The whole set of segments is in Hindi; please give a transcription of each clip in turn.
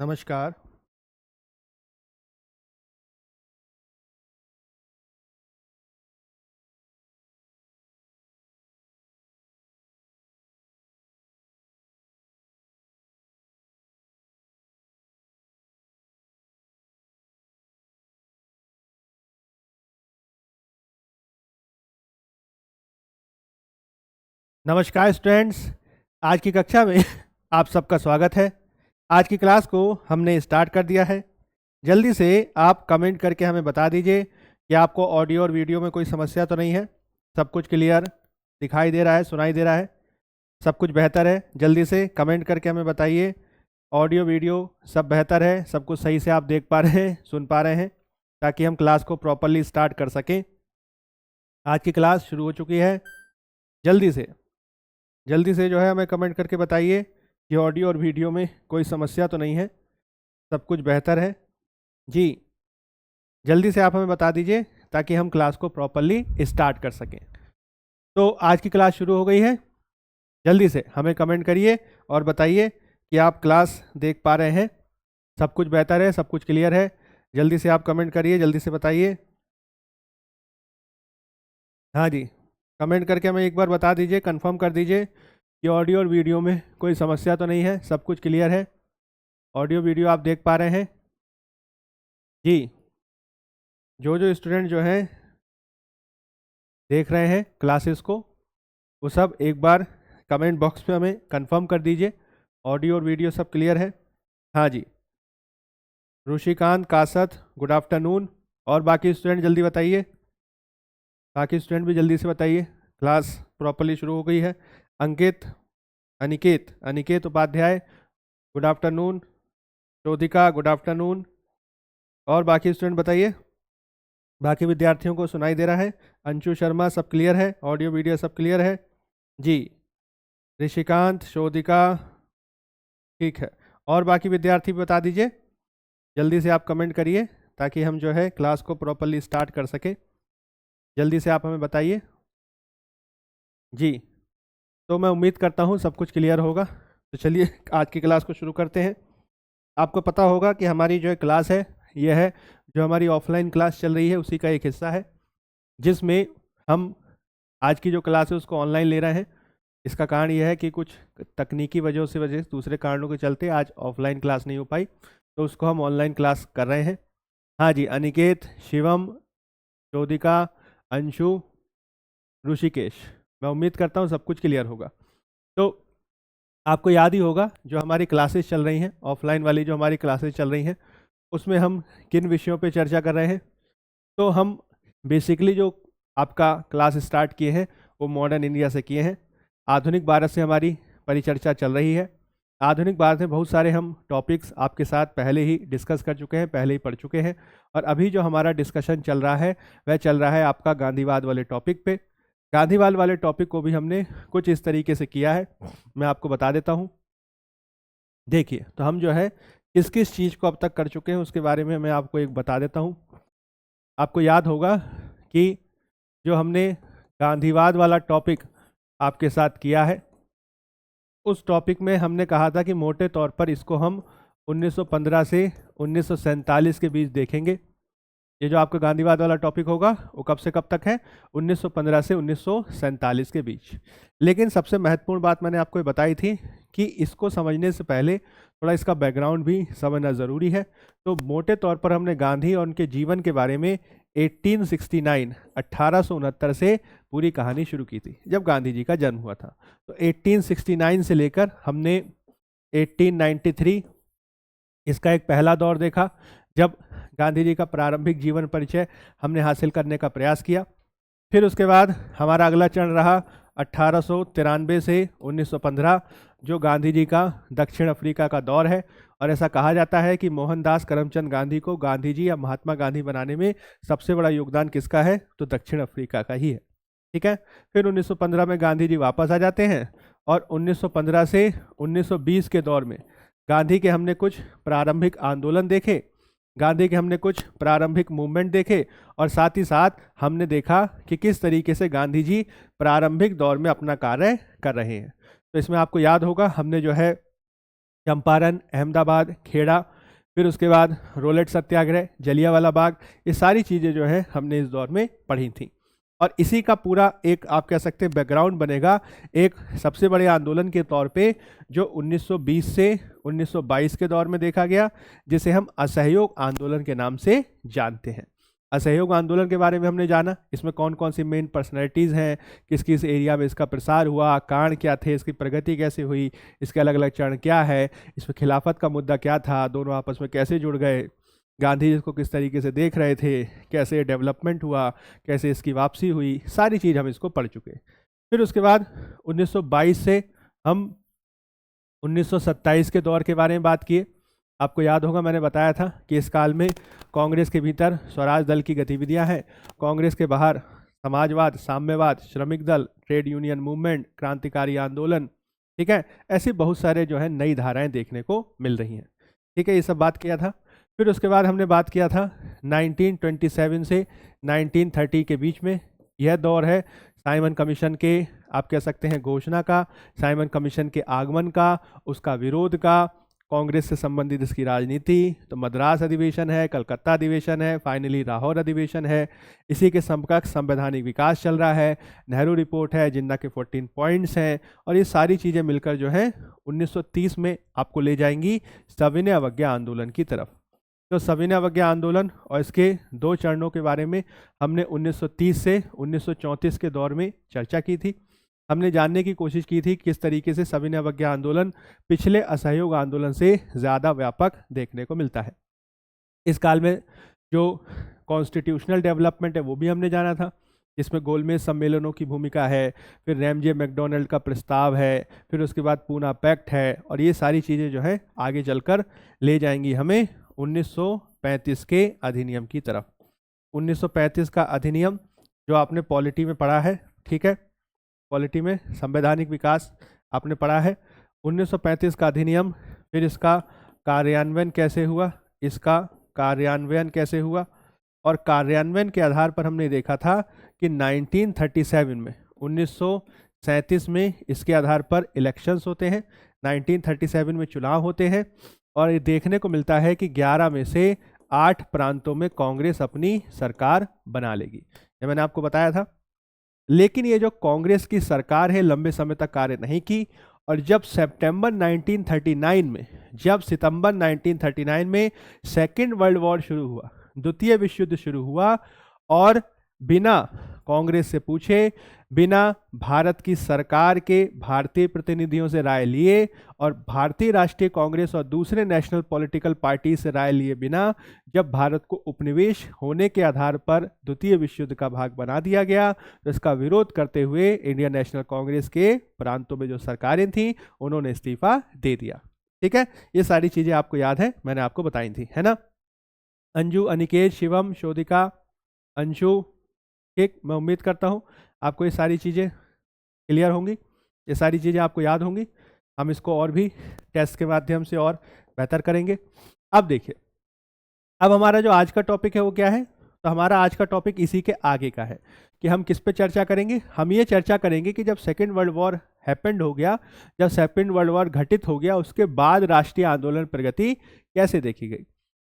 नमस्कार। नमस्कार स्टूडेंट्स, आज की कक्षा में आप सबका स्वागत है। आज की क्लास को हमने स्टार्ट कर दिया है। जल्दी से आप कमेंट करके हमें बता दीजिए कि आपको ऑडियो और वीडियो में कोई समस्या तो नहीं है। सब कुछ क्लियर दिखाई दे रहा है, सुनाई दे रहा है, सब कुछ बेहतर है। जल्दी से कमेंट करके हमें बताइए ऑडियो वीडियो सब बेहतर है, सब कुछ सही से आप देख पा रहे हैं, सुन पा रहे हैं, ताकि हम क्लास को प्रॉपरली स्टार्ट कर सकें। आज की क्लास शुरू हो चुकी है। जल्दी से जो है हमें कमेंट करके बताइए कि ऑडियो और वीडियो में कोई समस्या तो नहीं है, सब कुछ बेहतर है। जी, जल्दी से आप हमें बता दीजिए ताकि हम क्लास को प्रॉपरली स्टार्ट कर सकें। तो आज की क्लास शुरू हो गई है। जल्दी से हमें कमेंट करिए और बताइए कि आप क्लास देख पा रहे हैं, सब कुछ बेहतर है, सब कुछ क्लियर है। जल्दी से आप कमेंट करिए, जल्दी से बताइए। हाँ जी, कमेंट करके हमें एक बार बता दीजिए, कंफर्म कर दीजिए कि ऑडियो और वीडियो में कोई समस्या तो नहीं है, सब कुछ क्लियर है। ऑडियो वीडियो आप देख पा रहे हैं। जी, जो स्टूडेंट जो हैं देख रहे हैं क्लासेस को, वो सब एक बार कमेंट बॉक्स में हमें कंफर्म कर दीजिए ऑडियो और वीडियो सब क्लियर है। हाँ जी, ऋषिकांत, कासत, गुड आफ्टरनून। और बाकी स्टूडेंट जल्दी बताइए, बाकी स्टूडेंट भी जल्दी से बताइए। क्लास प्रॉपरली शुरू हो गई है। Ankit, Aniket Upadhyay, good afternoon. Shodhika, good afternoon. और बाकी स्टूडेंट बताइए, बाकी विद्यार्थियों को सुनाई दे रहा है? अंशु शर्मा, सब क्लियर है, ऑडियो वीडियो सब क्लियर है? जी, ऋषिकांत, शोधिका, ठीक है। और बाकी विद्यार्थी भी बता दीजिए, जल्दी से आप कमेंट करिए ताकि हम जो है क्लास को प्रॉपरली स्टार्ट कर सके। जल्दी से आप हमें बताइए। जी, तो मैं उम्मीद करता हूँ सब कुछ क्लियर होगा। तो चलिए आज की क्लास को शुरू करते हैं। आपको पता होगा कि हमारी जो क्लास है, यह है जो हमारी ऑफलाइन क्लास चल रही है उसी का एक हिस्सा है, जिसमें हम आज की जो क्लास है उसको ऑनलाइन ले रहे हैं। इसका कारण यह है कि कुछ तकनीकी वजह दूसरे कारणों के चलते आज ऑफलाइन क्लास नहीं हो पाई, तो उसको हम ऑनलाइन क्लास कर रहे हैं। हाँ जी, अनिकेत, शिवम, चोदिका, अंशु, ऋषिकेश, मैं उम्मीद करता हूँ सब कुछ क्लियर होगा। तो आपको याद ही होगा जो हमारी क्लासेस चल रही हैं, ऑफलाइन वाली जो हमारी क्लासेस चल रही हैं, उसमें हम किन विषयों पे चर्चा कर रहे हैं। तो हम बेसिकली जो आपका क्लास स्टार्ट किए हैं वो मॉडर्न इंडिया से किए हैं। आधुनिक भारत से हमारी परिचर्चा चल रही है। आधुनिक भारत में बहुत सारे हम टॉपिक्स आपके साथ पहले ही डिस्कस कर चुके हैं, पहले ही पढ़ चुके हैं। और अभी जो हमारा डिस्कशन चल रहा है वह चल रहा है आपका गांधीवाद वाले टॉपिक पे। गांधीवाद वाले टॉपिक को भी हमने कुछ इस तरीके से किया है, मैं आपको बता देता हूँ। देखिए, तो हम जो है किस किस चीज़ को अब तक कर चुके हैं उसके बारे में मैं आपको एक बता देता हूँ। आपको याद होगा कि जो हमने गांधीवाद वाला टॉपिक आपके साथ किया है, उस टॉपिक में हमने कहा था कि मोटे तौर पर इसको हम 1915 से 1947 के बीच देखेंगे। ये जो आपका गांधीवाद वाला टॉपिक होगा वो कब से कब तक है? 1915 से 1947 के बीच। लेकिन सबसे महत्वपूर्ण बात मैंने आपको ये बताई थी कि इसको समझने से पहले थोड़ा इसका बैकग्राउंड भी समझना ज़रूरी है। तो मोटे तौर पर हमने गांधी और उनके जीवन के बारे में 1869 से पूरी कहानी शुरू की थी, जब गांधी जी का जन्म हुआ था। तो 1869 से लेकर हमने 1893 इसका एक पहला दौर देखा, जब गांधी जी का प्रारंभिक जीवन परिचय हमने हासिल करने का प्रयास किया। फिर उसके बाद हमारा अगला चरण रहा 1893 से 1915, जो गांधी जी का दक्षिण अफ्रीका का दौर है। और ऐसा कहा जाता है कि मोहनदास करमचंद गांधी को गांधी जी या महात्मा गांधी बनाने में सबसे बड़ा योगदान किसका है? तो दक्षिण अफ्रीका का ही है। ठीक है। फिर 1915 में गांधी जी वापस आ जाते हैं और 1915 से 1920 के दौर में गांधी के हमने कुछ प्रारंभिक आंदोलन देखे, गांधी के हमने कुछ प्रारंभिक मूवमेंट देखे, और साथ ही साथ हमने देखा कि किस तरीके से गांधी जी प्रारंभिक दौर में अपना कार्य कर रहे हैं। तो इसमें आपको याद होगा हमने जो है चंपारण, अहमदाबाद, खेड़ा, फिर उसके बाद रोलेट सत्याग्रह, जलियांवाला बाग, ये सारी चीज़ें जो है हमने इस दौर में पढ़ी थी। और इसी का पूरा एक आप कह सकते हैं बैकग्राउंड बनेगा एक सबसे बड़े आंदोलन के तौर पे जो 1920 से 1922 के दौर में देखा गया, जिसे हम असहयोग आंदोलन के नाम से जानते हैं। असहयोग आंदोलन के बारे में हमने जाना, इसमें कौन कौन सी मेन पर्सनैलिटीज़ हैं, किस किस एरिया में इसका प्रसार हुआ, कारण क्या थे, इसकी प्रगति कैसे हुई, इसके अलग अलग चरण क्या है, इसमें खिलाफत का मुद्दा क्या था, दोनों आपस में कैसे जुड़ गए, गांधी जी इसको किस तरीके से देख रहे थे, कैसे डेवलपमेंट हुआ, कैसे इसकी वापसी हुई, सारी चीज़ हम इसको पढ़ चुके। फिर उसके बाद 1922 से हम 1927 के दौर के बारे में बात किए। आपको याद होगा मैंने बताया था कि इस काल में कांग्रेस के भीतर स्वराज दल की गतिविधियां हैं, कांग्रेस के बाहर समाजवाद, साम्यवाद, श्रमिक दल, ट्रेड यूनियन मूवमेंट, क्रांतिकारी आंदोलन, ठीक है, ऐसी बहुत सारे जो है नई धाराएं देखने को मिल रही हैं। ठीक है, ये सब बात किया था। फिर उसके बाद हमने बात किया था 1927 से 1930 के बीच में, यह दौर है साइमन कमीशन के आप कह सकते हैं घोषणा का, साइमन कमीशन के आगमन का, उसका विरोध का, कांग्रेस से संबंधित इसकी राजनीति, तो मद्रास अधिवेशन है, कलकत्ता अधिवेशन है, फाइनली लाहौर अधिवेशन है, इसी के समकक्ष संवैधानिक विकास चल रहा है, नेहरू रिपोर्ट है, जिन्ना के 14 पॉइंट्स हैं, और ये सारी चीज़ें मिलकर जो है 1930 में आपको ले जाएंगी सविनय अवज्ञा आंदोलन की तरफ। तो सविनय अवज्ञा आंदोलन और इसके दो चरणों के बारे में हमने 1930 से 1934 के दौर में चर्चा की थी। हमने जानने की कोशिश की थी किस तरीके से सविनय अवज्ञा आंदोलन पिछले असहयोग आंदोलन से ज़्यादा व्यापक देखने को मिलता है। इस काल में जो कॉन्स्टिट्यूशनल डेवलपमेंट है वो भी हमने जाना था, जिसमें गोलमेज सम्मेलनों की भूमिका है, फिर रैमजे मैकडोनल्ड का प्रस्ताव है, फिर उसके बाद पूना पैक्ट है, और ये सारी चीज़ें जो है आगे चलकर ले जाएंगी हमें 1935 के अधिनियम की तरफ। 1935 का अधिनियम जो आपने पॉलिटी में पढ़ा है, ठीक है, पॉलिटी में संवैधानिक विकास आपने पढ़ा है। 1935 का अधिनियम, फिर इसका कार्यान्वयन कैसे हुआ, इसका कार्यान्वयन कैसे हुआ, और कार्यान्वयन के आधार पर हमने देखा था कि 1937 में 1937 में इसके आधार पर इलेक्शंस होते हैं, 1937 में चुनाव होते हैं, और ये देखने को मिलता है कि 11 में से 8 प्रांतों में कांग्रेस अपनी सरकार बना लेगी, ये मैंने आपको बताया था। लेकिन ये जो कांग्रेस की सरकार है लंबे समय तक कार्य नहीं की, और जब सितंबर 1939 में सेकेंड वर्ल्ड वॉर शुरू हुआ, द्वितीय विश्व युद्ध शुरू हुआ, और बिना कांग्रेस से पूछे, बिना भारत की सरकार के भारतीय प्रतिनिधियों से राय लिए, और भारतीय राष्ट्रीय कांग्रेस और दूसरे नेशनल पॉलिटिकल पार्टी से राय लिए बिना जब भारत को उपनिवेश होने के आधार पर द्वितीय विश्व युद्ध का भाग बना दिया गया, तो इसका विरोध करते हुए इंडियन नेशनल कांग्रेस के प्रांतों में जो सरकारें थीं उन्होंने इस्तीफा दे दिया। ठीक है, ये सारी चीज़ें आपको याद है, मैंने आपको बताई थी, है ना। अंजू, अनिकेत, शिवम, शोधिका, अंशु, ठीक, मैं उम्मीद करता हूँ आपको ये सारी चीज़ें क्लियर होंगी, ये सारी चीज़ें आपको याद होंगी। हम इसको और भी टेस्ट के माध्यम से और बेहतर करेंगे। अब देखिए, अब हमारा जो आज का टॉपिक है वो क्या है, तो हमारा आज का टॉपिक इसी के आगे का है कि हम किस पे चर्चा करेंगे। हम ये चर्चा करेंगे कि जब सेकेंड वर्ल्ड वॉर हैपेंड हो गया, जब सेकेंड वर्ल्ड वॉर घटित हो गया, उसके बाद राष्ट्रीय आंदोलन प्रगति कैसे देखी गई।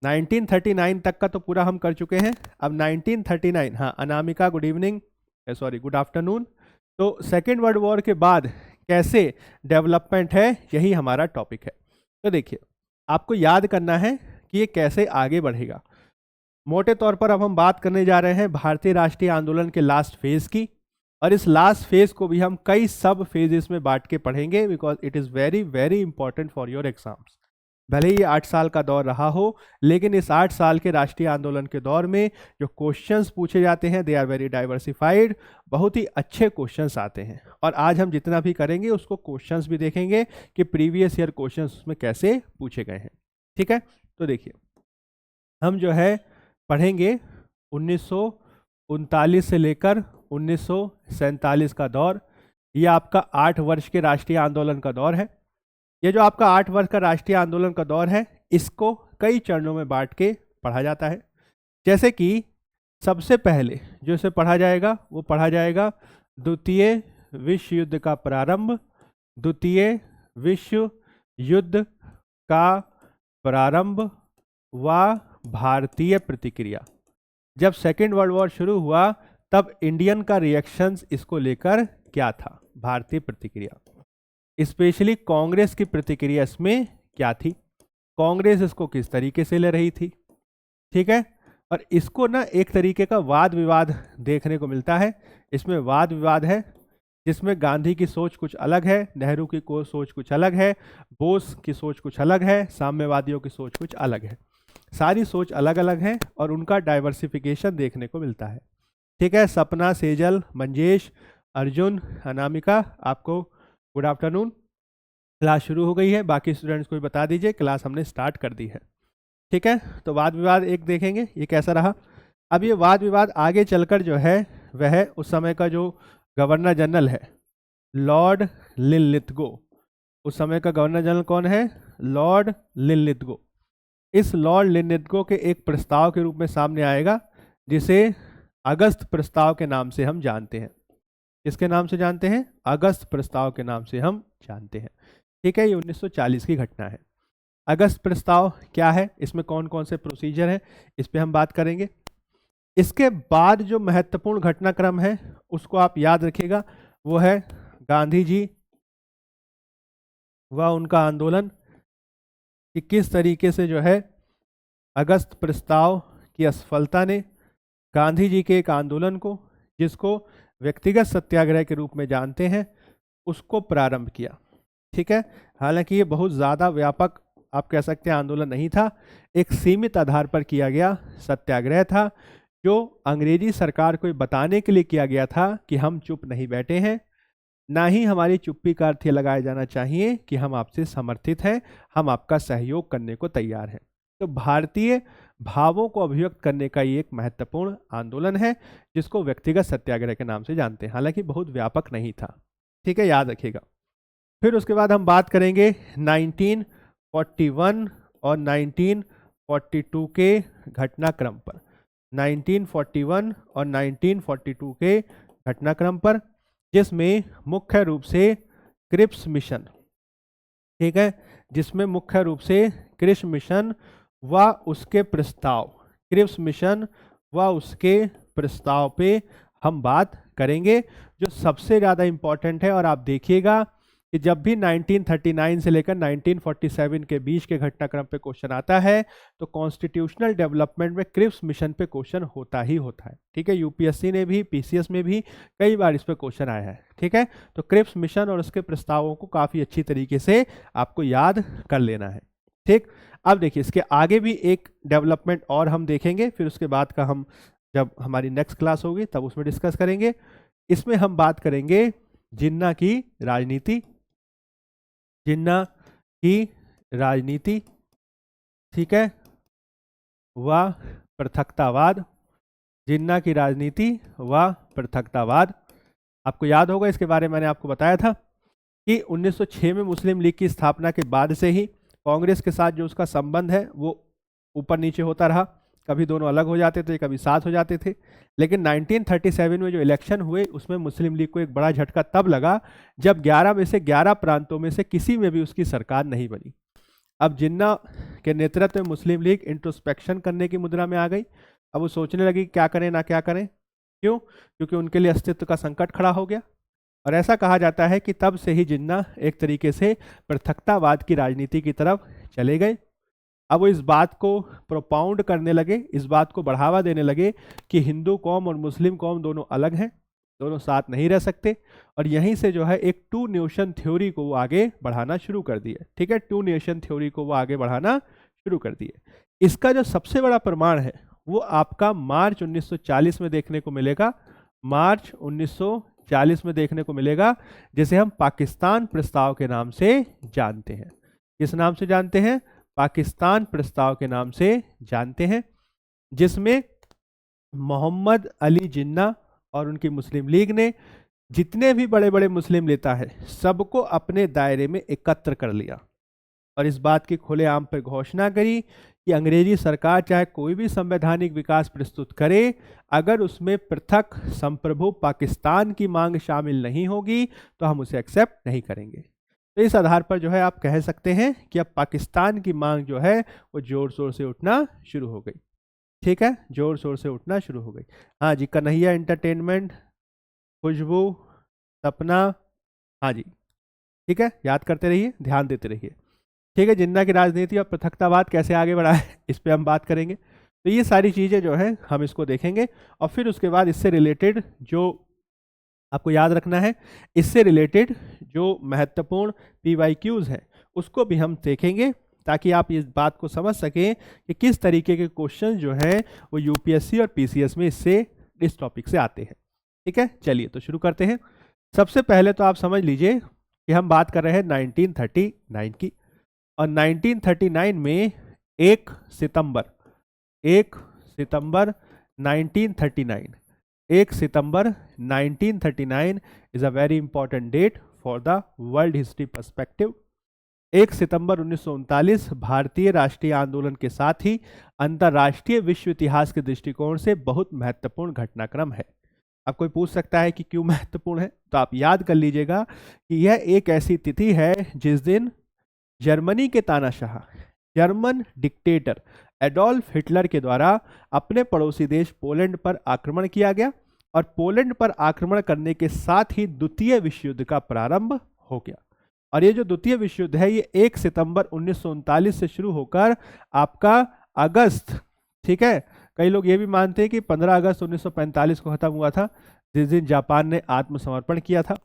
1939 तक का तो पूरा हम कर चुके हैं। अब 1939, हाँ Anamika good evening, sorry good afternoon. तो सेकेंड वर्ल्ड वॉर के बाद कैसे डेवलपमेंट है, यही हमारा टॉपिक है। तो देखिए, आपको याद करना है कि ये कैसे आगे बढ़ेगा। मोटे तौर पर अब हम बात करने जा रहे हैं भारतीय राष्ट्रीय आंदोलन के लास्ट फेज की, और इस लास्ट फेज को भी हम कई सब फेजेस में बांट के पढ़ेंगे, because it is very very important for your exams. भले ही 8 साल का दौर रहा हो, लेकिन इस 8 साल के राष्ट्रीय आंदोलन के दौर में जो क्वेश्चंस पूछे जाते हैं दे आर वेरी डाइवर्सिफाइड, बहुत ही अच्छे क्वेश्चंस आते हैं। और आज हम जितना भी करेंगे उसको क्वेश्चंस भी देखेंगे कि प्रीवियस ईयर क्वेश्चंस उसमें कैसे पूछे गए हैं। ठीक है, तो देखिए, हम जो है पढ़ेंगे 1939 से लेकर 1947 का दौर। ये आपका 8 वर्ष के राष्ट्रीय आंदोलन का दौर है। ये जो आपका 8 वर्ष का राष्ट्रीय आंदोलन का दौर है, इसको कई चरणों में बांट के पढ़ा जाता है। जैसे कि सबसे पहले जो इसे पढ़ा जाएगा वो पढ़ा जाएगा द्वितीय विश्व युद्ध का प्रारंभ, द्वितीय विश्व युद्ध का प्रारंभ व भारतीय प्रतिक्रिया। जब सेकेंड वर्ल्ड वॉर शुरू हुआ तब इंडियन का रिएक्शंस इसको लेकर क्या था, भारतीय प्रतिक्रिया, स्पेशली कांग्रेस की प्रतिक्रिया इसमें क्या थी, कांग्रेस इसको किस तरीके से ले रही थी। ठीक है, और इसको ना एक तरीके का वाद विवाद देखने को मिलता है। इसमें वाद विवाद है जिसमें गांधी की सोच कुछ अलग है, नेहरू की सोच कुछ अलग है, बोस की सोच कुछ अलग है, साम्यवादियों की सोच कुछ अलग है। सारी सोच अलग अलग है और उनका डाइवर्सिफिकेशन देखने को मिलता है। ठीक है, सपना, सेजल, मंजेश, अर्जुन, अनामिका, आपको गुड आफ्टरनून। क्लास शुरू हो गई है, बाकी स्टूडेंट्स को भी बता दीजिए क्लास हमने स्टार्ट कर दी है। ठीक है, तो वाद विवाद एक देखेंगे ये कैसा रहा। अब ये वाद विवाद आगे चलकर जो है वह उस समय का जो गवर्नर जनरल है लॉर्ड लिनलिथगो, उस समय का गवर्नर जनरल कौन है, लॉर्ड लिनलिथगो। इस लॉर्ड लिनलिथगो के एक प्रस्ताव के रूप में सामने आएगा जिसे अगस्त प्रस्ताव के नाम से हम जानते हैं। किसके नाम से जानते हैं, अगस्त प्रस्ताव के नाम से हम जानते हैं। ठीक है, ये 1940 की घटना है। अगस्त प्रस्ताव क्या है, इसमें कौन कौन से प्रोसीजर है, इस पे हम बात करेंगे। इसके बाद जो महत्वपूर्ण घटनाक्रम है उसको आप याद रखिएगा, वो है गांधी जी व उनका आंदोलन, कि किस तरीके से जो है अगस्त प्रस्ताव की असफलता ने गांधी जी के एक आंदोलन को, जिसको व्यक्तिगत सत्याग्रह के रूप में जानते हैं, उसको प्रारंभ किया। ठीक है, हालांकि ये बहुत ज़्यादा व्यापक आप कह सकते हैं आंदोलन नहीं था, एक सीमित आधार पर किया गया सत्याग्रह था, जो अंग्रेजी सरकार को बताने के लिए किया गया था कि हम चुप नहीं बैठे हैं, ना ही हमारी चुप्पी का अर्थ लगाया जाना चाहिए कि हम आपसे समर्थित हैं, हम आपका सहयोग करने को तैयार हैं। तो भारतीय भावों को अभिव्यक्त करने का ये एक महत्वपूर्ण आंदोलन है जिसको व्यक्तिगत सत्याग्रह के नाम से जानते हैं, हालांकि बहुत व्यापक नहीं था। ठीक है, याद रखिएगा। फिर उसके बाद हम बात करेंगे 1941 और 1942 के घटनाक्रम पर। 1941 और 1942 के घटनाक्रम पर, जिसमें मुख्य रूप से क्रिप्स मिशन, ठीक है, जिसमें मुख्य रूप से क्रिप्स मिशन व उसके प्रस्ताव, क्रिप्स मिशन व उसके प्रस्ताव पे हम बात करेंगे, जो सबसे ज़्यादा इम्पॉर्टेंट है। और आप देखिएगा कि जब भी 1939 से लेकर 1947 के बीच के घटनाक्रम पे क्वेश्चन आता है तो कॉन्स्टिट्यूशनल डेवलपमेंट में क्रिप्स मिशन पे क्वेश्चन होता ही होता है। ठीक है, यूपीएससी ने भी, पीसीएस में भी कई बार इस पे क्वेश्चन आया है। ठीक है, तो क्रिप्स मिशन और उसके प्रस्तावों को काफ़ी अच्छी तरीके से आपको याद कर लेना है। ठीक, अब देखिए इसके आगे भी एक डेवलपमेंट और हम देखेंगे, फिर उसके बाद का हम जब हमारी नेक्स्ट क्लास होगी तब उसमें डिस्कस करेंगे। इसमें हम बात करेंगे जिन्ना की राजनीति, जिन्ना की राजनीति, ठीक है, व पृथकतावाद, जिन्ना की राजनीति व पृथकतावाद। आपको याद होगा इसके बारे में मैंने आपको बताया था कि 1906 में मुस्लिम लीग की स्थापना के बाद से ही कांग्रेस के साथ जो उसका संबंध है वो ऊपर नीचे होता रहा, कभी दोनों अलग हो जाते थे, कभी साथ हो जाते थे। लेकिन 1937 में जो इलेक्शन हुए उसमें मुस्लिम लीग को एक बड़ा झटका तब लगा जब 11 में से 11 प्रांतों में से किसी में भी उसकी सरकार नहीं बनी। अब जिन्ना के नेतृत्व में मुस्लिम लीग इंट्रोस्पेक्शन करने की मुद्रा में आ गई। अब वो सोचने लगी क्या करें ना क्या करें। क्यों? क्योंकि उनके लिए अस्तित्व का संकट खड़ा हो गया। और ऐसा कहा जाता है कि तब से ही जिन्ना एक तरीके से पृथकतावाद की राजनीति की तरफ चले गए। अब वो इस बात को प्रोपाउंड करने लगे, इस बात को बढ़ावा देने लगे कि हिंदू कौम और मुस्लिम कौम दोनों अलग हैं, दोनों साथ नहीं रह सकते। और यहीं से जो है एक टू नेशन थ्योरी को वो आगे बढ़ाना शुरू कर दिए। ठीक है, टू नेशन थ्योरी को वो आगे बढ़ाना शुरू कर दिए। इसका जो सबसे बड़ा प्रमाण है वो आपका मार्च 1940 में देखने को मिलेगा। मार्च 1940 में देखने को मिलेगा, जिसे हम पाकिस्तान प्रस्ताव के नाम से जानते हैं। किस नाम से जानते हैं? पाकिस्तान प्रस्ताव के नाम से जानते हैं, जिसमें मोहम्मद अली जिन्ना और उनकी मुस्लिम लीग ने जितने भी बड़े बड़े मुस्लिम नेता हैं सबको अपने दायरे में एकत्र कर लिया और इस बात की खुलेआम पर घोषणा करी कि अंग्रेजी सरकार चाहे कोई भी संवैधानिक विकास प्रस्तुत करे, अगर उसमें पृथक संप्रभु पाकिस्तान की मांग शामिल नहीं होगी तो हम उसे एक्सेप्ट नहीं करेंगे। तो इस आधार पर जो है आप कह सकते हैं कि अब पाकिस्तान की मांग जो है वो जोर शोर से उठना शुरू हो गई। ठीक है, जोर शोर से उठना शुरू हो गई। हाँ जी, कन्हैया एंटरटेनमेंट, खुशबू, सपना, हाँ जी, ठीक है, याद करते रहिए, ध्यान देते रहिए। ठीक है, जिन्ना की राजनीति और पृथकतावाद कैसे आगे बढ़ा है इस पे हम बात करेंगे। तो ये सारी चीज़ें जो है हम इसको देखेंगे, और फिर उसके बाद इससे रिलेटेड जो आपको याद रखना है, इससे रिलेटेड जो महत्वपूर्ण PYQs हैं उसको भी हम देखेंगे, ताकि आप इस बात को समझ सकें कि किस तरीके के क्वेश्चन जो हैं वो UPSC और PCS में इस टॉपिक से आते हैं। ठीक है, चलिए तो शुरू करते हैं। सबसे पहले तो आप समझ लीजिए कि हम बात कर रहे हैं 1939 की, और 1939 में 1 सितंबर 1939 1 सितंबर 1939 is a very important date for the world history perspective. 1 सितंबर 1939 भारतीय राष्ट्रीय आंदोलन के साथ ही अंतर्राष्ट्रीय विश्व इतिहास के दृष्टिकोण से बहुत महत्वपूर्ण घटनाक्रम है। अब कोई पूछ सकता है कि क्यों महत्वपूर्ण है, तो आप याद कर लीजिएगा कि यह एक ऐसी तिथि है जिस दिन जर्मनी के तानाशाह जर्मन डिक्टेटर एडोल्फ हिटलर के द्वारा अपने पड़ोसी देश पोलैंड पर आक्रमण किया गया, और पोलैंड पर आक्रमण करने के साथ ही द्वितीय विश्व युद्ध का प्रारंभ हो गया। और ये जो द्वितीय विश्व युद्ध है ये 1 सितंबर 1939 से शुरू होकर आपका अगस्त, ठीक है, कई लोग ये भी मानते हैं कि 15 अगस्त 1945 को खत्म हुआ था, जिस दिन जापान ने आत्मसमर्पण किया था।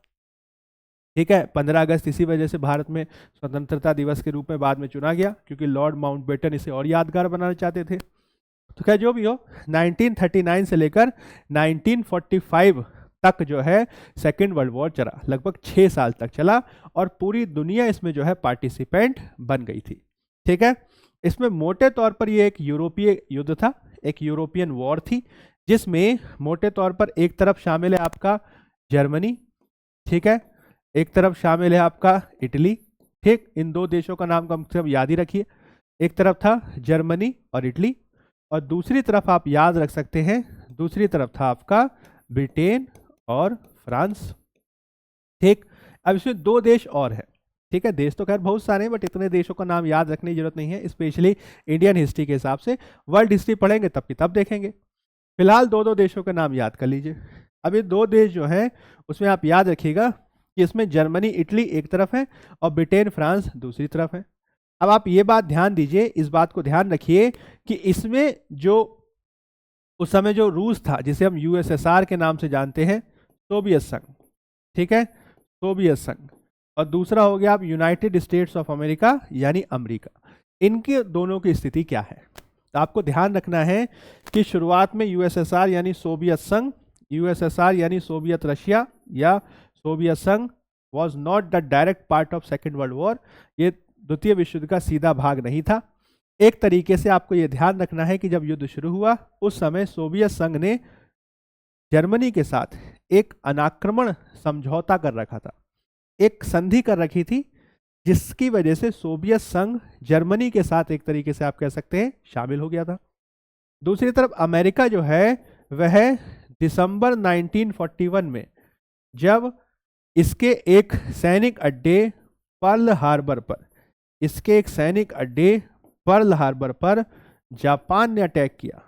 ठीक है, 15 अगस्त इसी वजह से भारत में स्वतंत्रता दिवस के रूप में बाद में चुना गया, क्योंकि लॉर्ड माउंटबेटन इसे और यादगार बनाना चाहते थे। तो खैर जो भी हो, 1939 से लेकर 1945 तक जो है सेकेंड वर्ल्ड वॉर चला, लगभग 6 साल तक चला, और पूरी दुनिया इसमें जो है पार्टिसिपेंट बन गई थी। ठीक है, इसमें मोटे तौर पर ये एक यूरोपीय युद्ध था, एक यूरोपियन वॉर थी, जिसमें मोटे तौर पर एक तरफ शामिल है आपका जर्मनी, ठीक है, एक तरफ शामिल है आपका इटली। ठीक, इन दो देशों का नाम कम से कम याद ही रखिए, एक तरफ था जर्मनी और इटली, और दूसरी तरफ आप याद रख सकते हैं, दूसरी तरफ था आपका ब्रिटेन और फ्रांस। ठीक, अब इसमें 2 देश और हैं। ठीक है, देश तो खैर बहुत सारे हैं, बट इतने देशों का नाम याद रखने की जरूरत नहीं है, स्पेशली इंडियन हिस्ट्री के हिसाब से। वर्ल्ड हिस्ट्री पढ़ेंगे तब की तब देखेंगे। फिलहाल 2 देशों के नाम याद कर लीजिए। अब ये 2 देश जो हैं उसमें आप याद रखिएगा कि इसमें जर्मनी इटली एक तरफ है और ब्रिटेन फ्रांस दूसरी तरफ है। अब आप ये बात ध्यान दीजिए, इस बात को ध्यान रखिए कि इसमें जो उस समय जो रूस था, जिसे हम USSR के नाम से जानते हैं, सोवियत संघ, ठीक है, सोवियत संघ, और दूसरा हो गया आप यूनाइटेड स्टेट्स ऑफ अमेरिका यानी अमेरिका। इनके दोनों की स्थिति क्या है, तो आपको ध्यान रखना है कि शुरुआत में USSR यानी सोवियत संघ, USSR यानी सोवियत रशिया या सोवियत संघ was not the direct part of second world war. ये द्वितीय विश्व युद्ध का सीधा भाग नहीं था। एक तरीके से आपको यह ध्यान रखना है कि जब युद्ध शुरू हुआ उस समय सोवियत संघ ने जर्मनी के साथ एक अनाक्रमण समझौता कर रखा था, एक संधि कर रखी थी, जिसकी वजह से सोवियत संघ जर्मनी के साथ एक तरीके से आप कह सकते हैं शामिल हो गया था। दूसरी तरफ अमेरिका जो है वह दिसंबर 1941 में, जब इसके एक सैनिक अड्डे पर्ल हार्बर पर, इसके एक सैनिक अड्डे पर्ल हार्बर पर जापान ने अटैक किया,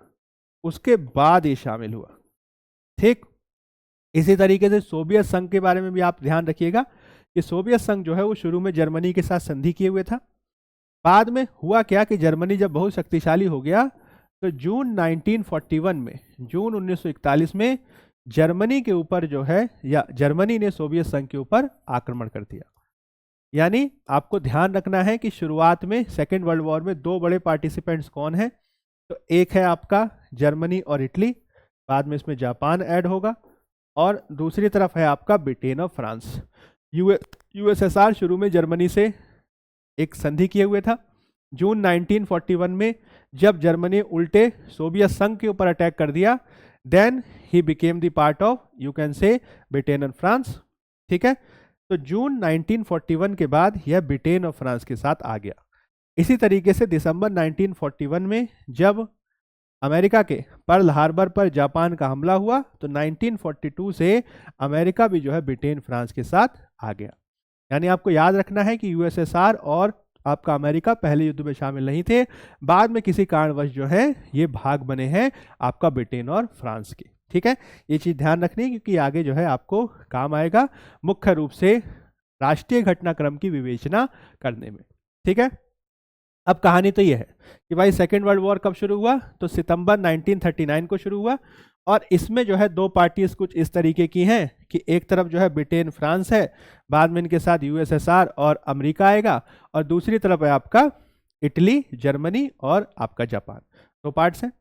उसके बाद ये शामिल हुआ। ठीक, इसी तरीके से सोवियत संघ के बारे में भी आप ध्यान रखिएगा कि सोवियत संघ जो है वो शुरू में जर्मनी के साथ संधि किए हुए था। बाद में हुआ क्या कि जर्मनी जब बहुत शक्तिशाली हो गया तो जून 1941 में, जून 1941 में जर्मनी के ऊपर जो है, या जर्मनी ने सोवियत संघ के ऊपर आक्रमण कर दिया। यानी आपको ध्यान रखना है कि शुरुआत में सेकेंड वर्ल्ड वॉर में 2 बड़े पार्टिसिपेंट्स कौन हैं, तो एक है आपका जर्मनी और इटली, बाद में इसमें जापान ऐड होगा, और दूसरी तरफ है आपका ब्रिटेन और फ्रांस। USSR शुरू में जर्मनी से एक संधि किए हुए था। जून 1941 में जब जर्मनी उल्टे सोवियत संघ के ऊपर अटैक कर दिया, then he became the part of, you can say, Britain and France. ठीक है, तो जून 1941 के बाद यह ब्रिटेन और फ्रांस के साथ आ गया। इसी तरीके से दिसंबर 1941 में जब अमेरिका के पर्ल हार्बर पर जापान का हमला हुआ तो 1942 से अमेरिका भी जो है ब्रिटेन फ्रांस के साथ आ गया। यानी आपको याद रखना है कि यूएसएसआर और आपका अमेरिका पहले युद्ध में शामिल नहीं थे, बाद में किसी कारणवश जो है ये भाग बने हैं आपका ब्रिटेन और फ्रांस के। ठीक है, ये चीज़ ध्यान रखनी है क्योंकि आगे जो है आपको काम आएगा मुख्य रूप से राष्ट्रीय घटनाक्रम की विवेचना करने में। ठीक है, अब कहानी तो ये है कि भाई सेकेंड वर्ल्ड वॉर कब शुरू हुआ, तो सितंबर 1939 को शुरू हुआ। और इसमें जो है दो पार्टीज कुछ इस तरीके की हैं कि एक तरफ जो है ब्रिटेन फ्रांस है, बाद में इनके साथ यूएसएसआर और अमेरिका आएगा, और दूसरी तरफ है आपका इटली, जर्मनी और आपका जापान, दो पार्ट्स हैं।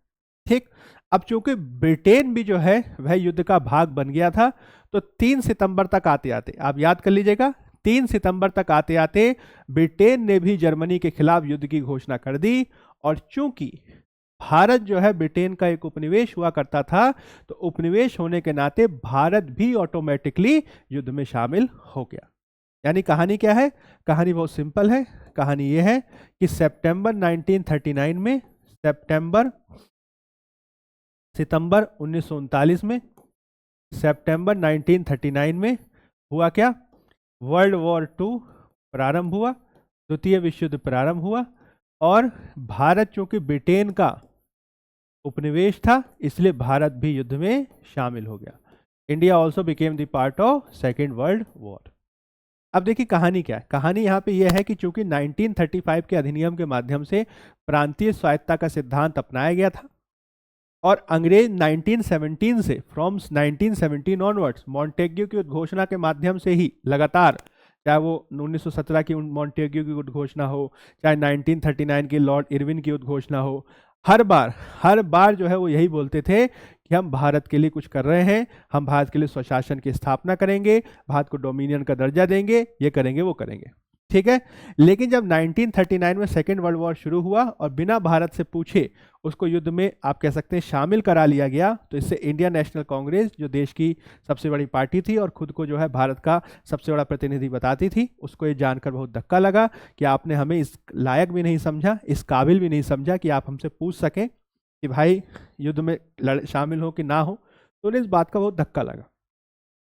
ठीक, अब चूंकि ब्रिटेन भी जो है वह युद्ध का भाग बन गया था, तो 3 सितंबर तक आते आते, आप याद कर लीजिएगा, 3 सितंबर तक आते आते ब्रिटेन ने भी जर्मनी के खिलाफ युद्ध की घोषणा कर दी। और चूंकि भारत जो है ब्रिटेन का एक उपनिवेश हुआ करता था, तो उपनिवेश होने के नाते भारत भी ऑटोमेटिकली युद्ध में शामिल हो गया। यानी कहानी क्या है, कहानी बहुत सिंपल है। कहानी ये है कि सितंबर 1939 में, सितंबर 1939 में, सितंबर 1939 में हुआ क्या, वर्ल्ड वॉर 2 प्रारंभ हुआ, द्वितीय विश्व युद्ध प्रारंभ हुआ। और भारत चूंकि ब्रिटेन का उपनिवेश था, इसलिए भारत भी युद्ध में शामिल हो गया। India also became the part of second world war. अब देखिए कहानी क्या है, कहानी यहाँ पे यह है कि चूंकि 1935 के अधिनियम के माध्यम से प्रांतीय स्वायत्तता का सिद्धांत अपनाया गया था, और अंग्रेज 1917 से, फ्रॉम 1917 ऑनवर्ड्स, मॉन्टेग्यू की उद्घोषणा के माध्यम से ही लगातार, चाहे वो 1917 की मॉन्टेग्यू की उद्घोषणा हो, चाहे 1939 की लॉर्ड इरविन की उद्घोषणा हो, हर बार जो है वो यही बोलते थे कि हम भारत के लिए कुछ कर रहे हैं, हम भारत के लिए स्वशासन की स्थापना करेंगे, भारत को डोमिनियन का दर्जा देंगे, ये करेंगे वो करेंगे। ठीक है, लेकिन जब 1939 में सेकेंड वर्ल्ड वॉर शुरू हुआ और बिना भारत से पूछे उसको युद्ध में आप कह सकते हैं शामिल करा लिया गया, तो इससे इंडियन नेशनल कांग्रेस, जो देश की सबसे बड़ी पार्टी थी और खुद को जो है भारत का सबसे बड़ा प्रतिनिधि बताती थी, उसको ये जानकर बहुत धक्का लगा कि आपने हमें इस लायक भी नहीं समझा, इस काबिल भी नहीं समझा कि आप हमसे पूछ सकें कि भाई युद्ध में शामिल हो कि ना हो। तो उन्हें इस बात का बहुत धक्का लगा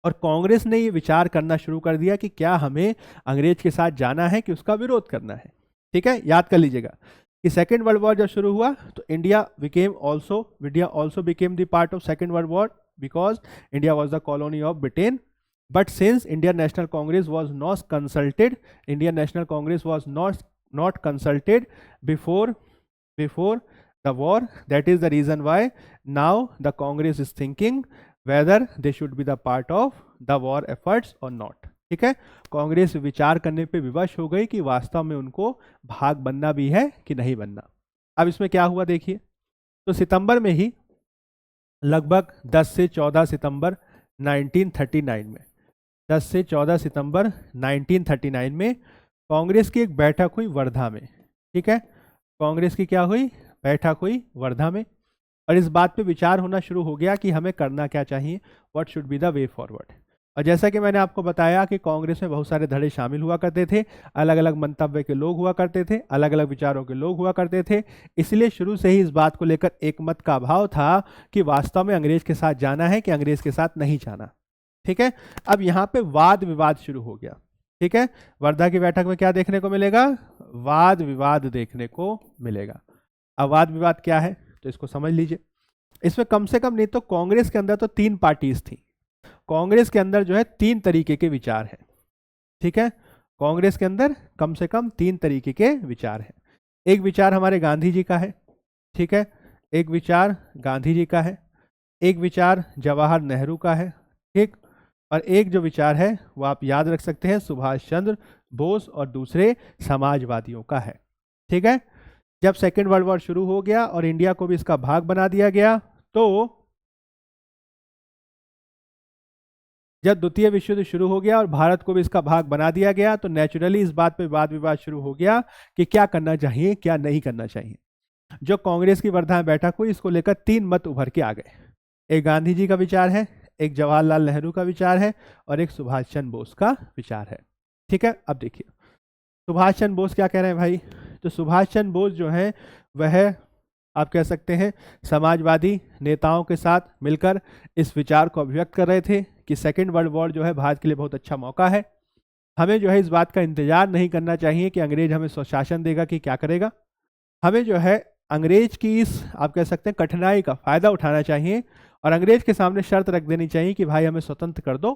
और कांग्रेस ने ये विचार करना शुरू कर दिया कि क्या हमें अंग्रेज के साथ जाना है कि उसका विरोध करना है। ठीक है, याद कर लीजिएगा कि सेकेंड वर्ल्ड वॉर जब शुरू हुआ तो India also became the part of second world war because India was the colony of Britain. But since Indian national Congress was not consulted, not consulted before the war, that is the reason why now the Congress is thinking whether they should be the part of the war efforts or not. ठीक है, कांग्रेस विचार करने पे विवश हो गई कि वास्तव में उनको भाग बनना भी है कि नहीं बनना। अब इसमें क्या हुआ देखिए, तो सितंबर में ही लगभग 10 से 14 सितंबर 1939 में 10 से 14 सितंबर 1939 में कांग्रेस की एक बैठक हुई वर्धा में। ठीक है, कांग्रेस की क्या हुई, बैठक हुई वर्धा में, और इस बात पे विचार होना शुरू हो गया कि हमें करना क्या चाहिए, what should be the way forward. और जैसा कि मैंने आपको बताया कि कांग्रेस में बहुत सारे धड़े शामिल हुआ करते थे, अलग अलग मंतव्य के लोग हुआ करते थे, अलग अलग विचारों के लोग हुआ करते थे, इसलिए शुरू से ही इस बात को लेकर एक मत का अभाव था कि वास्तव में अंग्रेज के साथ जाना है कि अंग्रेज के साथ नहीं जाना। ठीक है, अब यहाँ पे वाद विवाद शुरू हो गया। ठीक है, वर्धा की बैठक में क्या देखने को मिलेगा, वाद विवाद देखने को मिलेगा। अब वाद विवाद क्या है तो इसको समझ लीजिए। इसमें कम से कम नहीं तो कांग्रेस के अंदर तो 3 पार्टीज थी, कांग्रेस के अंदर जो है 3 तरीके के विचार हैं। ठीक है, कांग्रेस के अंदर कम से कम 3 तरीके के विचार हैं। एक विचार हमारे गांधी जी का है, ठीक है, एक विचार गांधी जी का है, एक विचार जवाहर नेहरू का है, ठीक, और एक जो विचार है वो आप याद रख सकते हैं सुभाष चंद्र बोस और दूसरे समाजवादियों का है। ठीक है, जब सेकेंड वर्ल्ड वॉर शुरू हो गया और इंडिया को भी इसका भाग बना दिया गया, तो जब द्वितीय विश्व युद्ध शुरू हो गया और भारत को भी इसका भाग बना दिया गया, तो नेचुरली इस बात पे वाद विवाद शुरू हो गया कि क्या करना चाहिए क्या नहीं करना चाहिए। जो कांग्रेस की वर्धा में बैठक हुई, इसको लेकर 3 मत उभर के आ गए। एक गांधी जी का विचार है, एक जवाहरलाल नेहरू का विचार है और एक सुभाष चंद्र बोस का विचार है। ठीक है, अब देखिए सुभाष चंद्र बोस क्या कह रहे हैं भाई, तो सुभाष चंद्र बोस जो है वह आप कह सकते हैं समाजवादी नेताओं के साथ मिलकर इस विचार को अभिव्यक्त कर रहे थे कि सेकेंड वर्ल्ड वॉर जो है भारत के लिए बहुत अच्छा मौका है, हमें जो है इस बात का इंतजार नहीं करना चाहिए कि अंग्रेज हमें स्वशासन देगा कि क्या करेगा। हमें जो है अंग्रेज की इस आप कह सकते हैं कठिनाई का फायदा उठाना चाहिए और अंग्रेज के सामने शर्त रख देनी चाहिए कि भाई हमें स्वतंत्र कर दो,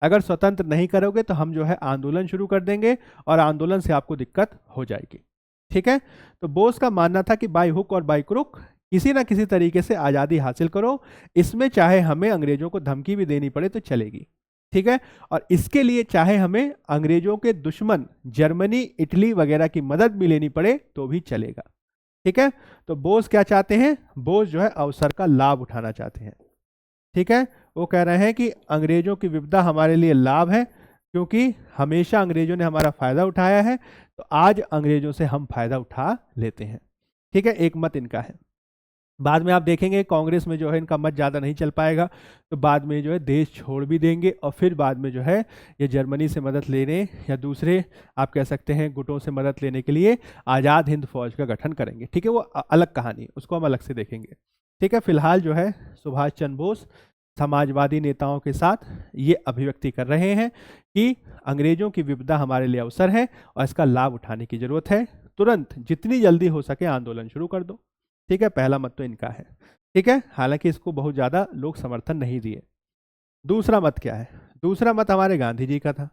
अगर स्वतंत्र नहीं करोगे तो हम जो है आंदोलन शुरू कर देंगे और आंदोलन से आपको दिक्कत हो जाएगी। ठीक है, तो बोस का मानना था कि बाई हुक और बाई क्रुक किसी ना किसी तरीके से आज़ादी हासिल करो, इसमें चाहे हमें अंग्रेजों को धमकी भी देनी पड़े तो चलेगी। ठीक है, और इसके लिए चाहे हमें अंग्रेजों के दुश्मन जर्मनी इटली वगैरह की मदद भी लेनी पड़े तो भी चलेगा। ठीक है, तो बोस क्या चाहते हैं, बोस जो है अवसर का लाभ उठाना चाहते हैं। ठीक है, वो कह रहे हैं कि अंग्रेजों की विपदा हमारे लिए लाभ है, क्योंकि हमेशा अंग्रेजों ने हमारा फायदा उठाया है, तो आज अंग्रेजों से हम फायदा उठा लेते हैं। ठीक है, एक मत इनका है। बाद में आप देखेंगे कांग्रेस में जो है इनका मत ज़्यादा नहीं चल पाएगा, तो बाद में जो है देश छोड़ भी देंगे और फिर बाद में जो है ये जर्मनी से मदद लेने या दूसरे आप कह सकते हैं गुटों से मदद लेने के लिए आज़ाद हिंद फौज का गठन करेंगे। ठीक है, वो अलग कहानी, उसको हम अलग से देखेंगे। ठीक है, फिलहाल जो है सुभाष चंद्र बोस समाजवादी नेताओं के साथ ये अभिव्यक्ति कर रहे हैं कि अंग्रेजों की विपदा हमारे लिए अवसर है और इसका लाभ उठाने की जरूरत है, तुरंत जितनी जल्दी हो सके आंदोलन शुरू कर दो। ठीक है, पहला मत तो इनका है। ठीक है, हालांकि इसको बहुत ज़्यादा लोग समर्थन नहीं दिए। दूसरा मत क्या है, दूसरा मत हमारे गांधी जी का था।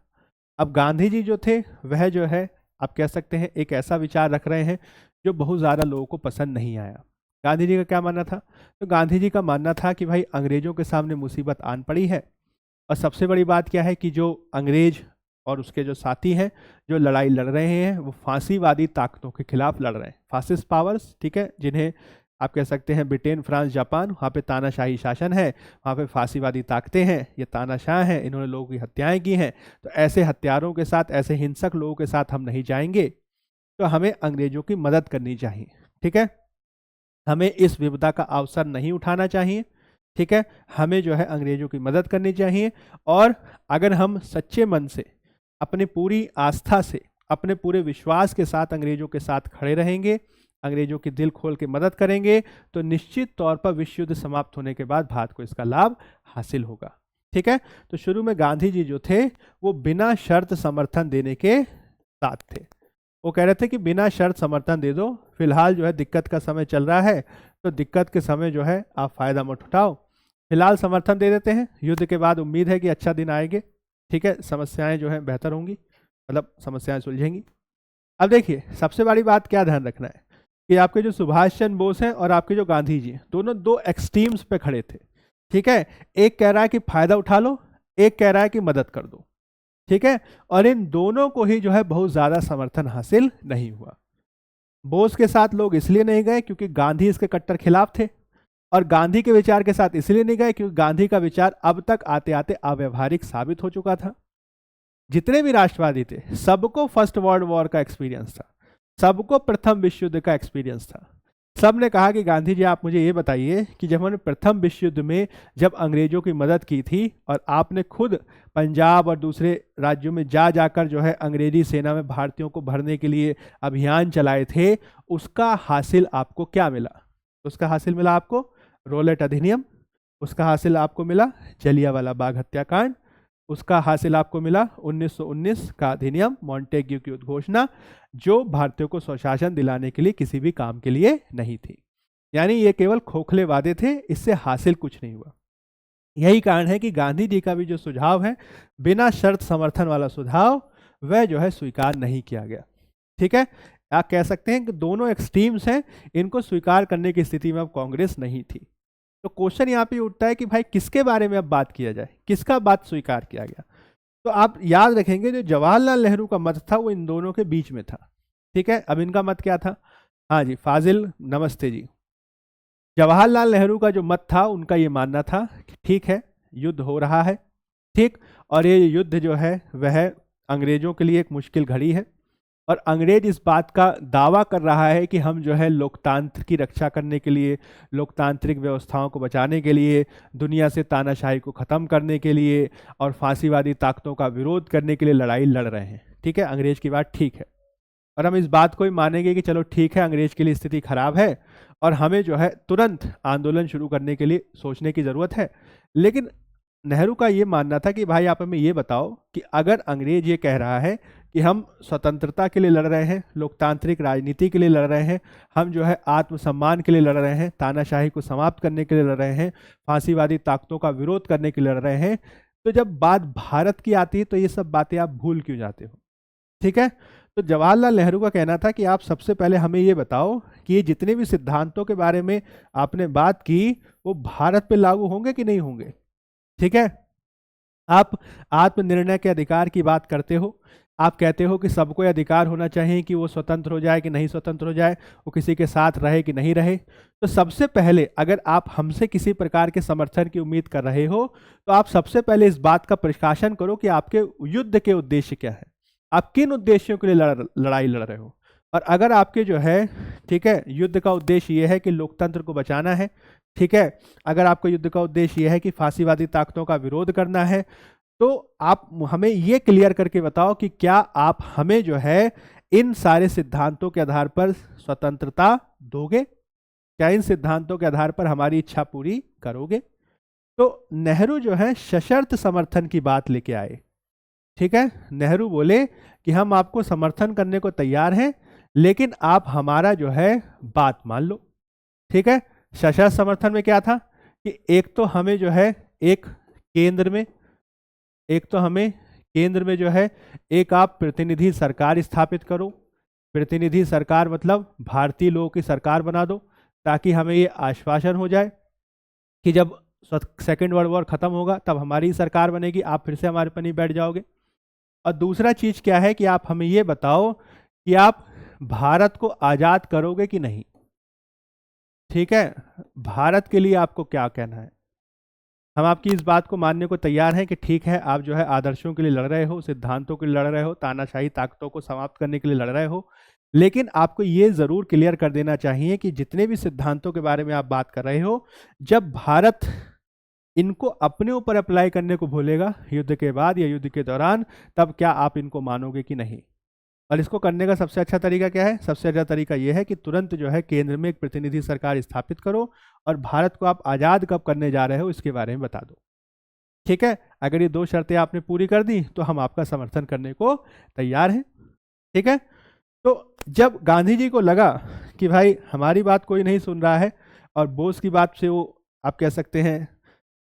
अब गांधी जी जो थे वह जो है आप कह सकते हैं एक ऐसा विचार रख रहे हैं जो बहुत ज़्यादा लोगों को पसंद नहीं आया। गांधी जी का क्या मानना था, तो गांधी जी का मानना था कि भाई अंग्रेजों के सामने मुसीबत आन पड़ी है और सबसे बड़ी बात क्या है कि जो अंग्रेज और उसके जो साथी हैं जो लड़ाई लड़ रहे हैं वो फांसीवादी ताकतों के खिलाफ लड़ रहे हैं, फासिस्ट पावर्स। ठीक है, जिन्हें आप कह सकते हैं ब्रिटेन, फ्रांस, जापान, वहाँ पे तानाशाही शासन है, वहाँ पे फांसीवादी ताकतें हैं, ये तानाशाह हैं, इन्होंने लोगों की हत्याएं की हैं। तो ऐसे हत्यारों के साथ, ऐसे हिंसक लोगों के साथ हम नहीं जाएंगे, तो हमें अंग्रेजों की मदद करनी चाहिए। ठीक है, हमें इस विपदा का अवसर नहीं उठाना चाहिए। ठीक है, हमें जो है अंग्रेजों की मदद करनी चाहिए और अगर हम सच्चे मन से अपनी पूरी आस्था से अपने पूरे विश्वास के साथ अंग्रेजों के साथ खड़े रहेंगे, अंग्रेजों की दिल खोल के मदद करेंगे, तो निश्चित तौर पर विश्व युद्ध समाप्त होने के बाद भारत को इसका लाभ हासिल होगा। ठीक है, तो शुरू में गांधी जी जो थे वो बिना शर्त समर्थन देने के साथ थे। वो कह रहे थे कि बिना शर्त समर्थन दे दो, फिलहाल जो है दिक्कत का समय चल रहा है, तो दिक्कत के समय जो है आप फायदा मत उठाओ, फिलहाल समर्थन दे देते हैं, युद्ध के बाद उम्मीद है कि अच्छा दिन आएंगे। ठीक है, समस्याएं जो है बेहतर होंगी, मतलब समस्याएं सुलझेंगी। अब देखिए सबसे बड़ी बात क्या ध्यान रखना है कि आपके जो सुभाष चंद्र बोस हैं और आपके जो गांधी जी हैं, दोनों दो एक्सट्रीम्स पे खड़े थे। ठीक है, एक कह रहा है कि फायदा उठा लो, एक कह रहा है कि मदद कर दो। ठीक है, और इन दोनों को ही जो है बहुत ज्यादा समर्थन हासिल नहीं हुआ। बोस के साथ लोग इसलिए नहीं गए क्योंकि गांधी इसके कट्टर खिलाफ थे, और गांधी के विचार के साथ इसलिए नहीं गए क्योंकि गांधी का विचार अब तक आते आते अव्यवहारिक साबित हो चुका था। जितने भी राष्ट्रवादी थे सबको फर्स्ट वर्ल्ड वॉर का एक्सपीरियंस था, सबको प्रथम विश्व युद्ध का एक्सपीरियंस था। सब ने कहा कि गांधी जी आप मुझे ये बताइए कि जब हमने प्रथम विश्व युद्ध में जब अंग्रेजों की मदद की थी और आपने खुद पंजाब और दूसरे राज्यों में जा जाकर जो है अंग्रेजी सेना में भारतीयों को भरने के लिए अभियान चलाए थे, उसका हासिल आपको क्या मिला? उसका हासिल मिला आपको रोलेट अधिनियम, उसका हासिल आपको मिला जलियांवाला बाग हत्याकांड, उसका हासिल आपको मिला 1919 का अधिनियम, मॉन्टेग्यू की उद्घोषणा, जो भारतीयों को स्वशासन दिलाने के लिए किसी भी काम के लिए नहीं थी। यानी ये केवल खोखले वादे थे, इससे हासिल कुछ नहीं हुआ। यही कारण है कि गांधी जी का भी जो सुझाव है बिना शर्त समर्थन वाला सुझाव, वह जो है स्वीकार नहीं किया गया। ठीक है, आप कह सकते हैं कि दोनों एक्सट्रीम्स हैं, इनको स्वीकार करने की स्थिति में अब कांग्रेस नहीं थी। तो क्वेश्चन यहाँ पे उठता है कि भाई किसके बारे में अब बात किया जाए, किसका बात स्वीकार किया गया? तो आप याद रखेंगे जो जवाहरलाल नेहरू का मत था वो इन दोनों के बीच में था। ठीक है, अब इनका मत क्या था? हाँ जी, फाजिल नमस्ते जी। जवाहरलाल नेहरू का जो मत था उनका ये मानना था कि ठीक है युद्ध हो रहा है, ठीक, और ये युद्ध जो है वह अंग्रेजों के लिए एक मुश्किल घड़ी है, और अंग्रेज इस बात का दावा कर रहा है कि हम जो है लोकतंत्र की रक्षा करने के लिए, लोकतांत्रिक व्यवस्थाओं को बचाने के लिए, दुनिया से तानाशाही को ख़त्म करने के लिए और फांसीवादी ताकतों का विरोध करने के लिए लड़ाई लड़ रहे हैं। ठीक है, अंग्रेज की बात ठीक है, और हम इस बात को भी मानेंगे कि चलो ठीक है अंग्रेज के लिए स्थिति खराब है और हमें जो है तुरंत आंदोलन शुरू करने के लिए सोचने की ज़रूरत है। लेकिन नेहरू का ये मानना था कि भाई आप हमें ये बताओ कि अगर अंग्रेज ये कह रहा है कि हम स्वतंत्रता के लिए लड़ रहे हैं, लोकतांत्रिक राजनीति के लिए लड़ रहे हैं, हम जो है आत्मसम्मान के लिए लड़ रहे हैं, तानाशाही को समाप्त करने के लिए लड़ रहे हैं, फांसीवादी ताकतों का विरोध करने के लिए लड़ रहे हैं, तो जब बात भारत की आती है तो ये सब बातें आप भूल क्यों जाते हो? ठीक है। तो जवाहरलाल नेहरू का कहना था कि आप सबसे पहले हमें ये बताओ कि ये जितने भी सिद्धांतों के बारे में आपने बात की वो भारत पे लागू होंगे कि नहीं होंगे। ठीक है। आप आत्मनिर्णय के अधिकार की बात करते हो, आप कहते हो कि सबको ये अधिकार होना चाहिए कि वो स्वतंत्र हो जाए कि नहीं स्वतंत्र हो जाए, वो किसी के साथ रहे कि नहीं रहे। तो सबसे पहले अगर आप हमसे किसी प्रकार के समर्थन की उम्मीद कर रहे हो तो आप सबसे पहले इस बात का प्रकाशन करो कि आपके युद्ध के उद्देश्य क्या है, आप किन उद्देश्यों के लिए लड़ाई लड़ रहे हो। और अगर आपके जो है, ठीक है, युद्ध का उद्देश्य ये है कि लोकतंत्र को बचाना है, ठीक है, अगर आपका युद्ध का उद्देश्य यह है कि फांसीवादी ताकतों का विरोध करना है, तो आप हमें ये क्लियर करके बताओ कि क्या आप हमें जो है इन सारे सिद्धांतों के आधार पर स्वतंत्रता दोगे, क्या इन सिद्धांतों के आधार पर हमारी इच्छा पूरी करोगे। तो नेहरू जो है सशर्त समर्थन की बात लेके आए। ठीक है, नेहरू बोले कि हम आपको समर्थन करने को तैयार हैं, लेकिन आप हमारा जो है बात मान लो। ठीक है, सशर्त समर्थन में क्या था कि एक तो हमें जो है केंद्र में जो है एक आप प्रतिनिधि सरकार स्थापित करो। प्रतिनिधि सरकार मतलब भारतीय लोगों की सरकार बना दो, ताकि हमें ये आश्वासन हो जाए कि जब सेकेंड वर्ल्ड वॉर खत्म होगा तब हमारी सरकार बनेगी, आप फिर से हमारे पर नहीं बैठ जाओगे। और दूसरा चीज क्या है कि आप हमें ये बताओ कि आप भारत को आजाद करोगे कि नहीं। ठीक है, भारत के लिए आपको क्या कहना है। हम आपकी इस बात को मानने को तैयार हैं कि ठीक है, आप जो है आदर्शों के लिए लड़ रहे हो, सिद्धांतों के लिए लड़ रहे हो, तानाशाही ताकतों को समाप्त करने के लिए लड़ रहे हो, लेकिन आपको ये जरूर क्लियर कर देना चाहिए कि जितने भी सिद्धांतों के बारे में आप बात कर रहे हो, जब भारत इनको अपने ऊपर अप्लाई करने को भूलेगा युद्ध के बाद या युद्ध के दौरान, तब क्या आप इनको मानोगे कि नहीं। और इसको करने का सबसे अच्छा तरीका क्या है? सबसे अच्छा तरीका यह है कि तुरंत जो है केंद्र में एक प्रतिनिधि सरकार स्थापित करो और भारत को आप आज़ाद कब करने जा रहे हो इसके बारे में बता दो। ठीक है, अगर ये दो शर्तें आपने पूरी कर दी तो हम आपका समर्थन करने को तैयार हैं। ठीक है, तो जब गांधी जी को लगा कि भाई हमारी बात कोई नहीं सुन रहा है और बोस की बात से वो आप कह सकते हैं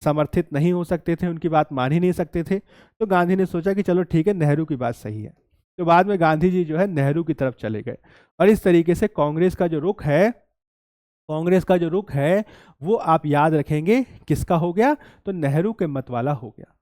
समर्थित नहीं हो सकते थे, उनकी बात मान ही नहीं सकते थे, तो गांधी ने सोचा कि चलो ठीक है, नेहरू की बात सही है। तो बाद में गांधी जी जो है नेहरू की तरफ चले गए और इस तरीके से कांग्रेस का जो रुख है वो आप याद रखेंगे किसका हो गया, तो नेहरू के मत वाला हो गया।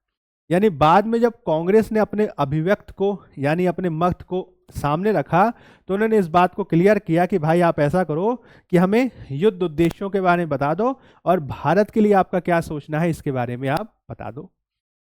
यानी बाद में जब कांग्रेस ने अपने अभिव्यक्त को यानी अपने मत को सामने रखा तो उन्होंने इस बात को क्लियर किया कि भाई आप ऐसा करो कि हमें युद्ध उद्देश्यों के बारे में बता दो और भारत के लिए आपका क्या सोचना है इसके बारे में आप बता दो।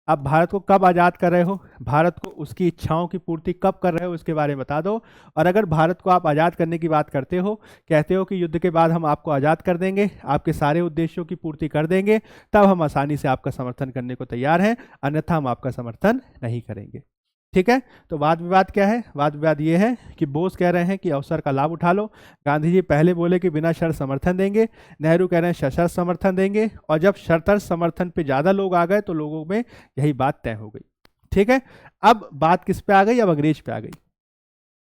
आप भारत को कब आज़ाद कर रहे हो, भारत को उसकी इच्छाओं की पूर्ति कब कर रहे हो इसके बारे में बता दो। और अगर भारत को आप आज़ाद करने की बात करते हो, कहते हो कि युद्ध के बाद हम आपको आज़ाद कर देंगे, आपके सारे उद्देश्यों की पूर्ति कर देंगे, तब हम आसानी से आपका समर्थन करने को तैयार हैं, अन्यथा हम आपका समर्थन नहीं करेंगे। ठीक है, तो वाद विवाद क्या है? वाद विवाद ये है कि बोस कह रहे हैं कि अवसर का लाभ उठा लो, गांधी जी पहले बोले कि बिना शर्त समर्थन देंगे, नेहरू कह रहे हैं सशर्त समर्थन देंगे, और जब शर्त समर्थन पे ज़्यादा लोग आ गए तो लोगों में यही बात तय हो गई। ठीक है, अब बात किस पे आ गई? अब अंग्रेज पे आ गई।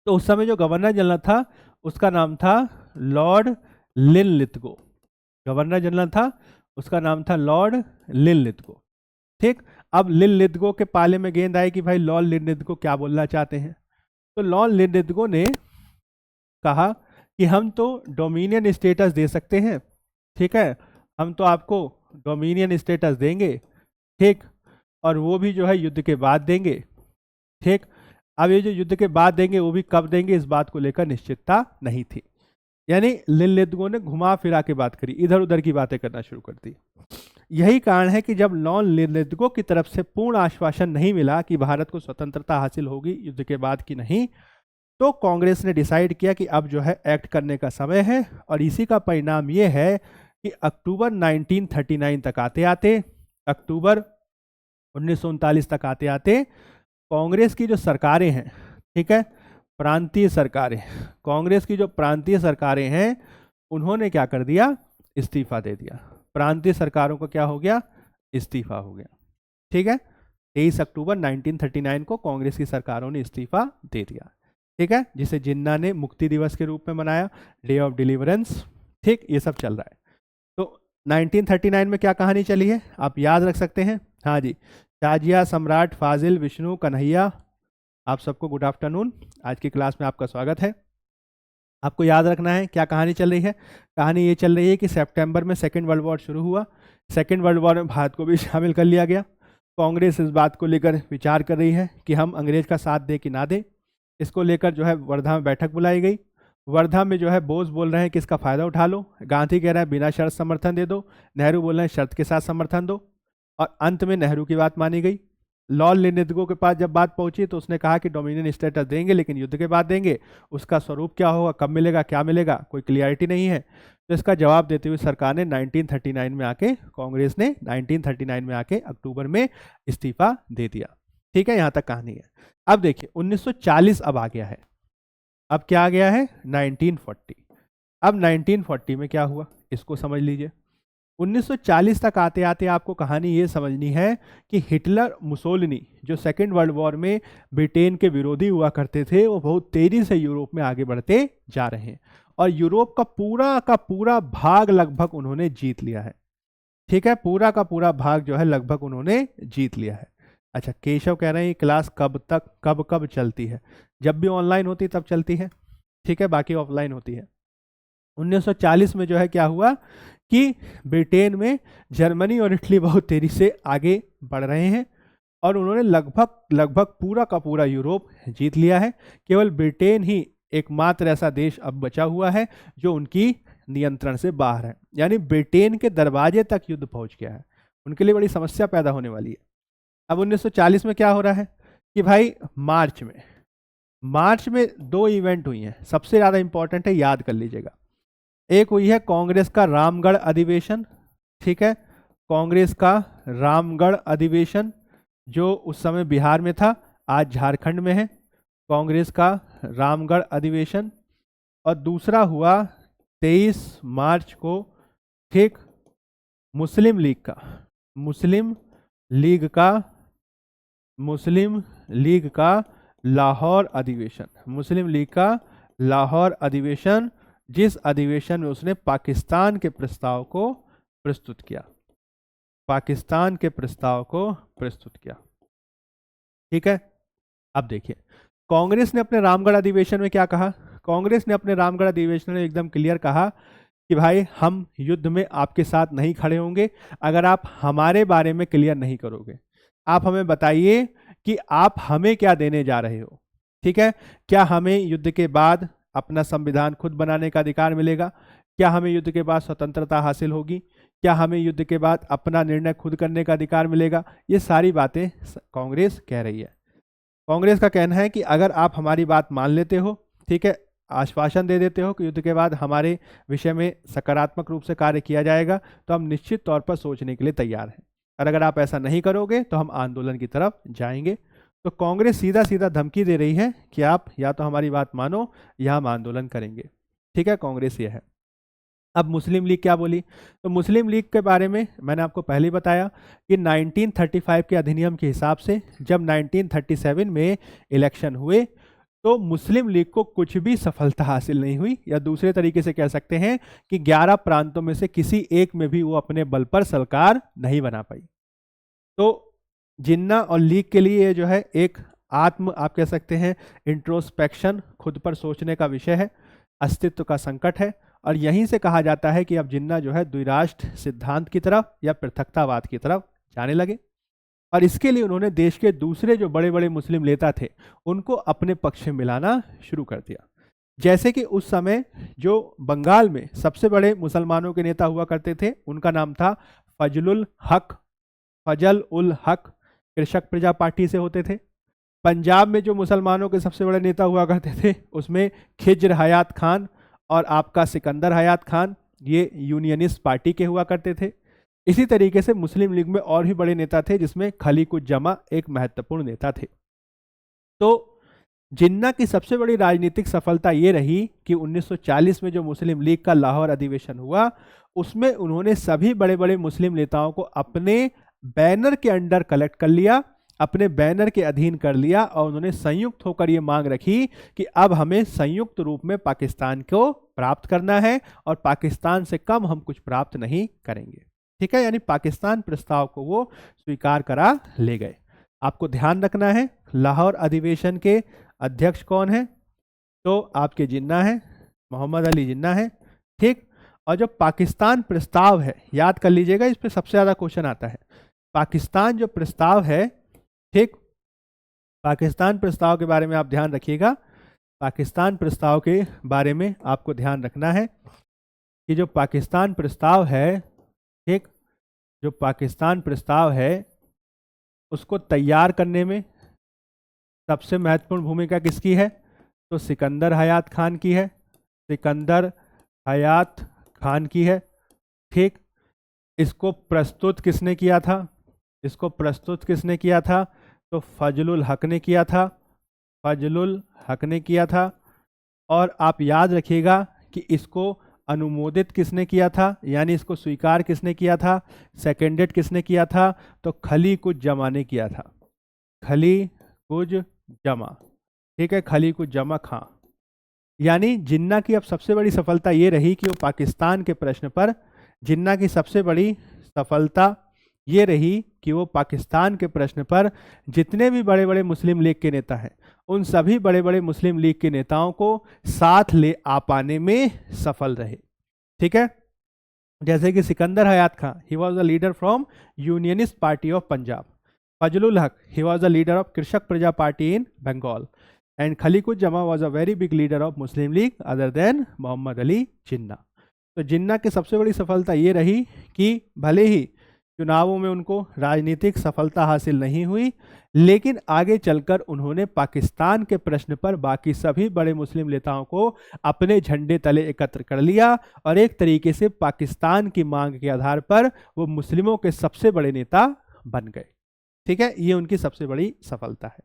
तो उस समय जो गवर्नर जनरल था उसका नाम था लॉर्ड लिनलिथगो। गवर्नर जनरल था उसका नाम था लॉर्ड लिनलिथगो। ठीक, अब लिनलिथगो के पाले में गेंद आई कि भाई लॉर्ड लिनलिथगो क्या बोलना चाहते हैं। तो लॉर्ड लिनलिथगो ने कहा कि हम तो डोमिनियन स्टेटस दे सकते हैं, ठीक है, हम तो आपको डोमिनियन स्टेटस देंगे, ठीक, और वो भी जो है युद्ध के बाद देंगे। ठीक, अब ये जो युद्ध के बाद देंगे वो भी कब देंगे इस बात को लेकर निश्चितता नहीं थी। यानी लिनलिथगो ने घुमा फिरा के बात करी, इधर उधर की बातें करना शुरू कर दी। यही कारण है कि जब लॉर्ड लिनलिथगो की तरफ से पूर्ण आश्वासन नहीं मिला कि भारत को स्वतंत्रता हासिल होगी युद्ध के बाद की नहीं, तो कांग्रेस ने डिसाइड किया कि अब जो है एक्ट करने का समय है। और इसी का परिणाम ये है कि अक्टूबर 1939 तक आते आते, अक्टूबर 1939 तक आते आते कांग्रेस की जो सरकारें हैं, ठीक है, प्रांतीय सरकारें, कांग्रेस की जो प्रांतीय सरकारें हैं उन्होंने क्या कर दिया? इस्तीफा दे दिया। प्रांतीय सरकारों को क्या हो गया? इस्तीफा हो गया। ठीक है, 23 अक्टूबर 1939 को कांग्रेस की सरकारों ने इस्तीफा दे दिया। ठीक है, जिसे जिन्ना ने मुक्ति दिवस के रूप में मनाया, डे ऑफ डिलीवरेंस। ठीक, ये सब चल रहा है। तो 1939 में क्या कहानी चली है आप याद रख सकते हैं। हाँ जी, शाजिया, सम्राट, फाजिल, विष्णु, कन्हैया, आप सबको गुड आफ्टरनून। आज की क्लास में आपका स्वागत है। आपको याद रखना है क्या कहानी चल रही है। कहानी ये चल रही है कि सितंबर में सेकेंड वर्ल्ड वॉर शुरू हुआ। सेकेंड वर्ल्ड वॉर में भारत को भी शामिल कर लिया गया। कांग्रेस इस बात को लेकर विचार कर रही है कि हम अंग्रेज का साथ दे कि ना दे। इसको लेकर जो है वर्धा में बैठक बुलाई गई। वर्धा में जो है बोस बोल रहे हैं कि इसका फ़ायदा उठा लो, गांधी कह रहे हैं बिना शर्त समर्थन दे दो, नेहरू बोल रहे हैं शर्त के साथ समर्थन दो, और अंत में नेहरू की बात मानी गई। लॉर्ड लिनेथगो के पास जब बात पहुंची तो उसने कहा कि डोमिनियन स्टेटस देंगे लेकिन युद्ध के बाद देंगे, उसका स्वरूप क्या होगा, कब मिलेगा, क्या मिलेगा, कोई क्लियरिटी नहीं है। तो इसका जवाब देते हुए सरकार ने 1939 में आके, कांग्रेस ने 1939 में आके अक्टूबर में इस्तीफा दे दिया। ठीक है, यहाँ तक कहानी है। अब देखिए 1940 अब आ गया है। अब क्या आ गया है 1940। अब 1940 में क्या हुआ इसको समझ लीजिए। 1940 तक आते आते आपको कहानी ये समझनी है कि हिटलर, मुसोलिनी जो सेकेंड वर्ल्ड वॉर में ब्रिटेन के विरोधी हुआ करते थे, वो बहुत तेजी से यूरोप में आगे बढ़ते जा रहे हैं और यूरोप का पूरा भाग लगभग उन्होंने जीत लिया है। ठीक है, पूरा का पूरा भाग जो है लगभग उन्होंने जीत लिया है। अच्छा, केशव कह रहे हैं क्लास कब तक कब चलती है। जब भी ऑनलाइन होती तब चलती है, ठीक है, बाकी ऑफलाइन होती है। 1940 में जो है क्या हुआ कि ब्रिटेन में जर्मनी और इटली बहुत तेजी से आगे बढ़ रहे हैं और उन्होंने लगभग पूरा का पूरा यूरोप जीत लिया है। केवल ब्रिटेन ही एकमात्र ऐसा देश अब बचा हुआ है जो उनकी नियंत्रण से बाहर है, यानी ब्रिटेन के दरवाजे तक युद्ध पहुंच गया है। उनके लिए बड़ी समस्या पैदा होने वाली है। अब 1940 में क्या हो रहा है कि भाई मार्च में दो इवेंट हुई हैं, सबसे ज़्यादा इंपॉर्टेंट है, याद कर लीजिएगा। एक हुई है कांग्रेस का रामगढ़ अधिवेशन। ठीक है, कांग्रेस का रामगढ़ अधिवेशन जो उस समय बिहार में था, आज झारखंड में है, कांग्रेस का रामगढ़ अधिवेशन। और दूसरा हुआ 23 मार्च को, ठीक, मुस्लिम लीग का लाहौर अधिवेशन, जिस अधिवेशन में उसने पाकिस्तान के प्रस्ताव को प्रस्तुत किया। ठीक है, अब देखिए कांग्रेस ने अपने रामगढ़ अधिवेशन में क्या कहा। कांग्रेस ने अपने रामगढ़ अधिवेशन में एकदम क्लियर कहा कि भाई हम युद्ध में आपके साथ नहीं खड़े होंगे अगर आप हमारे बारे में क्लियर नहीं करोगे। आप हमें बताइए कि आप हमें क्या देने जा रहे हो। ठीक है, क्या हमें युद्ध के बाद अपना संविधान खुद बनाने का अधिकार मिलेगा, क्या हमें युद्ध के बाद स्वतंत्रता हासिल होगी, क्या हमें युद्ध के बाद अपना निर्णय खुद करने का अधिकार मिलेगा। ये सारी बातें कांग्रेस कह रही है। कांग्रेस का कहना है कि अगर आप हमारी बात मान लेते हो, ठीक है, आश्वासन दे देते हो कि युद्ध के बाद हमारे विषय में सकारात्मक रूप से कार्य किया जाएगा, तो हम निश्चित तौर पर सोचने के लिए तैयार हैं, और अगर आप ऐसा नहीं करोगे तो हम आंदोलन की तरफ जाएंगे। तो कांग्रेस सीधा धमकी दे रही है कि आप या तो हमारी बात मानो या हम आंदोलन करेंगे। ठीक है, कांग्रेस ये है। अब मुस्लिम लीग क्या बोली, तो मुस्लिम लीग के बारे में मैंने आपको पहले ही बताया कि 1935 के अधिनियम के हिसाब से जब 1937 में इलेक्शन हुए तो मुस्लिम लीग को कुछ भी सफलता हासिल नहीं हुई, या दूसरे तरीके से कह सकते हैं कि 11 प्रांतों में से किसी एक में भी वो अपने बल पर सरकार नहीं बना पाई। तो जिन्ना और लीग के लिए ये जो है एक आप कह सकते हैं इंट्रोस्पेक्शन, खुद पर सोचने का विषय है, अस्तित्व का संकट है। और यहीं से कहा जाता है कि अब जिन्ना जो है द्विराष्ट्र सिद्धांत की तरफ या पृथकतावाद की तरफ जाने लगे, और इसके लिए उन्होंने देश के दूसरे जो बड़े बड़े मुस्लिम नेता थे उनको अपने पक्ष में मिलाना शुरू कर दिया। जैसे कि उस समय जो बंगाल में सबसे बड़े मुसलमानों के नेता हुआ करते थे, उनका नाम था फजल उल हक, कृषक प्रजा पार्टी से होते थे। पंजाब में जो मुसलमानों के सबसे बड़े नेता हुआ करते थे उसमें खिज्र हयात खान और आपका सिकंदर हयात खान, ये यूनियनिस्ट पार्टी के हुआ करते थे। इसी तरीके से मुस्लिम लीग में और भी बड़े नेता थे जिसमें खलीकुज्जमा एक महत्वपूर्ण नेता थे। तो जिन्ना की सबसे बड़ी राजनीतिक सफलता ये रही कि 1940 में जो मुस्लिम लीग का लाहौर अधिवेशन हुआ उसमें उन्होंने सभी बड़े बड़े मुस्लिम नेताओं को अपने बैनर के अंडर कलेक्ट कर लिया, अपने बैनर के अधीन कर लिया, और उन्होंने संयुक्त होकर ये मांग रखी कि अब हमें संयुक्त रूप में पाकिस्तान को प्राप्त करना है और पाकिस्तान से कम हम कुछ प्राप्त नहीं करेंगे। ठीक है, यानी पाकिस्तान प्रस्ताव को वो स्वीकार करा ले गए। आपको ध्यान रखना है लाहौर अधिवेशन के अध्यक्ष कौन है, तो आपके जिन्ना है, मोहम्मद अली जिन्ना है। ठीक, और जो पाकिस्तान प्रस्ताव है, याद कर लीजिएगा, इस पे सबसे ज़्यादा क्वेश्चन आता है। पाकिस्तान जो प्रस्ताव है, ठीक, पाकिस्तान प्रस्ताव के बारे में आप ध्यान रखिएगा। पाकिस्तान प्रस्ताव के बारे में आपको ध्यान रखना है कि जो पाकिस्तान प्रस्ताव है, ठीक, जो पाकिस्तान प्रस्ताव है उसको तैयार करने में सबसे महत्वपूर्ण भूमिका किसकी है, तो सिकंदर हयात खान की है। सिकंदर हयात खान की है। ठीक, इसको प्रस्तुत किसने किया था, इसको प्रस्तुत किसने किया था, तो फजलुल हक ने किया था, फजलुल हक ने किया था। और आप याद रखिएगा कि इसको अनुमोदित किसने किया था, यानी इसको स्वीकार किसने किया था, सेकेंडेड किसने किया था, तो खली कुछ जमा ने किया था, खली कुछ जमा। ठीक है, खली कुछ जमा खां। यानी जिन्ना की अब सबसे बड़ी सफलता ये रही कि वो पाकिस्तान के प्रश्न पर, जिन्ना की सबसे बड़ी सफलता ये रही कि वो पाकिस्तान के प्रश्न पर जितने भी बड़े बड़े मुस्लिम लीग के नेता हैं, उन सभी बड़े बड़े मुस्लिम लीग के नेताओं को साथ ले आ पाने में सफल रहे। ठीक है, जैसे कि Sikandar Hayat Khan, he was the leader from Unionist Party of Punjab. Fazlul Haq, he was the leader of Krishak Praja Party in Bengal. And Khaliquzzaman was a very big leader of Muslim League other than Mohammad Ali Jinnah. तो जिन्ना की सबसे बड़ी सफलता ये रही कि भले ही चुनावों में उनको राजनीतिक सफलता हासिल नहीं हुई, लेकिन आगे चलकर उन्होंने पाकिस्तान के प्रश्न पर बाकी सभी बड़े मुस्लिम नेताओं को अपने झंडे तले एकत्र कर लिया और एक तरीके से पाकिस्तान की मांग के आधार पर वो मुस्लिमों के सबसे बड़े नेता बन गए। ठीक है, ये उनकी सबसे बड़ी सफलता है।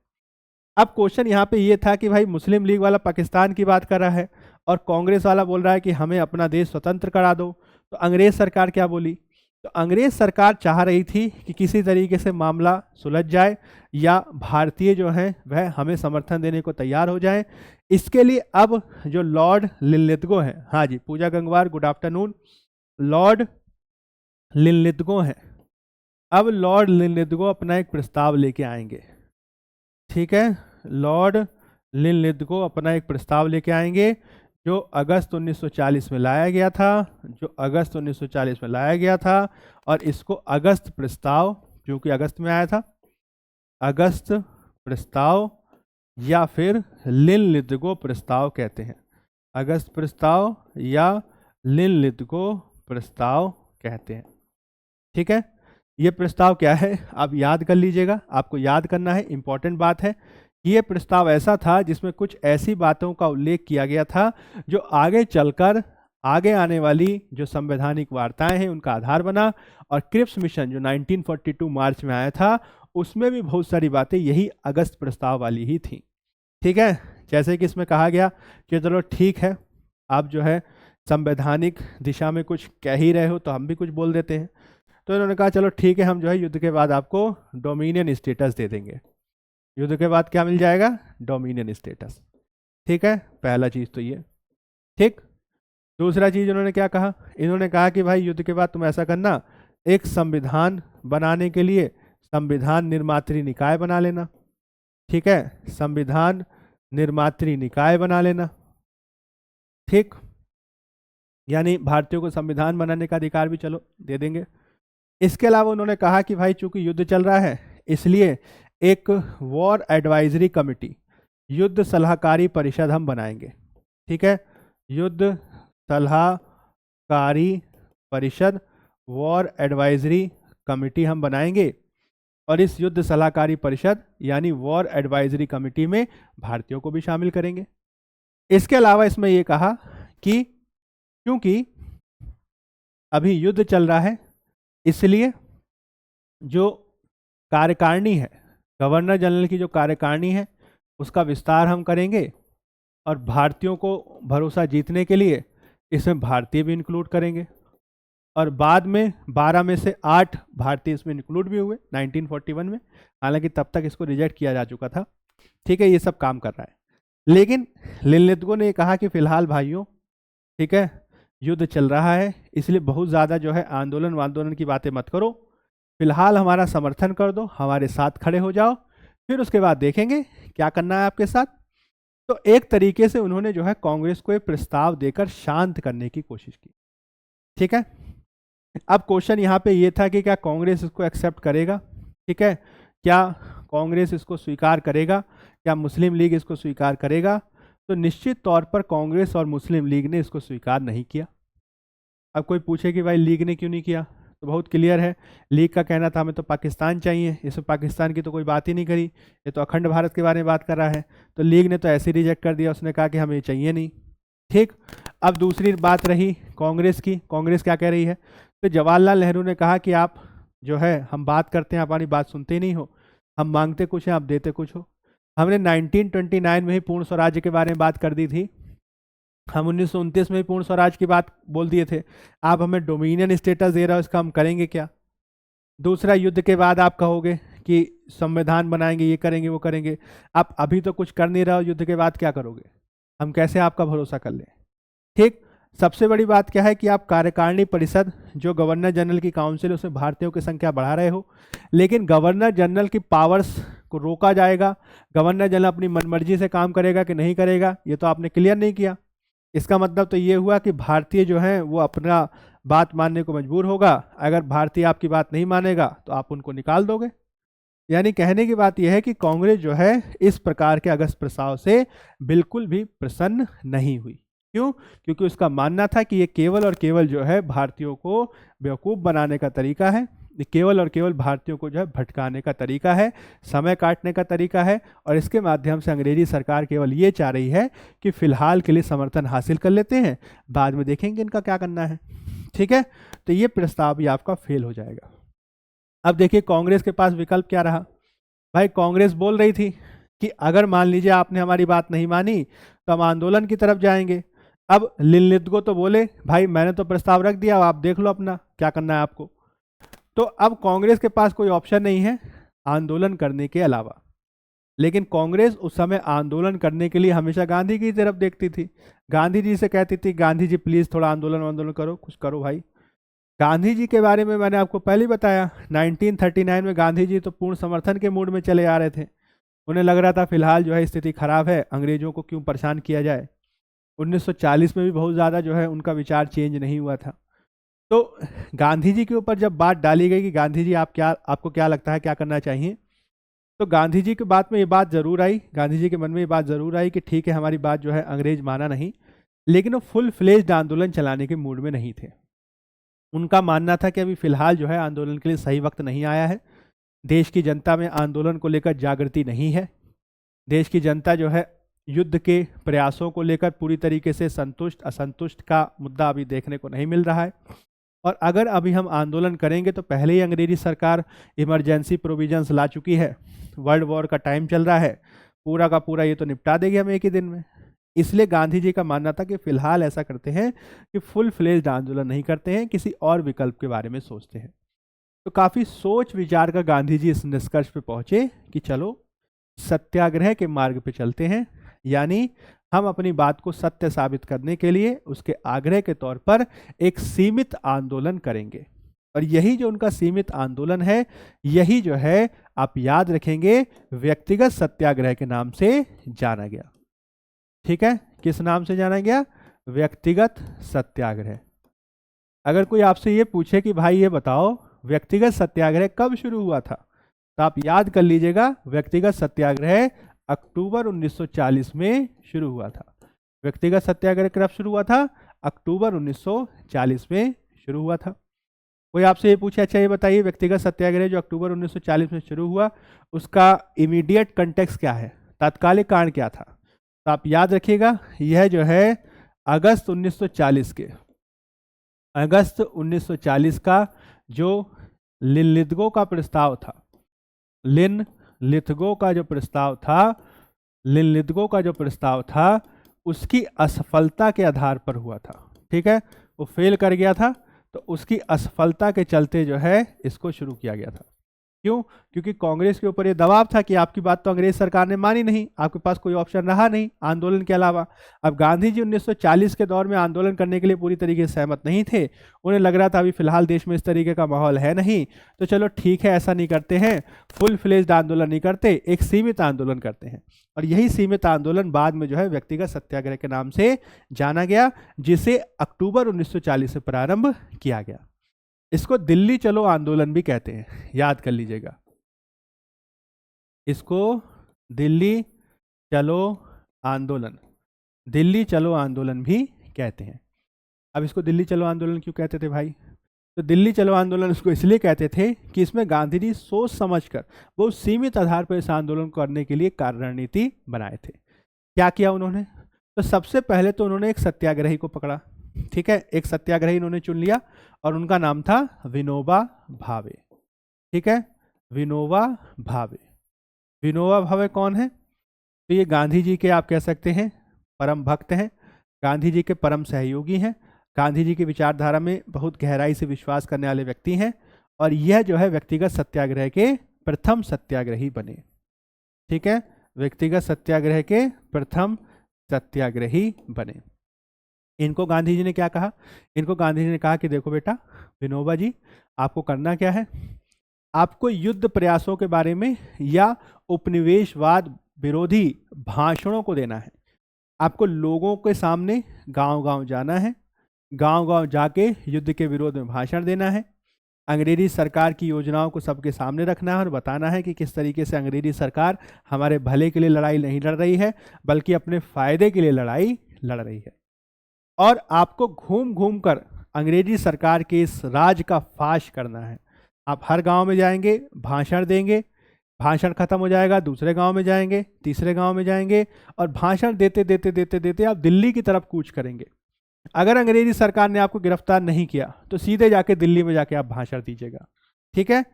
अब क्वेश्चन यहाँ पे ये था कि भाई मुस्लिम लीग वाला पाकिस्तान की बात कर रहा है और कांग्रेस वाला बोल रहा है कि हमें अपना देश स्वतंत्र करा दो, तो अंग्रेज सरकार क्या बोली, तो अंग्रेज सरकार चाह रही थी कि किसी तरीके से मामला सुलझ जाए या भारतीय जो हैं वह हमें समर्थन देने को तैयार हो जाए। इसके लिए अब जो लॉर्ड लिनलिथगो हैं, हाँ जी Puja Gangwar good afternoon, Lord Linlithgow हैं, अब लॉर्ड लिनलिथगो अपना एक प्रस्ताव लेके आएंगे। ठीक है, लॉर्ड लिनलिथगो अपना एक प्रस्ताव लेके आएंगे जो अगस्त 1940 में लाया गया था, जो अगस्त 1940 में लाया गया था, और इसको अगस्त प्रस्ताव, क्योंकि अगस्त में आया था, अगस्त प्रस्ताव या फिर लिनलिथगो प्रस्ताव कहते हैं। अगस्त प्रस्ताव या लिनलिथगो प्रस्ताव कहते हैं। ठीक है, ये प्रस्ताव क्या है आप याद कर लीजिएगा, आपको याद करना है, इंपॉर्टेंट बात है। ये प्रस्ताव ऐसा था जिसमें कुछ ऐसी बातों का उल्लेख किया गया था जो आगे चलकर आगे आने वाली जो संवैधानिक वार्ताएं हैं उनका आधार बना। और क्रिप्स मिशन जो 1942 मार्च में आया था उसमें भी बहुत सारी बातें यही अगस्त प्रस्ताव वाली ही थी। ठीक है, जैसे कि इसमें कहा गया कि चलो ठीक है, आप जो है संवैधानिक दिशा में कुछ कह ही रहे हो तो हम भी कुछ बोल देते हैं। तो इन्होंने कहा चलो ठीक है, हम जो है युद्ध के बाद आपको डोमिनियन स्टेटस दे देंगे। युद्ध के बाद क्या मिल जाएगा, डोमिनियन स्टेटस। ठीक है, पहला चीज़ तो ये। ठीक, दूसरा चीज़ उन्होंने क्या कहा, इन्होंने कहा कि भाई युद्ध के बाद तुम ऐसा करना, एक संविधान बनाने के लिए संविधान निर्मात्री निकाय बना लेना। ठीक है, संविधान निर्मात्री निकाय बना लेना। ठीक, यानी भारतीयों को संविधान बनाने का अधिकार भी चलो दे देंगे। इसके अलावा उन्होंने कहा कि भाई चूंकि युद्ध चल रहा है इसलिए एक वॉर एडवाइजरी कमेटी, युद्ध सलाहकारी परिषद हम बनाएंगे। ठीक है, युद्ध सलाहकारी परिषद, वॉर एडवाइजरी कमेटी हम बनाएंगे और इस युद्ध सलाहकारी परिषद यानी वॉर एडवाइजरी कमेटी में भारतीयों को भी शामिल करेंगे। इसके अलावा इसमें यह कहा कि क्योंकि अभी युद्ध चल रहा है इसलिए जो कार्यकारिणी है, गवर्नर जनरल की जो कार्यकारिणी है उसका विस्तार हम करेंगे और भारतीयों को भरोसा जीतने के लिए इसमें भारतीय भी इंक्लूड करेंगे। और बाद में 12 में से 8 भारतीय इसमें इंक्लूड भी हुए 1941 में, हालांकि तब तक इसको रिजेक्ट किया जा चुका था। ठीक है, ये सब काम कर रहा है। लेकिन लिनलिथगो ने कहा कि फिलहाल भाइयों, ठीक है, युद्ध चल रहा है, इसलिए बहुत ज़्यादा जो है आंदोलन की बातें मत करो, फिलहाल हमारा समर्थन कर दो, हमारे साथ खड़े हो जाओ, फिर उसके बाद देखेंगे क्या करना है आपके साथ। तो एक तरीके से उन्होंने जो है कांग्रेस को एक प्रस्ताव देकर शांत करने की कोशिश की। ठीक है, अब क्वेश्चन यहाँ पे ये था कि क्या कांग्रेस इसको एक्सेप्ट करेगा, ठीक है, क्या कांग्रेस इसको स्वीकार करेगा, क्या मुस्लिम लीग इसको स्वीकार करेगा। तो निश्चित तौर पर कांग्रेस और मुस्लिम लीग ने इसको स्वीकार नहीं किया। अब कोई पूछे कि भाई लीग ने क्यों नहीं किया, तो बहुत क्लियर है, लीग का कहना था हमें तो पाकिस्तान चाहिए, इसमें पाकिस्तान की तो कोई बात ही नहीं करी, ये तो अखंड भारत के बारे में बात कर रहा है। तो लीग ने तो ऐसे रिजेक्ट कर दिया, उसने कहा कि हमें चाहिए नहीं। ठीक, अब दूसरी बात रही कांग्रेस की, कांग्रेस क्या कह रही है। तो जवाहरलाल नेहरू ने कहा कि आप जो है, हम बात करते हैं, आप हमारी बात सुनते ही नहीं हो, हम मांगते कुछ हैं, आप देते कुछ हो। हमने 1929 में ही पूर्ण स्वराज्य के बारे में बात कर दी थी, हम 1929 में ही पूर्ण स्वराज की बात बोल दिए थे, आप हमें डोमिनियन स्टेटस दे रहे हो, इसका हम करेंगे क्या। दूसरा, युद्ध के बाद आप कहोगे कि संविधान बनाएंगे, ये करेंगे, वो करेंगे, आप अभी तो कुछ कर नहीं रहे हो, युद्ध के बाद क्या करोगे, हम कैसे आपका भरोसा कर लें। ठीक, सबसे बड़ी बात क्या है कि आप कार्यकारिणी परिषद जो गवर्नर जनरल की काउंसिल, उसमें भारतीयों की संख्या बढ़ा रहे हो, लेकिन गवर्नर जनरल की पावर्स को रोका जाएगा, गवर्नर जनरल अपनी मनमर्जी से काम करेगा कि नहीं करेगा, ये तो आपने क्लियर नहीं किया। इसका मतलब तो ये हुआ कि भारतीय जो हैं वो अपना बात मानने को मजबूर होगा, अगर भारतीय आपकी बात नहीं मानेगा तो आप उनको निकाल दोगे। यानी कहने की बात यह है कि कांग्रेस जो है इस प्रकार के अगस्त प्रस्ताव से बिल्कुल भी प्रसन्न नहीं हुई। क्यों? क्योंकि उसका मानना था कि ये केवल और केवल जो है भारतीयों को बेवकूफ़ बनाने का तरीका है, ये केवल और केवल भारतीयों को जो है भटकाने का तरीका है, समय काटने का तरीका है, और इसके माध्यम से अंग्रेजी सरकार केवल ये चाह रही है कि फिलहाल के लिए समर्थन हासिल कर लेते हैं, बाद में देखेंगे इनका क्या करना है। ठीक है, तो ये प्रस्ताव भी आपका फेल हो जाएगा। अब देखिए कांग्रेस के पास विकल्प क्या रहा। भाई कांग्रेस बोल रही थी कि अगर मान लीजिए आपने हमारी बात नहीं मानी तो हम आंदोलन की तरफ जाएंगे। अब लिनलिथगो तो बोले भाई मैंने तो प्रस्ताव रख दिया, आप देख लो अपना क्या करना है आपको। तो अब कांग्रेस के पास कोई ऑप्शन नहीं है आंदोलन करने के अलावा। लेकिन कांग्रेस उस समय आंदोलन करने के लिए हमेशा गांधी की तरफ देखती थी, गांधी जी से कहती थी गांधी जी प्लीज़ थोड़ा आंदोलन करो, कुछ करो भाई। गांधी जी के बारे में मैंने आपको पहले ही बताया, 1939 में गांधी जी तो पूर्ण समर्थन के मूड में चले आ रहे थे। उन्हें लग रहा था फिलहाल जो है स्थिति खराब है, अंग्रेजों को क्यों परेशान किया जाए। 1940 में भी बहुत ज़्यादा जो है उनका विचार चेंज नहीं हुआ था। तो गांधी जी के ऊपर जब बात डाली गई कि गांधी जी आपको क्या लगता है क्या करना चाहिए, तो गांधी जी के बात में ये बात ज़रूर आई, गांधी जी के मन में ये बात ज़रूर आई कि ठीक है हमारी बात जो है अंग्रेज माना नहीं, लेकिन वो फुल फ्लेज्ड आंदोलन चलाने के मूड में नहीं थे। उनका मानना था कि अभी फिलहाल जो है आंदोलन के लिए सही वक्त नहीं आया है, देश की जनता में आंदोलन को लेकर जागृति नहीं है, देश की जनता जो है युद्ध के प्रयासों को लेकर पूरी तरीके से संतुष्ट असंतुष्ट का मुद्दा अभी देखने को नहीं मिल रहा है, और अगर अभी हम आंदोलन करेंगे तो पहले ही अंग्रेजी सरकार इमरजेंसी प्रोविजंस ला चुकी है, वर्ल्ड वॉर का टाइम चल रहा है, पूरा का पूरा ये तो निपटा देगी हम एक ही दिन में। इसलिए गांधी जी का मानना था कि फिलहाल ऐसा करते हैं कि फुल फ्लेज्ड आंदोलन नहीं करते हैं, किसी और विकल्प के बारे में सोचते हैं। तो काफ़ी सोच विचार कर गांधी जी इस निष्कर्ष पे पहुंचे कि चलो सत्याग्रह के मार्ग पे चलते हैं, यानी हम अपनी बात को सत्य साबित करने के लिए उसके आग्रह के तौर पर एक सीमित आंदोलन करेंगे। और यही जो उनका सीमित आंदोलन है, यही जो है आप याद रखेंगे व्यक्तिगत सत्याग्रह के नाम से जाना गया। ठीक है, किस नाम से जाना गया? व्यक्तिगत सत्याग्रह। अगर कोई आपसे ये पूछे कि भाई ये बताओ व्यक्तिगत सत्याग्रह कब शुरू हुआ था, तो आप याद कर लीजिएगा व्यक्तिगत सत्याग्रह अक्टूबर 1940 में शुरू हुआ था। व्यक्तिगत सत्याग्रह कब शुरू हुआ था? अक्टूबर 1940 में शुरू हुआ था। कोई आपसे ये पूछे अच्छा ये बताइए व्यक्तिगत सत्याग्रह जो अक्टूबर 1940 में शुरू हुआ उसका इमीडिएट कंटेक्स्ट क्या है, तात्कालिक कारण क्या था? तो आप याद रखिएगा यह जो है अगस्त 1940 का जो लिनलिथगो का प्रस्ताव था, लिनलिथगो का जो प्रस्ताव था उसकी असफलता के आधार पर हुआ था। ठीक है, वो फेल कर गया था, तो उसकी असफलता के चलते जो है इसको शुरू किया गया था। क्यों? क्योंकि कांग्रेस के ऊपर ये दबाव था कि आपकी बात तो अंग्रेज सरकार ने मानी नहीं, आपके पास कोई ऑप्शन रहा नहीं आंदोलन के अलावा। अब गांधी जी 1940 के दौर में आंदोलन करने के लिए पूरी तरीके से सहमत नहीं थे। उन्हें लग रहा था अभी फिलहाल देश में इस तरीके का माहौल है नहीं, तो चलो ठीक है, ऐसा नहीं करते हैं, फुल फ्लेज्ड आंदोलन नहीं करते, एक सीमित आंदोलन करते हैं। और यही सीमित आंदोलन बाद में जो है व्यक्तिगत सत्याग्रह के नाम से जाना गया, जिसे अक्टूबर 1940 से प्रारंभ किया गया। इसको दिल्ली चलो आंदोलन भी कहते हैं, याद कर लीजिएगा, इसको दिल्ली चलो आंदोलन, दिल्ली चलो आंदोलन भी कहते हैं। अब इसको दिल्ली चलो आंदोलन क्यों कहते थे भाई? तो दिल्ली चलो आंदोलन इसको इसलिए कहते थे कि इसमें गांधी जी सोच समझकर बहुत सीमित आधार पर इस आंदोलन को करने के लिए कार्य रणनीति बनाए थे। क्या किया उन्होंने? तो सबसे पहले तो उन्होंने एक सत्याग्रही को पकड़ा, ठीक है, एक सत्याग्रही इन्होंने चुन लिया और उनका नाम था विनोबा भावे। ठीक है, विनोबा भावे। विनोबा भावे कौन है? तो ये गांधी जी के आप कह सकते हैं परम भक्त हैं, गांधी जी के परम सहयोगी हैं, गांधी जी की विचारधारा में बहुत गहराई से विश्वास करने वाले व्यक्ति हैं, और यह जो है व्यक्तिगत सत्याग्रह के प्रथम सत्याग्रही बने। ठीक है, व्यक्तिगत सत्याग्रह के प्रथम सत्याग्रही बने। इनको गांधी जी ने क्या कहा? इनको गांधी जी ने कहा कि देखो बेटा विनोबा जी, आपको करना क्या है, आपको युद्ध प्रयासों के बारे में या उपनिवेशवाद विरोधी भाषणों को देना है। आपको लोगों के सामने गांव-गांव जाना है, गांव-गांव जाके युद्ध के विरोध में भाषण देना है, अंग्रेजी सरकार की योजनाओं को सबके सामने रखना है और बताना है कि किस तरीके से अंग्रेजी सरकार हमारे भले के लिए लड़ाई नहीं लड़ रही है, बल्कि अपने फायदे के लिए लड़ाई लड़ रही है। और आपको घूम घूम कर अंग्रेजी सरकार के इस राज का फाश करना है। आप हर गांव में जाएंगे, भाषण देंगे, भाषण खत्म हो जाएगा, दूसरे गांव में जाएंगे, तीसरे गांव में जाएंगे, और भाषण देते देते देते देते आप दिल्ली की तरफ कूच करेंगे। अगर अंग्रेजी सरकार ने आपको गिरफ्तार नहीं किया तो सीधे जाके दिल्ली में जाके आप भाषण दीजिएगा। ठीक है,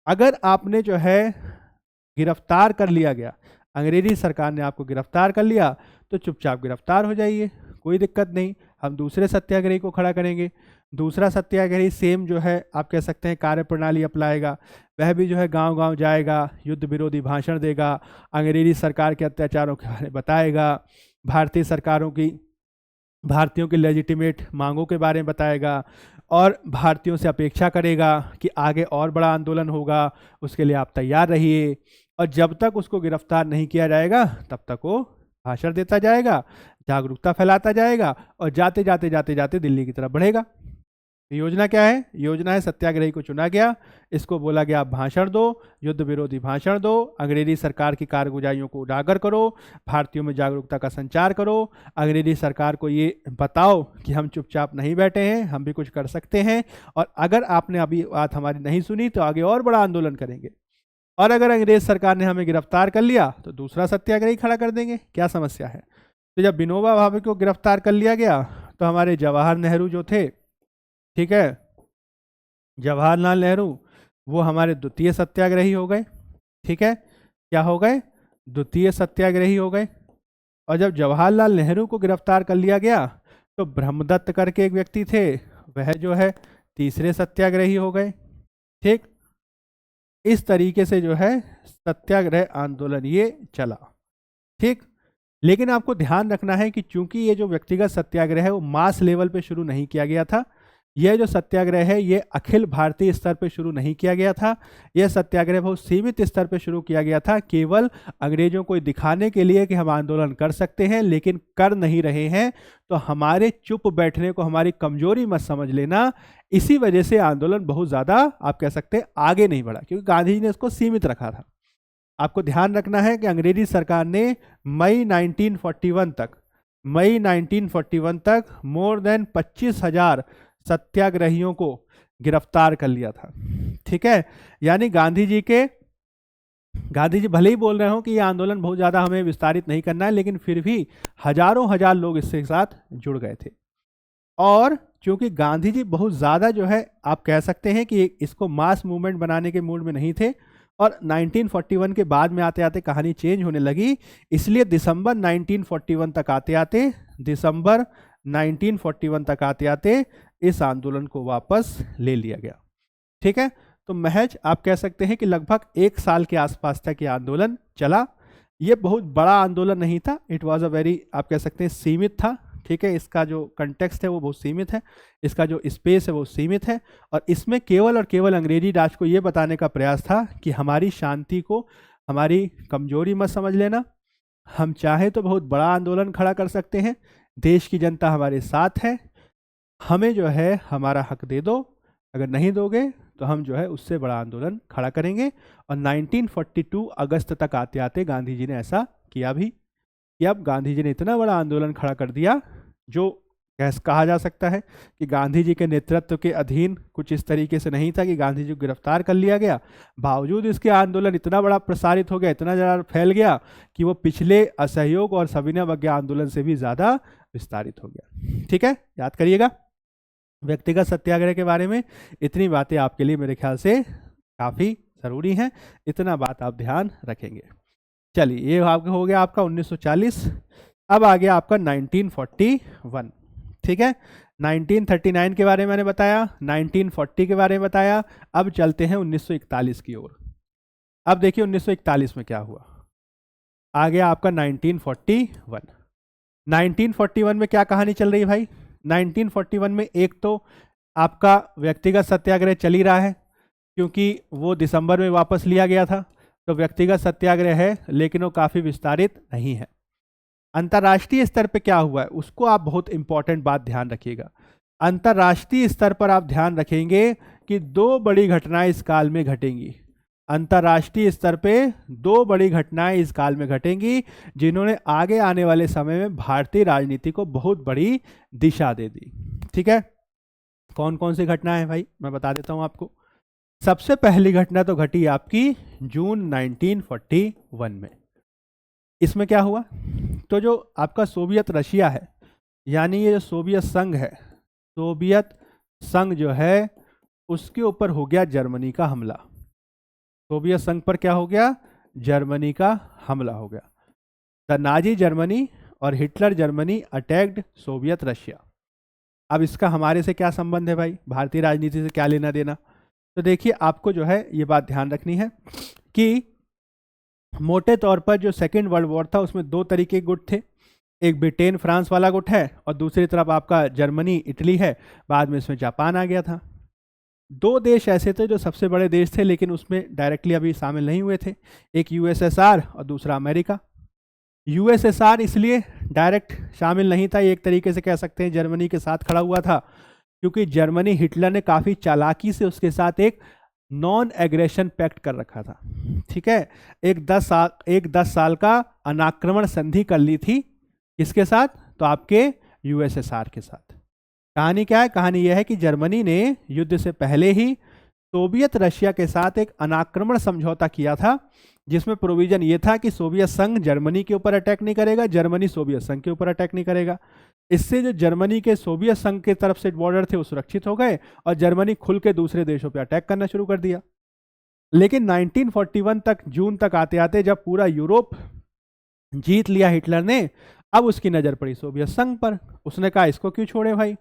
अगर आपने जो है गिरफ्तार कर लिया गया, अंग्रेजी सरकार ने आपको गिरफ्तार कर लिया, तो चुपचाप गिरफ्तार हो जाइए, कोई दिक्कत नहीं, हम दूसरे सत्याग्रही को खड़ा करेंगे। दूसरा सत्याग्रही सेम जो है आप कह सकते हैं कार्य प्रणाली अपनाएगा, वह भी जो है गांव-गांव जाएगा, युद्ध विरोधी भाषण देगा, अंग्रेजी सरकार के अत्याचारों के बारे में बताएगा, भारतीय सरकारों की, भारतीयों की लेजिटिमेट मांगों के बारे में बताएगा, और भारतीयों से अपेक्षा करेगा कि आगे और बड़ा आंदोलन होगा, उसके लिए आप तैयार रहिए। और जब तक उसको गिरफ्तार नहीं किया जाएगा तब तक वो भाषण देता जाएगा, जागरूकता फैलाता जाएगा, और जाते जाते जाते जाते दिल्ली की तरफ बढ़ेगा। योजना क्या है? योजना है सत्याग्रही को चुना गया, इसको बोला गया आप भाषण दो, युद्ध विरोधी भाषण दो, अंग्रेजी सरकार की कारगुजारियों को उजागर करो, भारतीयों में जागरूकता का संचार करो, अंग्रेजी सरकार को ये बताओ कि हम चुपचाप नहीं बैठे हैं, हम भी कुछ कर सकते हैं, और अगर आपने अभी बात हमारी नहीं सुनी तो आगे और बड़ा आंदोलन करेंगे, और अगर अंग्रेज सरकार ने हमें गिरफ्तार कर लिया तो दूसरा सत्याग्रही खड़ा कर देंगे। क्या समस्या है? तो जब विनोबा भावे को गिरफ्तार कर लिया गया तो हमारे जवाहर नेहरू जो थे, ठीक है, जवाहरलाल नेहरू, वो हमारे द्वितीय सत्याग्रही हो गए। ठीक है, क्या हो गए? द्वितीय सत्याग्रही हो गए। और जब जवाहरलाल नेहरू को गिरफ्तार कर लिया गया तो ब्रह्मदत्त करके एक व्यक्ति थे, वह जो है तीसरे सत्याग्रही हो गए। ठीक, इस तरीके से जो है सत्याग्रह आंदोलन ये चला। ठीक, लेकिन आपको ध्यान रखना है कि चूंकि ये जो व्यक्तिगत सत्याग्रह है वो मास लेवल पे शुरू नहीं किया गया था, यह जो सत्याग्रह है ये अखिल भारतीय स्तर पे शुरू नहीं किया गया था, यह सत्याग्रह बहुत सीमित स्तर पे शुरू किया गया था, केवल अंग्रेजों को दिखाने के लिए कि हम आंदोलन कर सकते हैं लेकिन कर नहीं रहे हैं, तो हमारे चुप बैठने को हमारी कमजोरी मत समझ लेना। इसी वजह से आंदोलन बहुत ज़्यादा आप कह सकते हैं आगे नहीं बढ़ा, क्योंकि गांधी जी ने इसको सीमित रखा था। आपको ध्यान रखना है कि अंग्रेजी सरकार ने मई 1941 तक मोर देन 25,000 सत्याग्रहियों को गिरफ्तार कर लिया था। ठीक है, यानी गांधी जी भले ही बोल रहे हो कि ये आंदोलन बहुत ज़्यादा हमें विस्तारित नहीं करना है, लेकिन फिर भी हजारों हजार लोग इसके साथ जुड़ गए थे। और क्योंकि गांधी जी बहुत ज़्यादा जो है आप कह सकते हैं कि इसको मास मूवमेंट बनाने के मूड में नहीं थे, और 1941 के बाद में आते आते कहानी चेंज होने लगी, इसलिए दिसंबर 1941 तक आते आते इस आंदोलन को वापस ले लिया गया। ठीक है, तो महज आप कह सकते हैं कि लगभग 1 साल के आसपास तक ये आंदोलन चला। ये बहुत बड़ा आंदोलन नहीं था, इट वॉज अ वेरी, आप कह सकते हैं सीमित था। ठीक है, इसका जो कंटेक्स्ट है वो बहुत सीमित है, इसका जो स्पेस है वो सीमित है, और इसमें केवल और केवल अंग्रेजी राज को ये बताने का प्रयास था कि हमारी शांति को हमारी कमजोरी मत समझ लेना, हम चाहे तो बहुत बड़ा आंदोलन खड़ा कर सकते हैं, देश की जनता हमारे साथ है, हमें जो है हमारा हक दे दो, अगर नहीं दोगे तो हम जो है उससे बड़ा आंदोलन खड़ा करेंगे। और 1942 अगस्त तक आते आते गांधी जी ने ऐसा किया भी कि अब गांधी जी ने इतना बड़ा आंदोलन खड़ा कर दिया, जो कहा जा सकता है कि गांधी जी के नेतृत्व के अधीन कुछ इस तरीके से नहीं था कि गांधी जी को गिरफ्तार कर लिया गया, बावजूद इसके आंदोलन इतना बड़ा प्रसारित हो गया, इतना ज़्यादा फैल गया कि वो पिछले असहयोग और सविनय अवज्ञा आंदोलन से भी ज़्यादा विस्तारित हो गया। ठीक है, याद करिएगा व्यक्तिगत सत्याग्रह के बारे में इतनी बातें आपके लिए मेरे ख्याल से काफ़ी ज़रूरी हैं, इतना बात आप ध्यान रखेंगे। चलिए, ये आपका हो गया आपका 1940। अब आ गया आपका 1941। ठीक है, 1939 के बारे में मैंने बताया, 1940 के बारे में बताया। अब चलते हैं 1941 की ओर। अब देखिए 1941 में क्या हुआ। आ गया आपका 1941। 1941 में क्या कहानी चल रही है भाई? 1941 में एक तो आपका व्यक्तिगत सत्याग्रह चल ही रहा है, क्योंकि वो दिसंबर में वापस लिया गया था, तो व्यक्तिगत सत्याग्रह है, लेकिन वो काफ़ी विस्तारित नहीं है। अंतर्राष्ट्रीय स्तर पे क्या हुआ है उसको आप बहुत इंपॉर्टेंट बात ध्यान रखिएगा। अंतर्राष्ट्रीय स्तर पर आप ध्यान रखेंगे कि 2 बड़ी घटनाएं इस काल में घटेंगी। अंतर्राष्ट्रीय स्तर पे 2 बड़ी घटनाएं इस काल में घटेंगी, जिन्होंने आगे आने वाले समय में भारतीय राजनीति को बहुत बड़ी दिशा दे दी। ठीक है, कौन कौन सी घटनाएं हैं भाई, मैं बता देता हूं आपको। सबसे पहली घटना तो घटी आपकी जून 1941 में। इसमें क्या हुआ, तो जो आपका सोवियत रशिया है, यानी ये जो सोवियत संघ है, सोवियत संघ जो है उसके ऊपर हो गया जर्मनी का हमला। सोवियत संघ पर क्या हो गया? जर्मनी का हमला हो गया। द नाजी जर्मनी और Hitler Germany attacked Soviet Russia. अब इसका हमारे से क्या संबंध है भाई, भारतीय राजनीति से क्या लेना देना? तो देखिए, आपको जो है ये बात ध्यान रखनी है कि मोटे तौर पर जो सेकेंड वर्ल्ड वॉर था उसमें 2 तरीके के गुट थे, एक ब्रिटेन फ्रांस वाला गुट है और दूसरी तरफ आपका जर्मनी इटली है, बाद में इसमें जापान आ गया था। 2 देश ऐसे थे जो सबसे बड़े देश थे, लेकिन उसमें डायरेक्टली अभी शामिल नहीं हुए थे, एक यूएसएसआर और दूसरा अमेरिका। यूएसएसआर इसलिए डायरेक्ट शामिल नहीं था, एक तरीके से कह सकते हैं जर्मनी के साथ खड़ा हुआ था, क्योंकि जर्मनी, हिटलर ने काफ़ी चालाकी से उसके साथ एक नॉन एग्रेशन पैक्ट कर रखा था। ठीक है, एक 10 साल का अनाक्रमण संधि कर ली थी, किसके साथ? तो आपके यूएसएसआर के साथ। कहानी क्या है? कहानी यह है कि जर्मनी ने युद्ध से पहले ही सोवियत रशिया के साथ एक अनाक्रमण समझौता किया था, जिसमें प्रोविजन ये था कि सोवियत संघ जर्मनी के ऊपर अटैक नहीं करेगा, जर्मनी सोवियत संघ के ऊपर अटैक नहीं करेगा। इससे जो जर्मनी के सोवियत संघ की तरफ से बॉर्डर थे वो सुरक्षित हो गए और जर्मनी खुल के दूसरे देशों पर अटैक करना शुरू कर दिया। लेकिन 1941 तक, जून तक आते आते जब पूरा यूरोप जीत लिया हिटलर ने, अब उसकी नज़र पड़ी सोवियत संघ पर। उसने कहा इसको क्यों छोड़े भाई,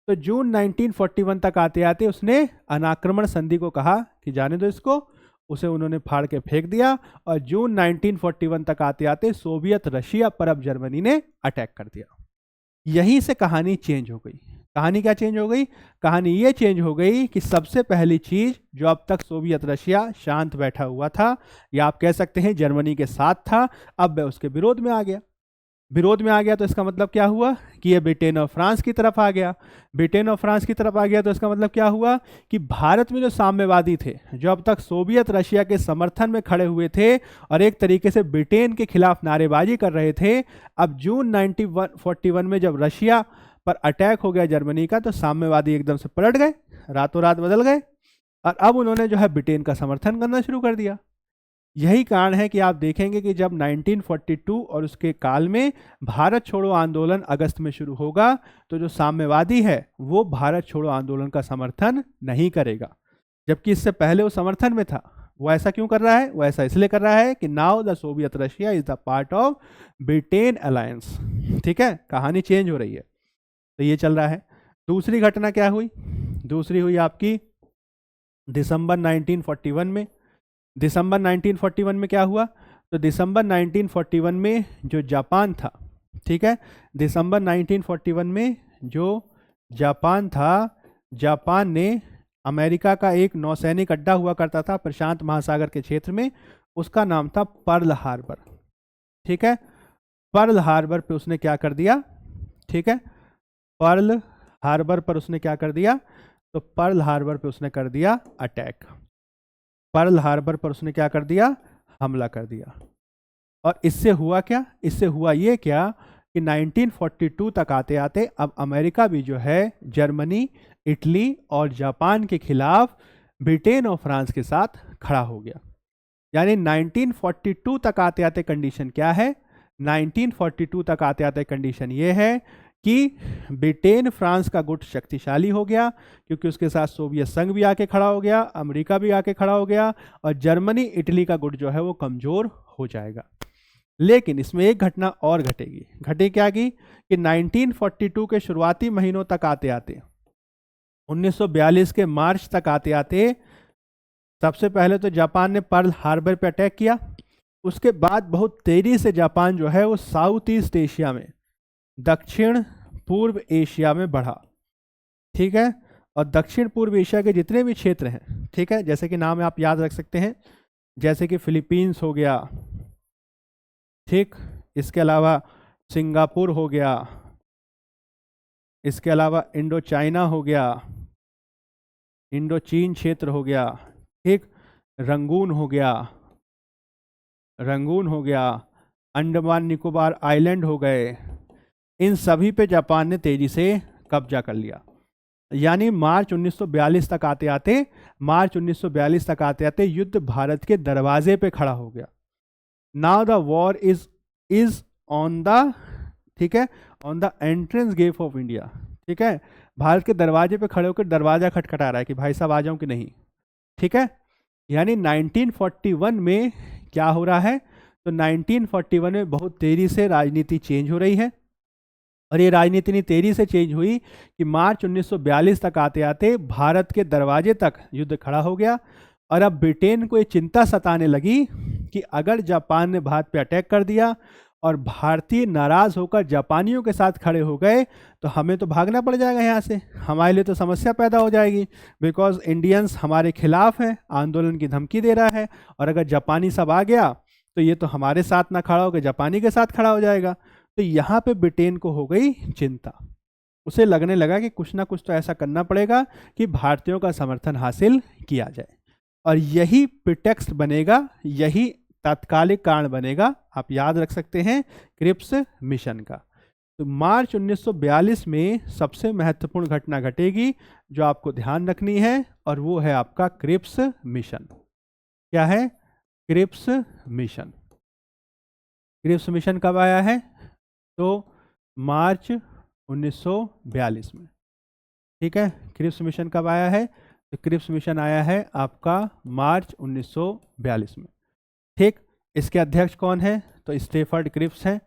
तो जून 1941 तक आते आते उसने अनाक्रमण संधि को कहा कि जाने दो इसको, उसे उन्होंने फाड़ के फेंक दिया और जून 1941 तक आते आते सोवियत रशिया पर अब जर्मनी ने अटैक कर दिया। यहीं से कहानी चेंज हो गई। कहानी क्या चेंज हो गई? कहानी ये चेंज हो गई कि सबसे पहली चीज, जो अब तक सोवियत रशिया शांत बैठा हुआ था, या आप कह सकते हैं जर्मनी के साथ था, अब वह उसके विरोध में आ गया। विरोध में आ गया तो इसका मतलब क्या हुआ कि ये ब्रिटेन और फ्रांस की तरफ आ गया। ब्रिटेन और फ्रांस की तरफ आ गया तो इसका मतलब क्या हुआ कि भारत में जो साम्यवादी थे, जो अब तक सोवियत रशिया के समर्थन में खड़े हुए थे और एक तरीके से ब्रिटेन के खिलाफ नारेबाजी कर रहे थे, अब जून 1941 में जब रशिया पर अटैक हो गया जर्मनी का, तो साम्यवादी एकदम से पलट गए, रातों रात बदल गए और अब उन्होंने जो है ब्रिटेन का समर्थन करना शुरू कर दिया। यही कारण है कि आप देखेंगे कि जब 1942 और उसके काल में भारत छोड़ो आंदोलन अगस्त में शुरू होगा, तो जो साम्यवादी है वो भारत छोड़ो आंदोलन का समर्थन नहीं करेगा, जबकि इससे पहले वो समर्थन में था। वो ऐसा क्यों कर रहा है? वो ऐसा इसलिए कर रहा है कि now the Soviet Russia is the part of Britain alliance. ठीक है, कहानी चेंज हो रही है, तो ये चल रहा है। दूसरी घटना क्या हुई? दूसरी हुई आपकी दिसंबर 1941 में। दिसंबर 1941 में क्या हुआ? तो दिसंबर 1941 में जो जापान था, ठीक है, दिसंबर 1941 में जो जापान था, जापान ने अमेरिका का एक नौसैनिक अड्डा हुआ करता था प्रशांत महासागर के क्षेत्र में, उसका नाम था पर्ल हार्बर, ठीक है। पर्ल हार्बर पे उसने क्या कर दिया? ठीक है, पर्ल हार्बर पर उसने क्या कर दिया? तो पर्ल हार्बर पे उसने कर दिया अटैक। पर्ल हार्बर पर उसने क्या कर दिया? हमला कर दिया। और इससे हुआ क्या? इससे हुआ ये क्या कि 1942 तक आते आते अब अमेरिका भी जो है जर्मनी, इटली और जापान के खिलाफ ब्रिटेन और फ्रांस के साथ खड़ा हो गया। यानी 1942 तक आते आते कंडीशन क्या है? 1942 तक आते आते कंडीशन ये है कि ब्रिटेन फ्रांस का गुट शक्तिशाली हो गया, क्योंकि उसके साथ सोवियत संघ भी आके खड़ा हो गया, अमेरिका भी आके खड़ा हो गया, और जर्मनी इटली का गुट जो है वो कमजोर हो जाएगा। लेकिन इसमें एक घटना और घटेगी। घटे क्या की कि 1942 के शुरुआती महीनों तक आते आते 1942 के मार्च तक आते आते सबसे पहले तो जापान ने पर्ल हार्बर पे अटैक किया। उसके बाद बहुत तेजी से जापान जो है वो साउथ ईस्ट एशिया में, दक्षिण पूर्व एशिया में बढ़ा, ठीक है। और दक्षिण पूर्व एशिया के जितने भी क्षेत्र हैं, ठीक है, जैसे कि नाम आप याद रख सकते हैं, जैसे कि फिलीपींस हो गया, ठीक, इसके अलावा सिंगापुर हो गया, इसके अलावा इंडो चाइना हो गया, इंडो चीन क्षेत्र हो गया, ठीक, रंगून हो गया, रंगून हो गया, अंडमान निकोबार आइलैंड हो गए, इन सभी पे जापान ने तेजी से कब्जा कर लिया। यानी मार्च 1942 तक आते आते, मार्च 1942 तक आते आते युद्ध भारत के दरवाजे पे खड़ा हो गया। Now the war is on the, ठीक है, on the entrance gate of India, ठीक है, भारत के दरवाजे पे खड़े होकर दरवाजा खटखटा रहा है कि भाई साहब आ जाऊं कि नहीं, ठीक है। यानी 1941 में क्या हो रहा है? तो 1941 में बहुत तेजी से राजनीति चेंज हो रही है, और ये राजनीति इतनी तेजी से चेंज हुई कि मार्च 1942 तक आते आते भारत के दरवाजे तक युद्ध खड़ा हो गया। और अब ब्रिटेन को ये चिंता सताने लगी कि अगर जापान ने भारत पे अटैक कर दिया और भारतीय नाराज होकर जापानियों के साथ खड़े हो गए तो हमें तो भागना पड़ जाएगा यहाँ से, हमारे लिए तो समस्या पैदा हो जाएगी, बिकॉज इंडियंस हमारे खिलाफ हैं, आंदोलन की धमकी दे रहा है, और अगर जापानी सब आ गया तो ये तो हमारे साथ ना खड़ा होकर जापानी के साथ खड़ा हो जाएगा। तो यहाँ पे ब्रिटेन को हो गई चिंता, उसे लगने लगा कि कुछ ना कुछ तो ऐसा करना पड़ेगा कि भारतीयों का समर्थन हासिल किया जाए, और यही प्रिटेक्स्ट बनेगा, यही तात्कालिक कारण बनेगा, आप याद रख सकते हैं, क्रिप्स मिशन का। तो मार्च 1942 में सबसे महत्वपूर्ण घटना घटेगी जो आपको ध्यान रखनी है, और वो है आपका क्रिप्स मिशन। क्या है? Cripps mission. क्रिप्स मिशन कब आया है? तो मार्च 1942 में, ठीक है। क्रिप्स मिशन कब आया है? तो क्रिप्स मिशन आया है आपका मार्च 1942 में, ठीक। इसके अध्यक्ष कौन है? तो स्टेफर्ड क्रिप्स हैं।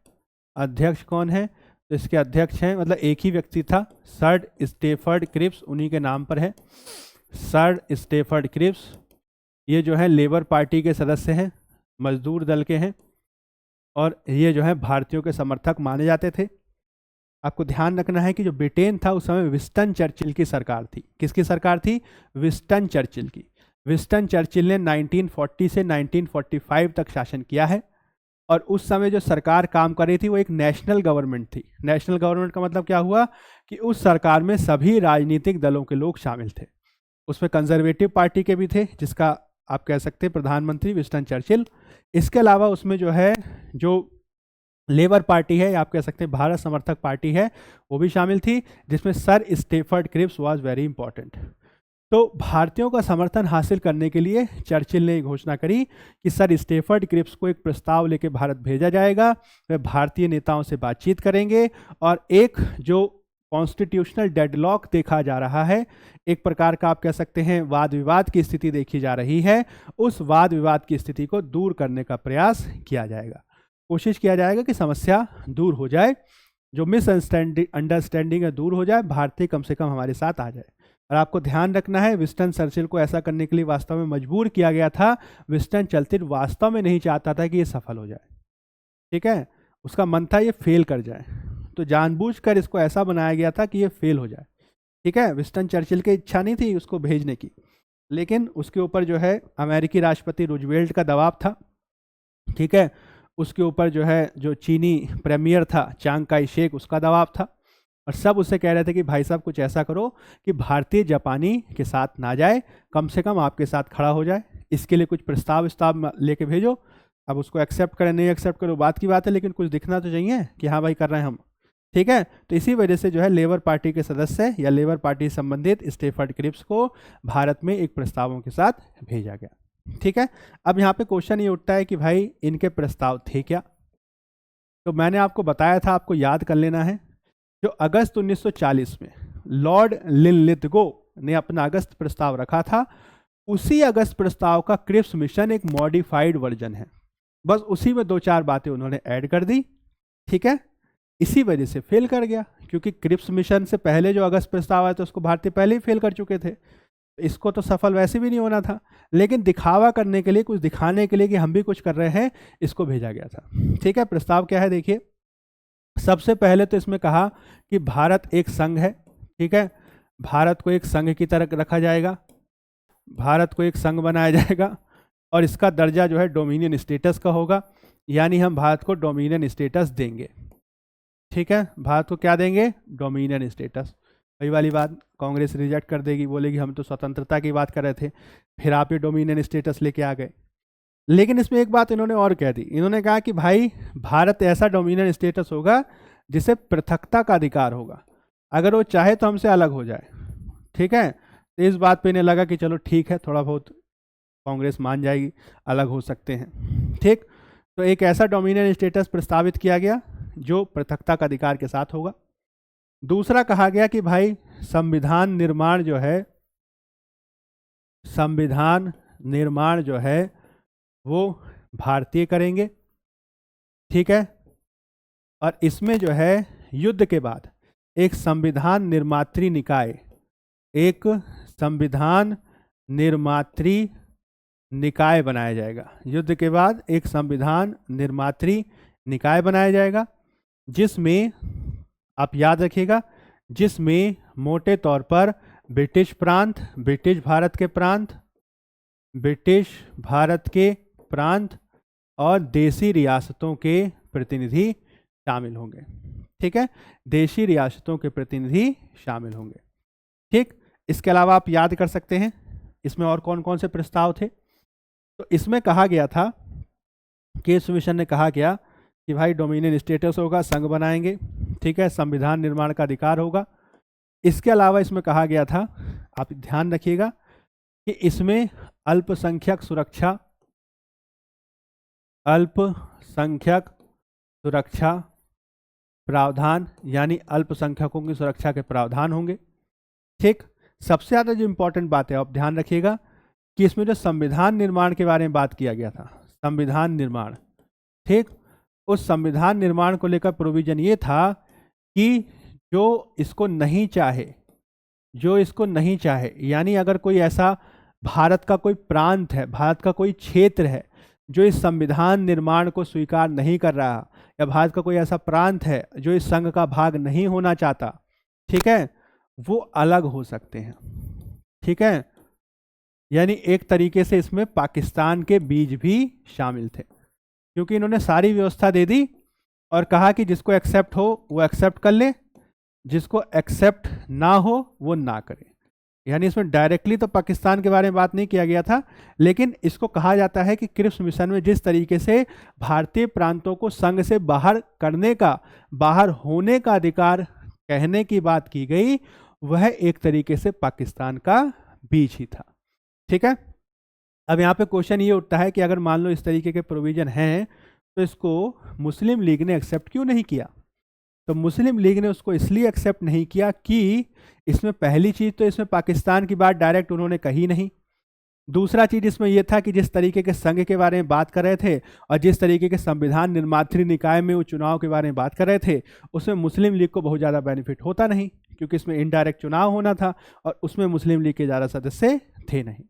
अध्यक्ष कौन है? तो इसके अध्यक्ष हैं, मतलब एक ही व्यक्ति था, सर स्टेफर्ड क्रिप्स, उन्हीं के नाम पर है, सर स्टेफर्ड क्रिप्स। ये जो है लेबर पार्टी के सदस्य हैं, मजदूर दल के हैं, और ये जो है भारतीयों के समर्थक माने जाते थे। आपको ध्यान रखना है कि जो ब्रिटेन था उस समय विंस्टन चर्चिल की सरकार थी। किसकी सरकार थी? विंस्टन चर्चिल की। विंस्टन चर्चिल ने 1940 से 1945 तक शासन किया है, और उस समय जो सरकार काम कर रही थी वो एक नेशनल गवर्नमेंट थी। नेशनल गवर्नमेंट का मतलब क्या हुआ कि उस सरकार में सभी राजनीतिक दलों के लोग शामिल थे। उसमें कंजर्वेटिव पार्टी के भी थे, जिसका आप कह सकते हैं प्रधानमंत्री विंस्टन चर्चिल। इसके अलावा उसमें जो है जो लेबर पार्टी है, आप कह सकते हैं भारत समर्थक पार्टी है, वो भी शामिल थी, जिसमें sir Stafford Cripps was very important. तो भारतीयों का समर्थन हासिल करने के लिए चर्चिल ने घोषणा करी कि सर स्टेफर्ड क्रिप्स को एक प्रस्ताव लेकर भारत भेजा जाएगा, वे भारतीय नेताओं से बातचीत करेंगे, और एक जो कॉन्स्टिट्यूशनल डेडलॉक देखा जा रहा है, एक प्रकार का आप कह सकते हैं वाद विवाद की स्थिति देखी जा रही है, उस वाद विवाद की स्थिति को दूर करने का प्रयास किया जाएगा, कोशिश किया जाएगा कि समस्या दूर हो जाए। जो अंडरस्टैंडिंग है दूर हो जाए, भारतीय कम से कम हमारे साथ आ जाए। और आपको ध्यान रखना है, विंस्टन चर्चिल को ऐसा करने के लिए वास्तव में मजबूर किया गया था। विंस्टन चर्चिल वास्तव में नहीं चाहता था कि ये सफल हो जाए, ठीक है, उसका मन था ये फेल कर जाए, तो जानबूझकर इसको ऐसा बनाया गया था कि ये फेल हो जाए, ठीक है। विंस्टन चर्चिल की इच्छा नहीं थी उसको भेजने की, लेकिन उसके ऊपर जो है अमेरिकी राष्ट्रपति रूजवेल्ट का दबाव था, ठीक है। उसके ऊपर जो है जो चीनी प्रीमियर था चांग काई शेक, उसका दबाव था, और सब उससे कह रहे थे कि भाई साहब कुछ ऐसा करो कि भारतीय जापानी के साथ ना जाए, कम से कम आपके साथ खड़ा हो जाए, इसके लिए कुछ प्रस्ताव लेके भेजो। अब उसको एक्सेप्ट करें नहीं एक्सेप्ट करो बात की बात है, लेकिन कुछ दिखना तो चाहिए कि हाँ भाई कर रहे हैं हम, ठीक है। तो इसी वजह से जो है लेबर पार्टी के सदस्य या लेबर पार्टी संबंधित स्टेफर्ड क्रिप्स को भारत में एक प्रस्तावों के साथ भेजा गया, ठीक है। अब यहाँ पे क्वेश्चन ये उठता है कि भाई इनके प्रस्ताव थे क्या? तो मैंने आपको बताया था, आपको याद कर लेना है, जो अगस्त 1940 में लॉर्ड लिनलिथगो ने अपना अगस्त प्रस्ताव रखा था, उसी अगस्त प्रस्ताव का क्रिप्स मिशन एक मॉडिफाइड वर्जन है, बस उसी में 2-4 बातें उन्होंने ऐड कर दी, ठीक है। इसी वजह से फेल कर गया, क्योंकि क्रिप्स मिशन से पहले जो अगस्त प्रस्ताव आया था उसको भारतीय पहले ही फेल कर चुके थे, इसको तो सफल वैसे भी नहीं होना था, लेकिन दिखावा करने के लिए, कुछ दिखाने के लिए कि हम भी कुछ कर रहे हैं, इसको भेजा गया था, ठीक है। प्रस्ताव क्या है देखिए, सबसे पहले तो इसमें कहा कि भारत एक संघ है, ठीक है, भारत को एक संघ की तरह रखा जाएगा, भारत को एक संघ बनाया जाएगा, और इसका दर्जा जो है डोमिनियन स्टेटस का होगा, यानी हम भारत को डोमिनियन स्टेटस देंगे, ठीक है। भारत को क्या देंगे? Dominion status. वही वाली बात कांग्रेस रिजेक्ट कर देगी, बोलेगी हम तो स्वतंत्रता की बात कर रहे थे, फिर आप ये डोमिनियन स्टेटस लेके आ गए। लेकिन इसमें एक बात इन्होंने और कह दी, इन्होंने कहा कि भाई भारत ऐसा डोमिनियन स्टेटस होगा जिसे पृथकता का अधिकार होगा, अगर वो चाहे तो हमसे अलग हो जाए, ठीक है। तो इस बात पे इन्हें लगा कि चलो ठीक है, थोड़ा बहुत कांग्रेस मान जाएगी, अलग हो सकते हैं, ठीक। तो एक ऐसा डोमिनियन स्टेटस प्रस्तावित किया गया जो पृथकता का अधिकार के साथ होगा। दूसरा कहा गया कि भाई संविधान निर्माण जो है, संविधान निर्माण जो है वो भारतीय करेंगे, ठीक है। और इसमें जो है युद्ध के बाद एक संविधान निर्मात्री निकाय, एक संविधान निर्मात्री निकाय बनाया जाएगा, युद्ध के बाद एक संविधान निर्मात्री निकाय बनाया जाएगा, जिसमें आप याद रखिएगा, जिसमें मोटे तौर पर ब्रिटिश प्रांत, ब्रिटिश भारत के प्रांत, ब्रिटिश भारत के प्रांत और देशी रियासतों के प्रतिनिधि शामिल होंगे, ठीक है, देशी रियासतों के प्रतिनिधि शामिल होंगे, ठीक। इसके अलावा आप याद कर सकते हैं इसमें और कौन कौन से प्रस्ताव थे। तो इसमें कहा गया था, केस मिशन ने कहा गया कि भाई डोमिनियन स्टेटस होगा, संघ बनाएंगे, ठीक है, संविधान निर्माण का अधिकार होगा। इसके अलावा इसमें कहा गया था, आप ध्यान रखिएगा, कि इसमें अल्पसंख्यक सुरक्षा, अल्पसंख्यक सुरक्षा प्रावधान, यानी अल्पसंख्यकों की सुरक्षा के प्रावधान होंगे, ठीक। सबसे ज़्यादा जो इंपॉर्टेंट बात है आप ध्यान रखिएगा कि इसमें जो संविधान निर्माण के बारे में बात किया गया था, संविधान निर्माण, ठीक, उस संविधान निर्माण को लेकर प्रोविजन ये था कि जो इसको नहीं चाहे, जो इसको नहीं चाहे, यानी अगर कोई ऐसा भारत का कोई प्रांत है, भारत का कोई क्षेत्र है जो इस संविधान निर्माण को स्वीकार नहीं कर रहा, या भारत का कोई ऐसा प्रांत है जो इस संघ का भाग नहीं होना चाहता, ठीक है, वो अलग हो सकते हैं, ठीक है। यानी एक तरीके से इसमें पाकिस्तान के बीज भी शामिल थे, क्योंकि इन्होंने सारी व्यवस्था दे दी और कहा कि जिसको एक्सेप्ट हो वो एक्सेप्ट कर ले, जिसको एक्सेप्ट ना हो वो ना करे। यानी इसमें डायरेक्टली तो पाकिस्तान के बारे में बात नहीं किया गया था, लेकिन इसको कहा जाता है कि क्रिप्स मिशन में जिस तरीके से भारतीय प्रांतों को संघ से बाहर करने का, बाहर होने का अधिकार कहने की बात की गई, वह एक तरीके से पाकिस्तान का बीज ही था, ठीक है। अब यहाँ पे क्वेश्चन ये उठता है कि अगर मान लो इस तरीके के प्रोविजन हैं तो इसको मुस्लिम लीग ने एक्सेप्ट क्यों नहीं किया? तो मुस्लिम लीग ने उसको इसलिए एक्सेप्ट नहीं किया कि इसमें पहली चीज़ तो इसमें पाकिस्तान की बात डायरेक्ट उन्होंने कही नहीं, दूसरा चीज इसमें यह था कि जिस तरीके के संघ के बारे में बात कर रहे थे और जिस तरीके के संविधान निर्मात्री निकाय में वो चुनाव के बारे में बात कर रहे थे, उसमें मुस्लिम लीग को बहुत ज़्यादा बेनिफिट होता नहीं, क्योंकि इसमें इनडायरेक्ट चुनाव होना था और उसमें मुस्लिम लीग के ज़्यादा सदस्य थे नहीं।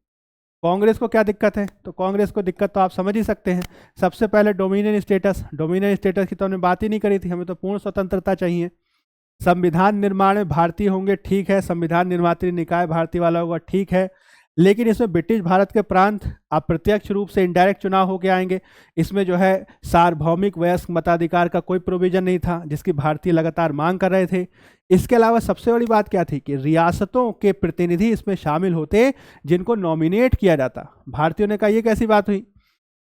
कांग्रेस को क्या दिक्कत है? तो कांग्रेस को दिक्कत तो आप समझ ही सकते हैं। सबसे पहले डोमिनियन स्टेटस की तो हमने बात ही नहीं करी थी, हमें तो पूर्ण स्वतंत्रता चाहिए। संविधान निर्माण में भारतीय होंगे, ठीक है, संविधान निर्मात्री निकाय भारतीय वाला होगा, ठीक है, लेकिन इसमें ब्रिटिश भारत के प्रांत अप्रत्यक्ष रूप से इनडायरेक्ट चुनाव होके आएंगे। इसमें जो है सार्वभौमिक वयस्क मताधिकार का कोई प्रोविजन नहीं था, जिसकी भारतीय लगातार मांग कर रहे थे। इसके अलावा सबसे बड़ी बात क्या थी कि रियासतों के प्रतिनिधि इसमें शामिल होते जिनको नॉमिनेट किया जाता। भारतीयों ने कहा ये कैसी बात हुई,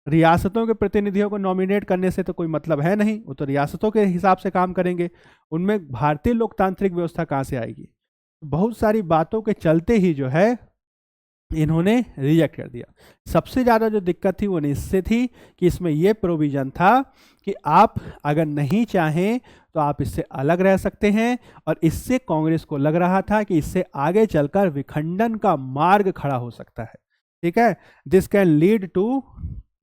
रियासतों के प्रतिनिधियों को नॉमिनेट करने से तो कोई मतलब है नहीं, वो तो रियासतों के हिसाब से काम करेंगे, उनमें भारतीय लोकतांत्रिक व्यवस्था कहाँ से आएगी। बहुत सारी बातों के चलते ही जो है इन्होंने रिजेक्ट कर दिया। सबसे ज़्यादा जो दिक्कत थी वो इससे थी कि इसमें यह प्रोविज़न था कि आप अगर नहीं चाहें तो आप इससे अलग रह सकते हैं, और इससे कांग्रेस को लग रहा था कि इससे आगे चलकर विखंडन का मार्ग खड़ा हो सकता है। ठीक है, this can lead to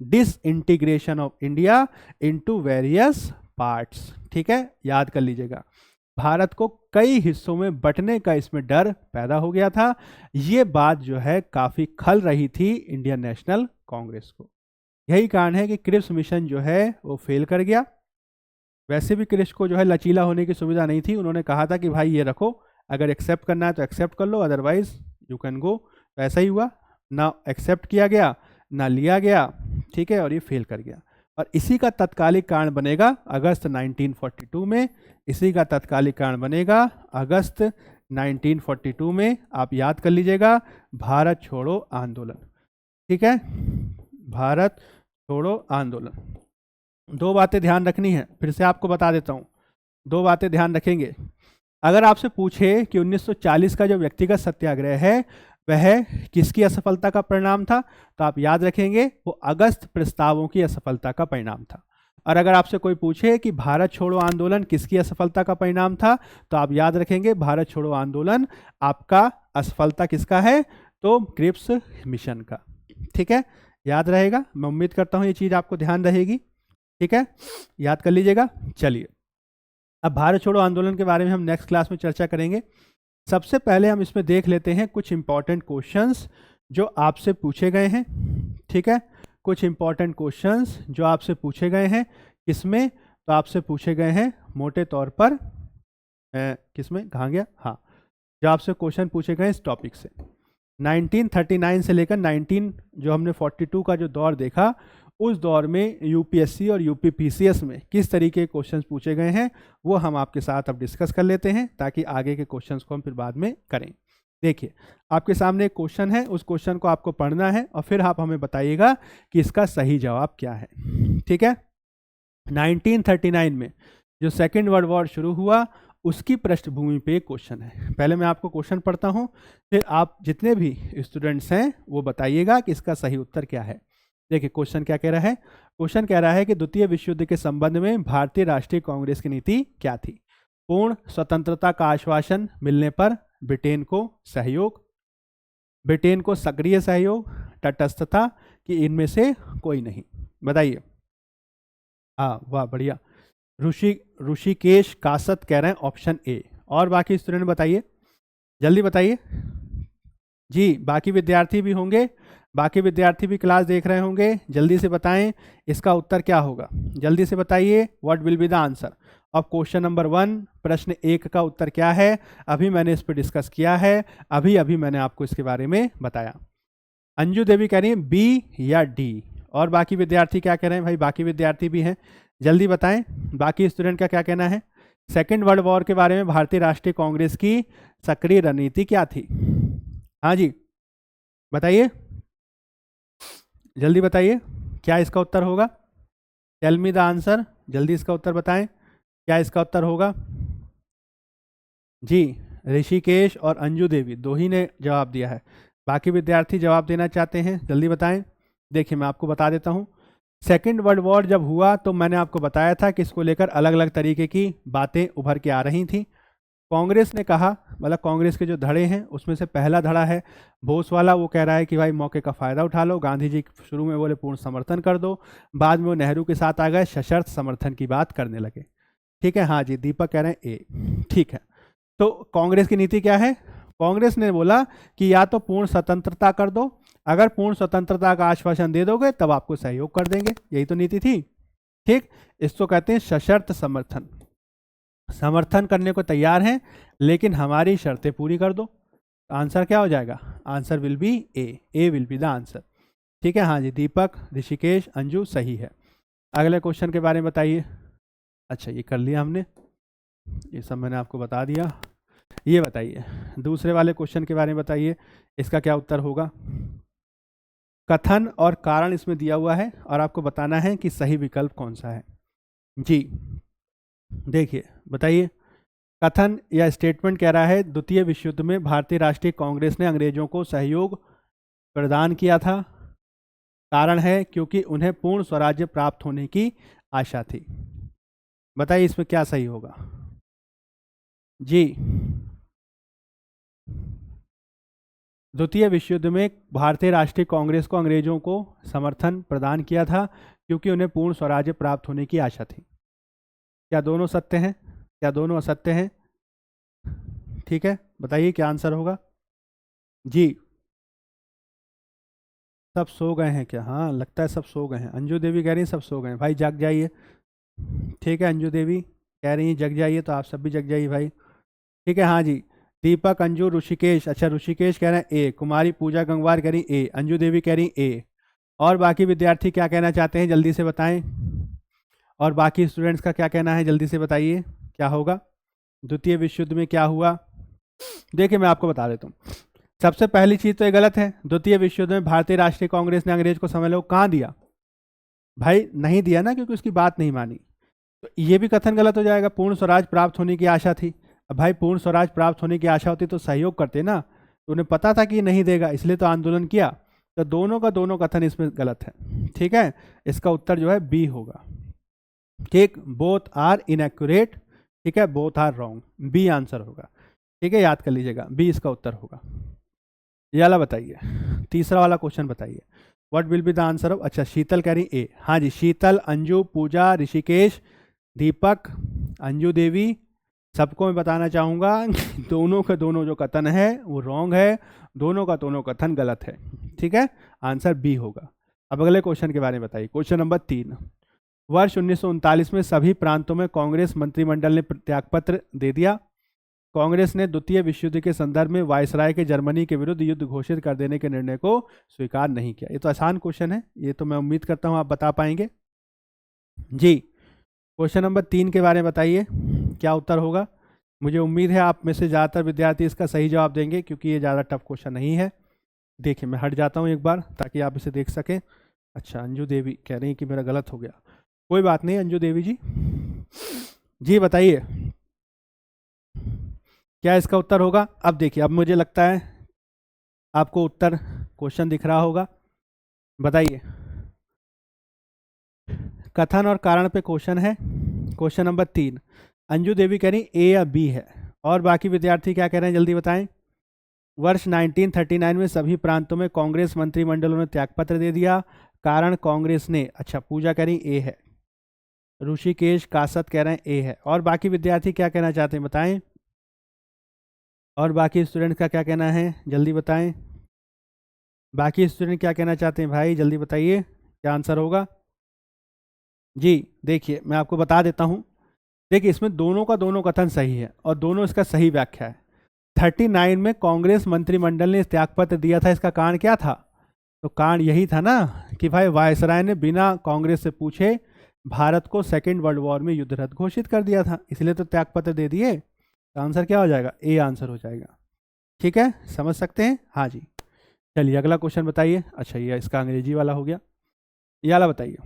disintegration of India into various parts. ठीक है, याद कर लीजिएगा, भारत को कई हिस्सों में बंटने का इसमें डर पैदा हो गया था। ये बात जो है काफ़ी खल रही थी इंडियन नेशनल कांग्रेस को। यही कारण है कि क्रिप्स मिशन जो है वो फेल कर गया। वैसे भी क्रिप्स को जो है लचीला होने की सुविधा नहीं थी, उन्होंने कहा था कि भाई ये रखो, अगर एक्सेप्ट करना है तो एक्सेप्ट कर लो, अदरवाइज यू कैन गो। तो ऐसा ही हुआ, ना एक्सेप्ट किया गया ना लिया गया। ठीक है, और ये फेल कर गया, और इसी का तत्कालिक कारण बनेगा अगस्त 1942 में, इसी का तत्कालिक कारण बनेगा अगस्त 1942 में। आप याद कर लीजिएगा, भारत छोड़ो आंदोलन। ठीक है, भारत छोड़ो आंदोलन। दो बातें ध्यान रखनी है, फिर से आपको बता देता हूँ, दो बातें ध्यान रखेंगे। अगर आपसे पूछे कि 1940 का जो व्यक्तिगत सत्याग्रह है वह किसकी असफलता का परिणाम था, तो आप याद रखेंगे वो अगस्त प्रस्तावों की असफलता का परिणाम था। और अगर आपसे कोई पूछे कि भारत छोड़ो आंदोलन किसकी असफलता का परिणाम था, तो आप याद रखेंगे भारत छोड़ो आंदोलन आपका असफलता किसका है, तो क्रिप्स मिशन का। ठीक है, याद रहेगा, मैं उम्मीद करता हूँ ये चीज़ आपको ध्यान रहेगी। ठीक है, याद कर लीजिएगा। चलिए, अब भारत छोड़ो आंदोलन के बारे में हम नेक्स्ट क्लास में चर्चा करेंगे। सबसे पहले हम इसमें देख लेते हैं कुछ इंपॉर्टेंट क्वेश्चंस जो आपसे पूछे गए हैं। ठीक है, कुछ इंपॉर्टेंट क्वेश्चंस जो आपसे पूछे गए हैं, किसमें, तो आपसे पूछे गए हैं मोटे तौर पर किसमें, कहाँ गया, हाँ, जो आपसे क्वेश्चन पूछे गए इस टॉपिक से 1939 से लेकर 19 जो हमने 42 का जो दौर देखा, उस दौर में यूपीएससी और यूपीपीसीएस में किस तरीके के क्वेश्चंस पूछे गए हैं वो हम आपके साथ अब डिस्कस कर लेते हैं, ताकि आगे के क्वेश्चंस को हम फिर बाद में करें। देखिए, आपके सामने एक क्वेश्चन है, उस क्वेश्चन को आपको पढ़ना है और फिर आप हमें बताइएगा कि इसका सही जवाब क्या है। ठीक है, 1939 में जो सेकेंड वर्ल्ड वॉर शुरू हुआ उसकी पृष्ठभूमि पे एक क्वेश्चन है। पहले मैं आपको क्वेश्चन पढ़ता हूँ, फिर आप जितने भी स्टूडेंट्स हैं वो बताइएगा कि इसका सही उत्तर क्या है। देखिए, क्वेश्चन क्या कह रहा है, क्वेश्चन कह रहा है कि द्वितीय विश्व युद्ध के संबंध में भारतीय राष्ट्रीय कांग्रेस की नीति क्या थी। पूर्ण स्वतंत्रता का आश्वासन मिलने पर ब्रिटेन को सहयोग, ब्रिटेन को सक्रिय सहयोग, तटस्थता, कि इनमें से कोई नहीं। बताइए। हाँ, वाह, बढ़िया। ऋषिकेश कासत कह रहे हैं ऑप्शन ए, और बाकी स्टूडेंट बताइए, जल्दी बताइए जी। बाकी विद्यार्थी भी होंगे, बाकी विद्यार्थी भी क्लास देख रहे होंगे, जल्दी से बताएं इसका उत्तर क्या होगा, जल्दी से बताइए। What will be the answer of question number 1, प्रश्न 1 का उत्तर क्या है। अभी मैंने इस पर डिस्कस किया है, अभी मैंने आपको इसके बारे में बताया। अंजू देवी कह रही है बी या डी, और बाकी विद्यार्थी क्या कह रहे हैं, भाई बाकी विद्यार्थी भी हैं, जल्दी बताएं बाकी स्टूडेंट का क्या कहना है। सेकेंड वर्ल्ड वॉर के बारे में भारतीय राष्ट्रीय कांग्रेस की सक्रिय रणनीति क्या थी। हाँ जी, बताइए, जल्दी बताइए, क्या इसका उत्तर होगा। टेल मी द आंसर, जल्दी इसका उत्तर बताएं, क्या इसका उत्तर होगा। जी, ऋषिकेश और अंजू देवी दो ही ने जवाब दिया है, बाकी विद्यार्थी जवाब देना चाहते हैं, जल्दी बताएं। देखिए, मैं आपको बता देता हूं, सेकेंड वर्ल्ड वॉर जब हुआ तो मैंने आपको बताया था कि इसको लेकर अलग अलग तरीके की बातें उभर के आ रही थी। कांग्रेस ने कहा, मतलब कांग्रेस के जो धड़े हैं उसमें से पहला धड़ा है बोस वाला, वो कह रहा है कि भाई मौके का फ़ायदा उठा लो। गांधी जी शुरू में बोले पूर्ण समर्थन कर दो, बाद में वो नेहरू के साथ आ गए, सशर्त समर्थन की बात करने लगे। ठीक है, हाँ जी, दीपक कह रहे हैं ए। ठीक है, तो कांग्रेस की नीति क्या है? कांग्रेस ने बोला कि या तो पूर्ण स्वतंत्रता कर दो, अगर पूर्ण स्वतंत्रता का आश्वासन दे दोगे तब आपको सहयोग कर देंगे, यही तो नीति थी। ठीक, इसको कहते हैं सशर्त समर्थन। समर्थन करने को तैयार हैं लेकिन हमारी शर्तें पूरी कर दो। आंसर क्या हो जाएगा? Answer will be A will be the answer. ठीक है, हाँ जी, दीपक, ऋषिकेश, अंजू सही है। अगले क्वेश्चन के बारे में बताइए। अच्छा, ये कर लिया हमने, ये सब मैंने आपको बता दिया। ये बताइए दूसरे वाले क्वेश्चन के बारे में बताइए, इसका क्या उत्तर होगा? कथन और कारण इसमें दिया हुआ है और आपको बताना है कि सही विकल्प कौन सा है। जी देखिए, बताइए। कथन या स्टेटमेंट कह रहा है द्वितीय विश्व युद्ध में भारतीय राष्ट्रीय कांग्रेस ने अंग्रेजों को सहयोग प्रदान किया था। कारण है क्योंकि उन्हें पूर्ण स्वराज्य प्राप्त होने की आशा थी। बताइए इसमें क्या सही होगा? जी, द्वितीय विश्व युद्ध में भारतीय राष्ट्रीय कांग्रेस को अंग्रेजों को समर्थन प्रदान किया था क्योंकि उन्हें पूर्ण स्वराज्य प्राप्त होने की आशा थी। क्या दोनों सत्य हैं? क्या दोनों असत्य हैं? ठीक है, बताइए क्या आंसर होगा? जी, सब सो गए हैं क्या? हाँ, लगता है सब सो गए हैं। अंजू देवी कह रही हैं सब सो गए हैं। भाई जग जाइए। ठीक है, अंजू देवी कह रही हैं जग जाइए, तो आप सब भी जग जाइए भाई। ठीक है, हाँ जी, दीपक, अंजू, ऋषिकेश। अच्छा, ऋषिकेश कह रहे हैं ए, कुमारी पूजा गंगवार कह रही ए, अंजू देवी कह रही ए। और बाकी विद्यार्थी क्या कहना चाहते हैं जल्दी से बताएं। और बाकी स्टूडेंट्स का क्या कहना है जल्दी से बताइए, क्या होगा? द्वितीय विश्व युद्ध में क्या हुआ? देखिए मैं आपको बता देता हूँ। सबसे पहली चीज तो ये गलत है, द्वितीय विश्व युद्ध में भारतीय राष्ट्रीय कांग्रेस ने अंग्रेज को समझ लो कहाँ दिया? भाई नहीं दिया ना, क्योंकि उसकी बात नहीं मानी। तो ये भी कथन गलत हो जाएगा। पूर्ण स्वराज प्राप्त होने की आशा थी। अब भाई पूर्ण स्वराज प्राप्त होने की आशा होती तो सहयोग करते ना, तो उन्हें पता था कि ये नहीं देगा, इसलिए तो आंदोलन किया। तो दोनों का दोनों कथन इसमें गलत है। ठीक है, इसका उत्तर जो है बी होगा। ठीक, बोथ आर इनएक्यूरेट। ठीक है, both are wrong, B answer होगा। ठीक है, याद कर लीजिएगा, बी इसका उत्तर होगा। ये वाला बताइए, तीसरा वाला क्वेश्चन बताइए, what will be the answer of. अच्छा, शीतल कह रही ए। हाँ जी, शीतल, अंजू, पूजा, ऋषिकेश, दीपक, अंजू देवी, सबको मैं बताना चाहूँगा दोनों के दोनों जो कथन है वो रॉन्ग है, दोनों का दोनों कथन गलत है। ठीक है, आंसर बी होगा। अब अगले क्वेश्चन के बारे में बताइए, क्वेश्चन नंबर 3। वर्ष 1939 में सभी प्रांतों में कांग्रेस मंत्रिमंडल ने त्यागपत्र दे दिया। कांग्रेस ने द्वितीय विश्व युद्ध के संदर्भ में वायसराय के जर्मनी के विरुद्ध युद्ध घोषित कर देने के निर्णय को स्वीकार नहीं किया। ये तो आसान क्वेश्चन है, ये तो मैं उम्मीद करता हूं आप बता पाएंगे। जी, क्वेश्चन नंबर 3 के बारे में बताइए, क्या उत्तर होगा? मुझे उम्मीद है आप में से ज़्यादातर विद्यार्थी इसका सही जवाब देंगे, क्योंकि ये ज़्यादा टफ क्वेश्चन नहीं है। देखिए मैं हट जाता हूँ एक बार ताकि आप इसे देख सकें। अच्छा, अंजू देवी कह रही हैं कि मेरा गलत हो गया। कोई बात नहीं अंजू देवी जी। जी बताइए क्या इसका उत्तर होगा? अब देखिए, अब मुझे लगता है आपको उत्तर क्वेश्चन दिख रहा होगा। बताइए, कथन और कारण पे क्वेश्चन है। क्वेश्चन नंबर 3, अंजू देवी कह रही ए या बी है, और बाकी विद्यार्थी क्या कह रहे हैं जल्दी बताएं। वर्ष 1939 में सभी प्रांतों में कांग्रेस मंत्रिमंडलों ने त्यागपत्र दे दिया। कारण कांग्रेस ने, अच्छा पूजा कह रही ए है, ऋषिकेश, कासत कह रहे हैं ए है, और बाकी विद्यार्थी क्या कहना चाहते हैं बताएं। और बाकी स्टूडेंट का क्या कहना है जल्दी बताएं। बाकी स्टूडेंट क्या कहना चाहते हैं भाई जल्दी बताइए, क्या आंसर होगा? जी देखिए मैं आपको बता देता हूं। देखिए इसमें दोनों का दोनों कथन सही है और दोनों इसका सही व्याख्या है। 39 में कांग्रेस मंत्रिमंडल ने त्यागपत्र दिया था, इसका कारण क्या था? तो कारण यही था ना कि भाई वायसराय ने बिना कांग्रेस से पूछे भारत को सेकेंड वर्ल्ड वॉर में युद्धरत घोषित कर दिया था, इसलिए तो त्यागपत्र दे दिए। तो आंसर क्या हो जाएगा? ए आंसर हो जाएगा। ठीक है, समझ सकते हैं? हाँ जी, चलिए अगला क्वेश्चन बताइए। अच्छा ये इसका अंग्रेजी वाला हो गया, ये वाला बताइए,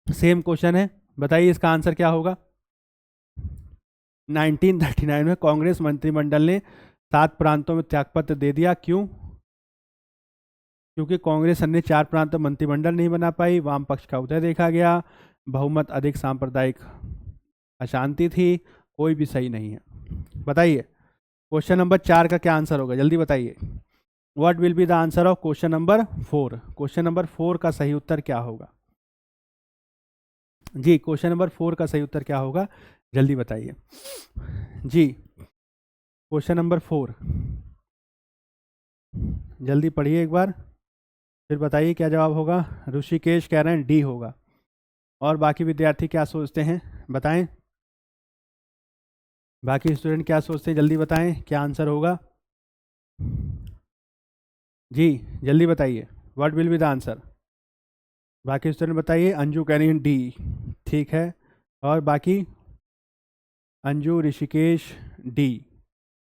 सेम क्वेश्चन है, बताइए इसका आंसर क्या होगा। 1939 में कांग्रेस मंत्रिमंडल ने 7 प्रांतों में त्यागपत्र दे दिया, क्यों? क्योंकि कांग्रेस अन्य 4 प्रांत मंत्रिमंडल नहीं बना पाई, वाम पक्ष का उदय देखा गया, बहुमत अधिक, सांप्रदायिक अशांति थी, कोई भी सही नहीं है। बताइए क्वेश्चन नंबर 4 का क्या आंसर होगा, जल्दी बताइए। What will be the answer of question number 4? Question number 4 का सही उत्तर क्या होगा जी? क्वेश्चन नंबर 4 का सही उत्तर क्या होगा, जल्दी बताइए जी। क्वेश्चन नंबर 4 जल्दी पढ़िए एक बार, फिर बताइए क्या जवाब होगा। ऋषिकेश कह रहे हैं डी होगा, और बाकी विद्यार्थी क्या सोचते हैं बताएं, बाकी स्टूडेंट क्या सोचते हैं जल्दी बताएं क्या आंसर होगा जी, जल्दी बताइए। What will be the answer? बाकी स्टूडेंट बताइए। अंजू कह रही हैं डी, ठीक है। और बाकी अंजू, ऋषिकेश डी।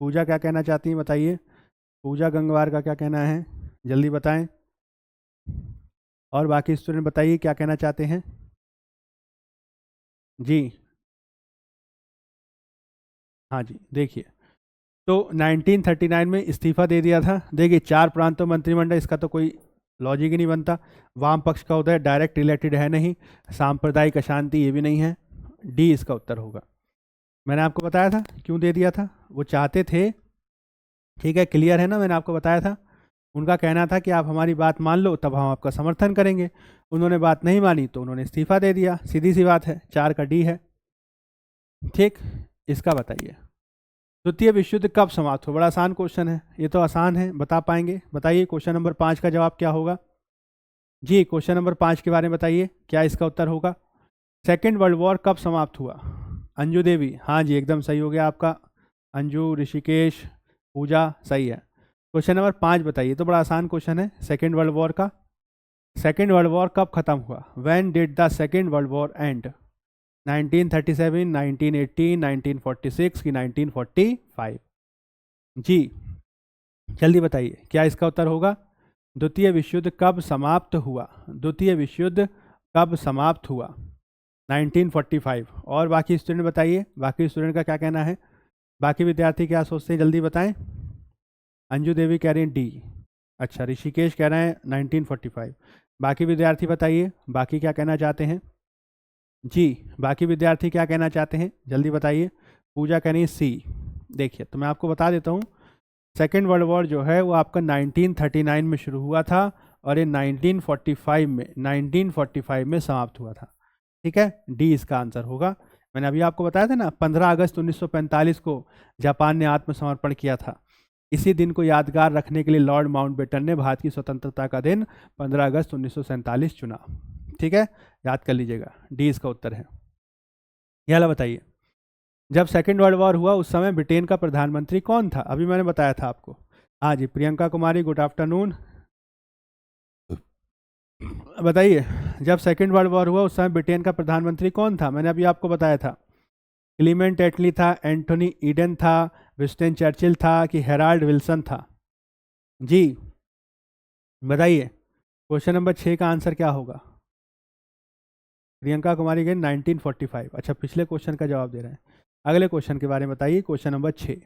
पूजा क्या कहना चाहती हैं बताइए, पूजा गंगवार का क्या कहना है, जल्दी बताएं। और बाकी स्टूडेंट बताइए क्या कहना चाहते हैं जी। हाँ जी, देखिए तो 1939 में इस्तीफा दे दिया था। देखिए 4 प्रांतों मंत्रिमंडल, इसका तो कोई लॉजिक ही नहीं बनता। वाम पक्ष का उदय डायरेक्ट रिलेटेड है नहीं, सांप्रदायिक अशांति ये भी नहीं है, डी इसका उत्तर होगा। मैंने आपको बताया था क्यों दे दिया था, वो चाहते थे, ठीक है क्लियर है ना, मैंने आपको बताया था। उनका कहना था कि आप हमारी बात मान लो तब हम आपका समर्थन करेंगे। उन्होंने बात नहीं मानी तो उन्होंने इस्तीफा दे दिया, सीधी सी बात है। 4 का डी है, ठीक। इसका बताइए द्वितीय विश्व युद्ध कब समाप्त हुआ? बड़ा आसान क्वेश्चन है, ये तो आसान है, बता पाएंगे। बताइए क्वेश्चन नंबर 5 का जवाब क्या होगा जी। क्वेश्चन नंबर 5 के बारे में बताइए क्या इसका उत्तर होगा। सेकेंड वर्ल्ड वॉर कब समाप्त हुआ? अंजू देवी, हाँ जी एकदम सही हो गया आपका। अंजू, ऋषिकेश, पूजा, सही है। क्वेश्चन नंबर 5 बताइए, तो बड़ा आसान क्वेश्चन है सेकेंड वर्ल्ड वॉर का। सेकेंड वर्ल्ड वॉर कब खत्म हुआ? When did the second world war and? 1937, 1918, 1946 की 1945 जी, जल्दी बताइए क्या इसका उत्तर होगा। द्वितीय विश्व युद्ध कब समाप्त हुआ? द्वितीय विश्व युद्ध कब समाप्त हुआ? 1945। और बाकी स्टूडेंट बताइए, बाकी स्टूडेंट का क्या कहना है, बाकी विद्यार्थी क्या सोचते हैं जल्दी बताएं। अंजू देवी कह रही हैं डी, अच्छा। ऋषिकेश कह रहे हैं 1945। बाकी विद्यार्थी बताइए बाकी क्या कहना चाहते हैं जी। बाकी विद्यार्थी क्या कहना चाहते हैं जल्दी बताइए। पूजा कह रही है सी। देखिए तो मैं आपको बता देता हूँ, सेकेंड वर्ल्ड वॉर जो है वो आपका 1939 में शुरू हुआ था और ये 1945 में समाप्त हुआ था, ठीक है। डी इसका आंसर होगा। मैंने अभी आपको बताया था ना 15 अगस्त 1945 को जापान ने आत्मसमर्पण किया था। इसी दिन को यादगार रखने के लिए लॉर्ड माउंटबेटन ने भारत की स्वतंत्रता का दिन 15 अगस्त 1947 चुना, ठीक है, याद कर लीजिएगा। डी इसका उत्तर है। यह बताइए जब सेकेंड वर्ल्ड वॉर हुआ उस समय ब्रिटेन का प्रधानमंत्री कौन था? अभी मैंने बताया था आपको। हाँ जी, प्रियंका कुमारी, गुड आफ्टरनून। बताइए जब सेकेंड वर्ल्ड वॉर हुआ उस समय ब्रिटेन का प्रधानमंत्री कौन था? मैंने अभी आपको बताया था। क्लीमेंट एटली था, एंटोनी ईडन था, विंस्टन चर्चिल था कि हेराल्ड विल्सन था जी। बताइए क्वेश्चन नंबर 6 का आंसर क्या होगा। प्रियंका कुमारी के 1945। अच्छा, पिछले क्वेश्चन का जवाब दे रहे हैं। अगले क्वेश्चन के बारे में बताइए, question number 6।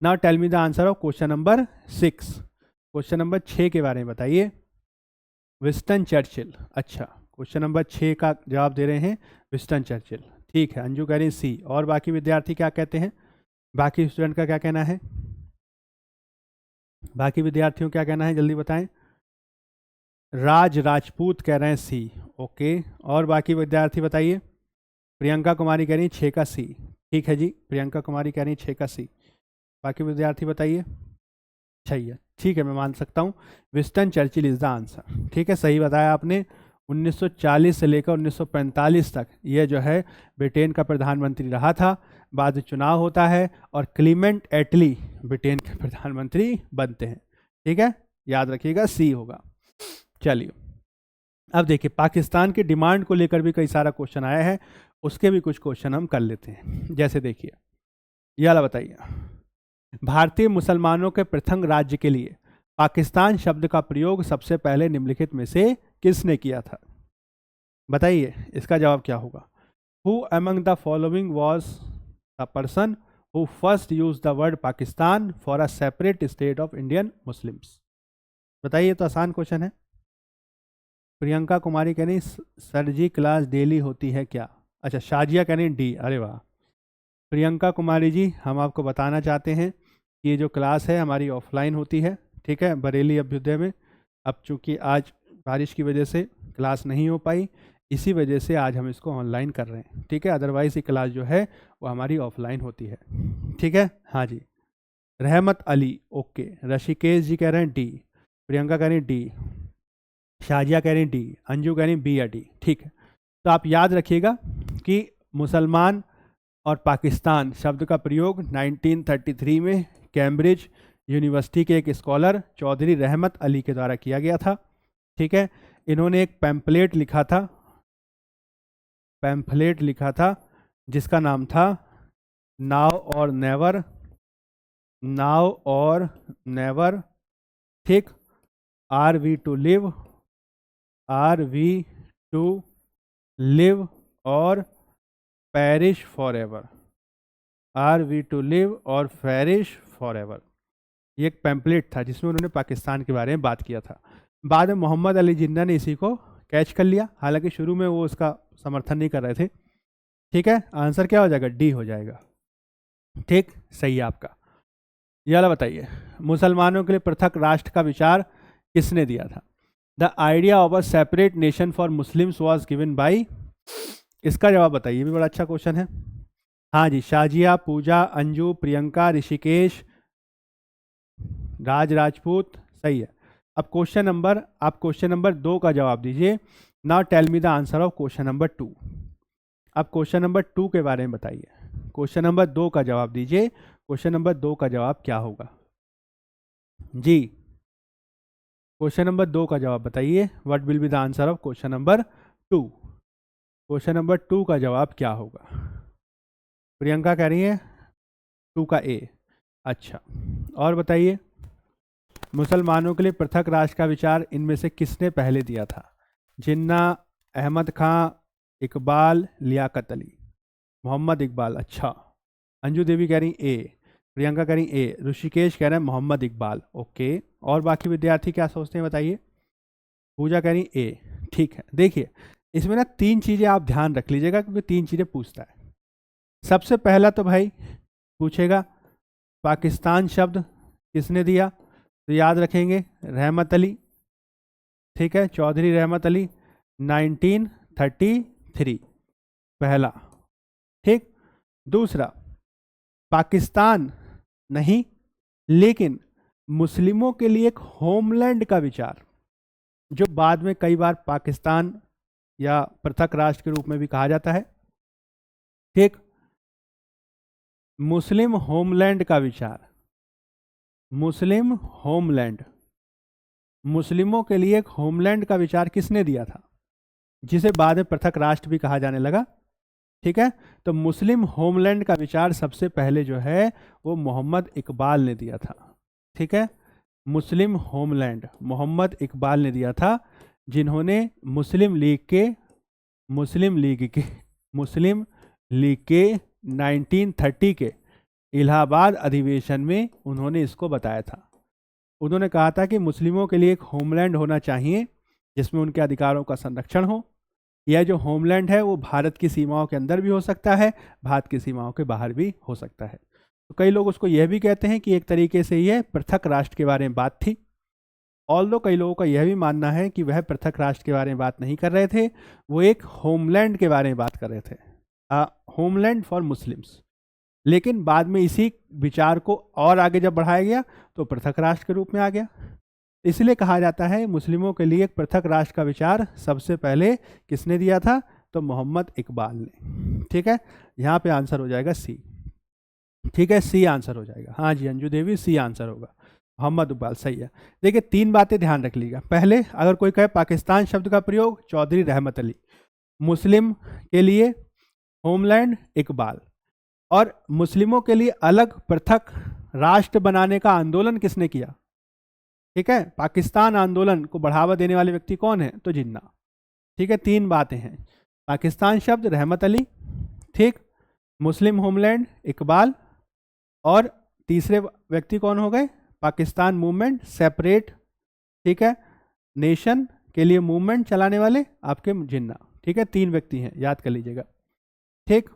Now tell me the answer of question number 6। Question number 6 के बारे में बताइए। विंस्टन चर्चिल, अच्छा क्वेश्चन नंबर 6 का जवाब दे रहे हैं विंस्टन चर्चिल, ठीक है। अंजू कह रही सी। और बाकी विद्यार्थी क्या कहते हैं, बाकी स्टूडेंट का क्या कहना है, बाकी विद्यार्थियों क्या कहना है जल्दी बताएं। राज राजपूत कह रहे हैं सी, ओके। और बाकी विद्यार्थी बताइए। प्रियंका कुमारी कह रही 6 का सी, ठीक है जी। प्रियंका कुमारी कह रही 6 का सी। बाकी विद्यार्थी बताइए। सही है, ठीक है, मैं मान सकता हूँ Winston Churchill is the answer, ठीक है, सही बताया आपने। 1940 से लेकर 1945 तक ये जो है ब्रिटेन का प्रधानमंत्री रहा था। बाद में चुनाव होता है और क्लीमेंट एटली ब्रिटेन के प्रधानमंत्री बनते हैं, ठीक है, याद रखिएगा सी होगा। चलिए अब देखिए पाकिस्तान की डिमांड को लेकर भी कई सारा क्वेश्चन आया है, उसके भी कुछ क्वेश्चन हम कर लेते हैं। जैसे देखिए ये वाला बताइए, भारतीय मुसलमानों के पृथक राज्य के लिए पाकिस्तान शब्द का प्रयोग सबसे पहले निम्नलिखित में से किसने किया था? बताइए इसका जवाब क्या होगा। Who among the following was the person who first use the word Pakistan for a separate state of Indian Muslims? बताइए, तो आसान क्वेश्चन है। प्रियंका कुमारी कह रही सर जी क्लास डेली होती है क्या? अच्छा, शाजिया कह रही डी, अरे वाह, प्रियंका कुमारी जी, हम आपको बताना चाहते हैं कि ये जो क्लास है हमारी ऑफलाइन होती है, ठीक है, बरेली अभ्युदय में। अब चूंकि आज बारिश की वजह से क्लास नहीं हो पाई, इसी वजह से आज हम इसको ऑनलाइन कर रहे हैं, ठीक है। अदरवाइज ये क्लास जो है वो हमारी ऑफलाइन होती है, ठीक है। हाँ जी, रहमत अली, ओके। ऋषिकेश जी कह रहे हैं डी, प्रियंका कह रही हैं डी, शाजिया कह रही हैं डी, अंजू कह रही हैं बी या डी, ठीक है। तो आप याद रखिएगा कि मुसलमान और पाकिस्तान शब्द का प्रयोग 1933 में कैम्ब्रिज यूनिवर्सिटी के एक स्कॉलर चौधरी रहमत अली के द्वारा किया गया था, ठीक है। इन्होंने एक पैम्फलेट लिखा था जिसका नाम था नाउ और नेवर, ठीक। आर वी टू लिव और पेरिश फॉर एवर, ये एक पैम्पलेट था जिसमें उन्होंने पाकिस्तान के बारे में बात किया था। बाद में मोहम्मद अली जिन्ना ने इसी को कैच कर लिया, हालांकि शुरू में वो उसका समर्थन नहीं कर रहे थे, ठीक है। आंसर क्या हो जाएगा? डी हो जाएगा, ठीक, सही है आपका। ये वाला बताइए, मुसलमानों के लिए पृथक राष्ट्र का विचार किसने दिया था? The idea of a separate nation for Muslims was given by, इसका जवाब बताइए, ये भी बड़ा अच्छा क्वेश्चन है। हाँ जी, शाजिया, पूजा, अंजू, प्रियंका, ऋषिकेश, राजपूत, सही है। अब क्वेश्चन नंबर 2 का जवाब दीजिए। Now tell me the answer of question number 2। अब क्वेश्चन नंबर 2 के बारे में बताइए, क्वेश्चन नंबर 2 का जवाब दीजिए। क्वेश्चन नंबर 2 का जवाब क्या होगा जी? क्वेश्चन नंबर 2 का जवाब बताइए, what will be the answer of question number 2? Question number 2 का जवाब क्या होगा? प्रियंका कह रही है 2 का ए, अच्छा। और बताइए, मुसलमानों के लिए पृथक राष्ट्र का विचार इनमें से किसने पहले दिया था? जिन्ना, अहमद खां, इकबाल, लियाकत अली। मोहम्मद इकबाल, अच्छा। अंजू देवी कह रही ए, प्रियंका कह रही ए, ऋषिकेश कह रहे हैं मोहम्मद इकबाल, ओके। और बाकी विद्यार्थी क्या सोचते हैं बताइए? पूजा कह रही ए, ठीक है। देखिए, इसमें ना 3 चीज़ें आप ध्यान रख लीजिएगा, क्योंकि 3 चीज़ें पूछता है। सबसे पहला तो भाई पूछेगा पाकिस्तान शब्द किसने दिया, तो याद रखेंगे रहमत अली, ठीक है, चौधरी रहमत अली, 1933, पहला, ठीक। दूसरा, पाकिस्तान नहीं, लेकिन मुस्लिमों के लिए एक होमलैंड का विचार, जो बाद में कई बार पाकिस्तान या पृथक राष्ट्र के रूप में भी कहा जाता है, ठीक। मुस्लिम होमलैंड का विचार, मुस्लिम होमलैंड, मुस्लिमों के लिए एक होमलैंड का विचार किसने दिया था, जिसे बाद में पृथक राष्ट्र भी कहा जाने लगा, ठीक है। तो मुस्लिम होमलैंड का विचार सबसे पहले जो है वो मोहम्मद इकबाल ने दिया था, ठीक है। मुस्लिम होमलैंड मोहम्मद इकबाल ने दिया था, जिन्होंने मुस्लिम लीग के 1930 के इलाहाबाद अधिवेशन में उन्होंने इसको बताया था। उन्होंने कहा था कि मुस्लिमों के लिए एक होमलैंड होना चाहिए जिसमें उनके अधिकारों का संरक्षण हो। यह जो होमलैंड है वो भारत की सीमाओं के अंदर भी हो सकता है, भारत की सीमाओं के बाहर भी हो सकता है। तो कई लोग उसको यह भी कहते हैं कि एक तरीके से यह पृथक राष्ट्र के बारे में बात थी। ऑल्दो कई लोगों का यह भी मानना है कि वह पृथक राष्ट्र के बारे में बात नहीं कर रहे थे, वो एक होमलैंड के बारे में बात कर रहे थे, होमलैंड फॉर मुस्लिम्स। लेकिन बाद में इसी विचार को और आगे जब बढ़ाया गया तो पृथक राष्ट्र के रूप में आ गया। इसलिए कहा जाता है मुस्लिमों के लिए एक पृथक राष्ट्र का विचार सबसे पहले किसने दिया था, तो मोहम्मद इकबाल ने, ठीक है। यहाँ पे आंसर हो जाएगा सी, ठीक है, सी आंसर हो जाएगा। हाँ जी अंजू देवी, सी आंसर होगा, मोहम्मद इकबाल, सही है। देखिए 3 बातें ध्यान रख लीजिएगा। पहले, अगर कोई कहे पाकिस्तान शब्द का प्रयोग चौधरी रहमत अली, मुस्लिम के लिए होमलैंड इकबाल, और मुस्लिमों के लिए अलग पृथक राष्ट्र बनाने का आंदोलन किसने किया, ठीक है, पाकिस्तान आंदोलन को बढ़ावा देने वाले व्यक्ति कौन है, तो जिन्ना, ठीक है। 3 बातें हैं, पाकिस्तान शब्द रहमत अली, ठीक, मुस्लिम होमलैंड इकबाल, और तीसरे व्यक्ति कौन हो गए, पाकिस्तान मूवमेंट सेपरेट, ठीक है, नेशन के लिए मूवमेंट चलाने वाले आपके जिन्ना, ठीक है। 3 व्यक्ति हैं, याद कर लीजिएगा, ठीक।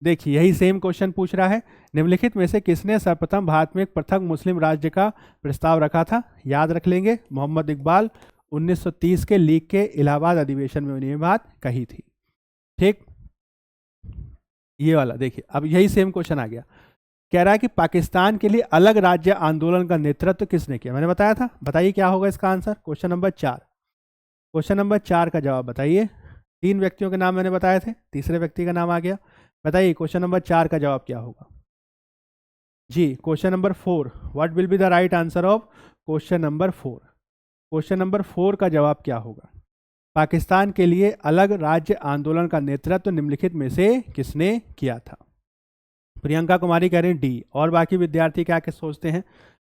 देखिए यही सेम क्वेश्चन पूछ रहा है, निम्नलिखित में से किसने सर्वप्रथम भारत में एक पृथक मुस्लिम राज्य का प्रस्ताव रखा था? याद रख लेंगे, मोहम्मद इकबाल 1930 के लीग के इलाहाबाद अधिवेशन में उन्हें बात कही थी। ठीक, ये वाला देखिए, अब यही सेम क्वेश्चन आ गया, कह रहा है कि पाकिस्तान के लिए अलग राज्य आंदोलन का नेतृत्व किसने किया? मैंने बताया था, बताइए क्या होगा इसका answer. Question number 4, question number 4 का जवाब बताइए। 3 व्यक्तियों के नाम मैंने बताए थे, तीसरे व्यक्ति का नाम आ गया, बताइए क्वेश्चन नंबर 4 का जवाब क्या होगा? जी, question number 4, what will be the right answer of question number 4? Question number 4 का जवाब क्या होगा? पाकिस्तान के लिए अलग राज्य आंदोलन का नेतृत्व निम्नलिखित में से किसने किया था? प्रियंका कुमारी कह रही हैं डी, और बाकी विद्यार्थी क्या क्या सोचते हैं,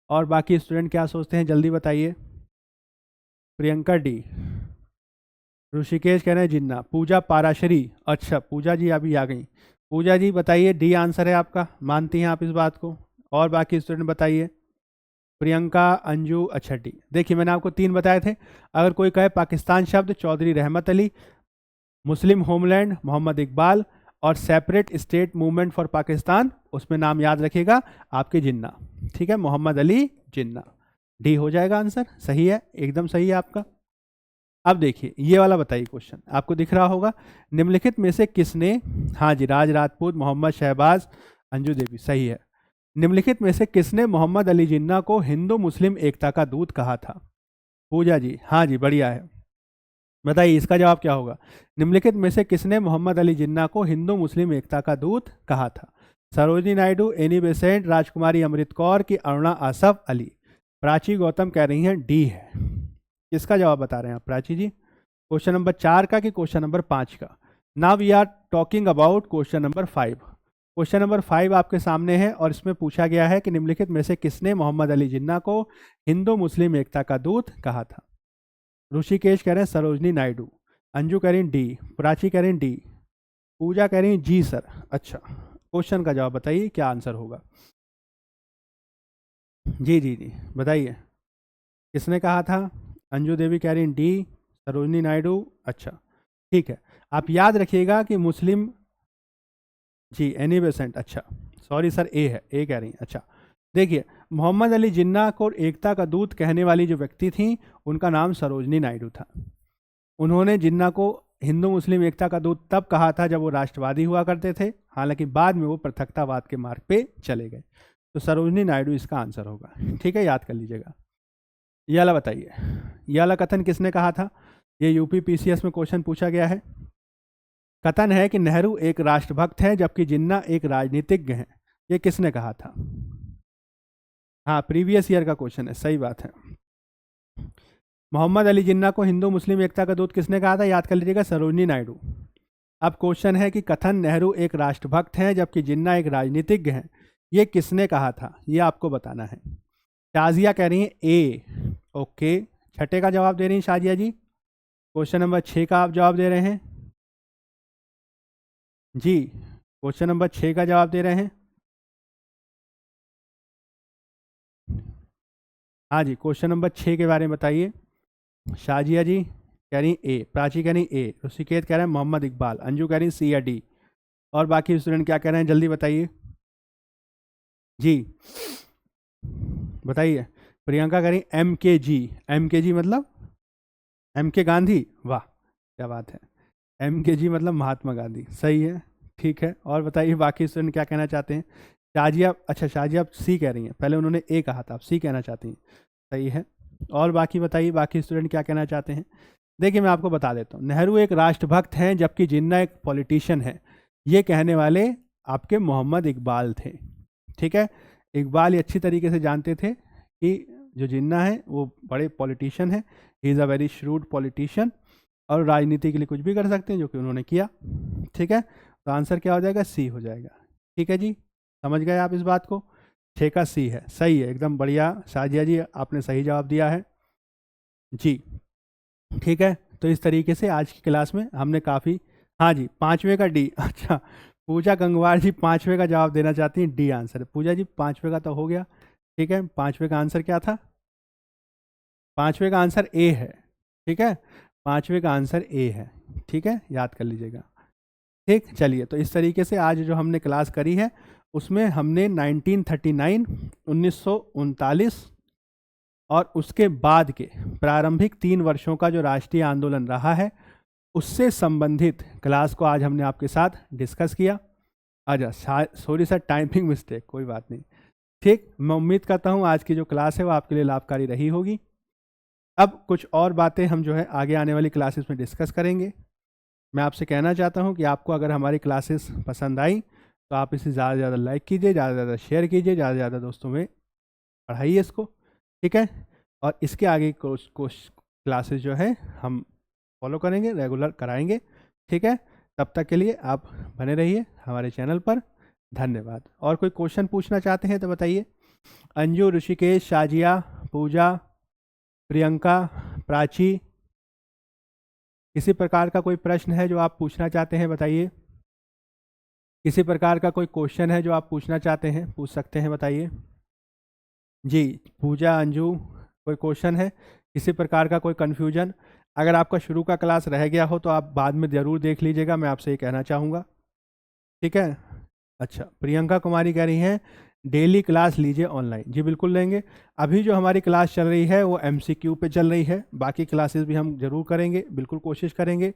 और बाकी स्टूडेंट क्या सोचते हैं, जल्दी बताइए। प्रियंका डी, ऋषिकेश कह रहे हैं जिन्ना, पूजा पाराशरी, अच्छा पूजा जी अभी आ गई, पूजा जी बताइए डी आंसर है आपका, मानती हैं आप इस बात को? और बाकी स्टूडेंट बताइए। प्रियंका, अंजू, अच्छा डी। देखिए मैंने आपको 3 बताए थे, अगर कोई कहे पाकिस्तान शब्द, चौधरी रहमत अली, मुस्लिम होमलैंड, मोहम्मद इकबाल, और separate state movement for Pakistan, उसमें नाम याद रखिएगा आपके जिन्ना, ठीक है, मोहम्मद अली जिन्ना, डी हो जाएगा आंसर। सही है, एकदम सही है आपका। अब देखिए ये वाला बताइए, क्वेश्चन आपको दिख रहा होगा, निम्नलिखित में से किसने, हाँ जी, राज राजपूत, मोहम्मद शहबाज, अंजू देवी, सही है, निम्नलिखित में से किसने मोहम्मद अली जिन्ना को हिंदू मुस्लिम एकता का दूत कहा था? पूजा जी, हाँ जी, बढ़िया है, बताइए इसका जवाब क्या होगा? निम्नलिखित में से किसने मोहम्मद अली जिन्ना को हिंदू मुस्लिम एकता का दूत कहा था? सरोजिनी नायडू, एनी बेसेंट, राजकुमारी अमृत कौर की अरुणा आसफ अली? प्राची गौतम कह रही हैं डी है। किसका जवाब बता रहे हैं आप प्राची जी? क्वेश्चन नंबर 4 का कि क्वेश्चन नंबर 5 का? Now we are talking about question number 5। Question number 5 आपके सामने है और इसमें पूछा गया है कि निम्नलिखित में से किसने मोहम्मद अली जिन्ना को हिंदू मुस्लिम एकता का दूत कहा था? ऋषिकेश कह रहे हैं सरोजनी नायडू, अंजू कह रही डी, प्राची कह रही डी, पूजा कह रही जी सर। अच्छा, क्वेश्चन का जवाब बताइए क्या आंसर होगा? जी जी जी बताइए, किसने कहा था? अंजू देवी कह रही डी, सरोजनी नायडू, अच्छा ठीक है, आप याद रखिएगा कि मुस्लिम, जी एनी बेसेंट, अच्छा सॉरी सर ए है, ए कह रही हैं, अच्छा देखिए मोहम्मद अली जिन्ना को एकता का दूत कहने वाली जो व्यक्ति थी उनका नाम सरोजनी नायडू था। उन्होंने जिन्ना को हिंदू मुस्लिम एकता का दूत तब कहा था जब वो राष्ट्रवादी हुआ करते थे, हालांकि बाद में वो पृथकतावाद के मार्ग पे चले गए। तो सरोजनी नायडू इसका आंसर होगा, ठीक है, याद कर लीजिएगा। ये वाला बताइए, ये वाला कथन किसने कहा था? ये यूपी पीसीएस में क्वेश्चन पूछा गया है। कथन है कि नेहरू एक राष्ट्रभक्त है जबकि जिन्ना एक राजनीतिज्ञ है, ये किसने कहा था? हाँ प्रीवियस ईयर का क्वेश्चन है, सही बात है। मोहम्मद अली जिन्ना को हिंदू मुस्लिम एकता का दूत किसने कहा था? याद कर लीजिएगा, सरोजनी नायडू। अब क्वेश्चन है कि कथन नेहरू एक राष्ट्रभक्त हैं जबकि जिन्ना एक राजनीतिज्ञ हैं, ये किसने कहा था, ये आपको बताना है। शाजिया कह रही हैं ए, ओके, छठे का जवाब दे रही हैं शाजिया जी। क्वेश्चन नंबर 6 का आप जवाब दे रहे हैं जी, क्वेश्चन नंबर 6 का जवाब दे रहे हैं। हाँ जी, क्वेश्चन नंबर 6 के बारे में बताइए। शाजिया जी कह रही ए, प्राची कह रही ए, ऋषिकेत कह रहे हैं मोहम्मद इकबाल, अंजू कह रही सी या डी, और बाकी स्टूडेंट क्या कह रहे हैं जल्दी बताइए जी, बताइए। प्रियंका कह रही एम के जी, एम के जी मतलब एम के गांधी, वाह क्या बात है, एम के जी मतलब महात्मा गांधी, सही है, ठीक है। और बताइए बाकी स्टूडेंट क्या कहना चाहते हैं। शाजिया, अच्छा शाजिया आप सी कह रही हैं, पहले उन्होंने ए कहा था, आप सी कहना चाहती हैं, सही है। और बाकी बताइए बाकी स्टूडेंट क्या कहना चाहते हैं। देखिए मैं आपको बता देता हूँ, नेहरू एक राष्ट्रभक्त हैं जबकि जिन्ना एक पॉलिटिशियन है, ये कहने वाले आपके मोहम्मद इकबाल थे, ठीक है। इकबाल ये अच्छी तरीके से जानते थे कि जो जिन्ना है वो बड़े पॉलिटिशियन है, he is a very shrewd politician, और राजनीति के लिए कुछ भी कर सकते हैं, जो कि उन्होंने किया, ठीक है। तो आंसर क्या हो जाएगा? सी हो जाएगा, ठीक है जी, समझ गए आप इस बात को? 6 का सी है, सही है, एकदम बढ़िया शाजिया जी, आपने सही जवाब दिया है जी, ठीक है। तो इस तरीके से आज की क्लास में हमने काफ़ी, हाँ जी 5वें का डी, अच्छा पूजा गंगवार जी 5वें का जवाब देना चाहती हैं, डी आंसर है। पूजा जी 5वें का तो हो गया, ठीक है, 5वें का आंसर क्या था? 5वें का आंसर ए है, ठीक है, 5वें का आंसर ए है, ठीक है, याद कर लीजिएगा। ठीक, चलिए तो इस तरीके से आज जो हमने क्लास करी है उसमें हमने 1939, 1939 और उसके बाद के प्रारंभिक 3 वर्षों का जो राष्ट्रीय आंदोलन रहा है उससे संबंधित क्लास को आज हमने आपके साथ डिस्कस किया। अच्छा, सॉरी सर, टाइमिंग मिस्टेक, कोई बात नहीं। ठीक, मैं उम्मीद करता हूँ आज की जो क्लास है वो आपके लिए लाभकारी रही होगी। अब कुछ और बातें हम जो है आगे आने वाली क्लासेस में डिस्कस करेंगे। मैं आपसे कहना चाहता हूँ कि आपको अगर हमारी क्लासेस पसंद आई तो आप इसे ज़्यादा से ज़्यादा लाइक कीजिए, ज़्यादा से ज़्यादा शेयर कीजिए, ज़्यादा से ज़्यादा दोस्तों में पढ़ाइए इसको, ठीक है। और इसके आगे क्लासेस जो है हम फॉलो करेंगे, रेगुलर कराएंगे, ठीक है। तब तक के लिए आप बने रहिए हमारे चैनल पर। धन्यवाद। और कोई क्वेश्चन पूछना चाहते हैं तो बताइए। अंजू, ऋषिकेश, शाजिया, पूजा, प्रियंका, प्राची, किसी प्रकार का कोई प्रश्न है जो आप पूछना चाहते हैं बताइए। किसी प्रकार का कोई क्वेश्चन है जो आप पूछना चाहते हैं, पूछ सकते हैं, बताइए। जी, पूजा, अंजू, कोई क्वेश्चन है, किसी प्रकार का कोई कन्फ्यूजन? अगर आपका शुरू का क्लास रह गया हो तो आप बाद में ज़रूर देख लीजिएगा, मैं आपसे ये कहना चाहूँगा, ठीक है। अच्छा, प्रियंका कुमारी कह रही हैं डेली क्लास लीजिए ऑनलाइन। जी बिल्कुल लेंगे। अभी जो हमारी क्लास चल रही है वो MCQ पे चल रही है, बाकी क्लासेस भी हम ज़रूर करेंगे, बिल्कुल कोशिश करेंगे।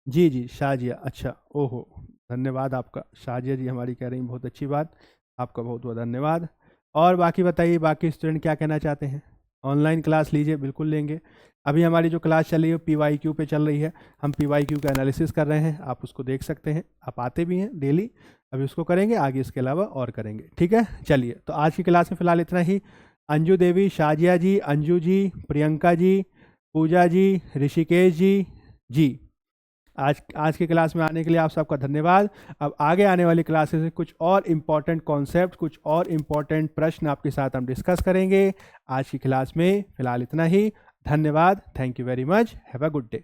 जी जी, शाजिया, अच्छा, ओहो, धन्यवाद आपका। शाजिया जी हमारी कह रही हैं, बहुत अच्छी बात, आपका बहुत बहुत धन्यवाद। और बाकी बताइए, बाकी स्टूडेंट क्या कहना चाहते हैं? ऑनलाइन क्लास लीजिए, बिल्कुल लेंगे। अभी हमारी जो क्लास चल रही है PYQ पे चल रही है, हम PYQ का एनालिसिस कर रहे हैं, आप उसको देख सकते हैं, आप आते भी हैं डेली, अभी उसको करेंगे, आगे इसके अलावा और करेंगे, ठीक है। चलिए, तो आज की क्लास में फ़िलहाल इतना ही। अंजू देवी, शाजिया जी, अंजू जी, प्रियंका जी, पूजा जी, ऋषिकेश जी, जी, आज की क्लास में आने के लिए आप सबका धन्यवाद। अब आगे आने वाली क्लासेस में कुछ और इम्पॉर्टेंट कॉन्सेप्ट, कुछ और इम्पॉर्टेंट प्रश्न आपके साथ हम डिस्कस करेंगे। आज की क्लास में फ़िलहाल इतना ही। धन्यवाद, thank you very much, have a good day.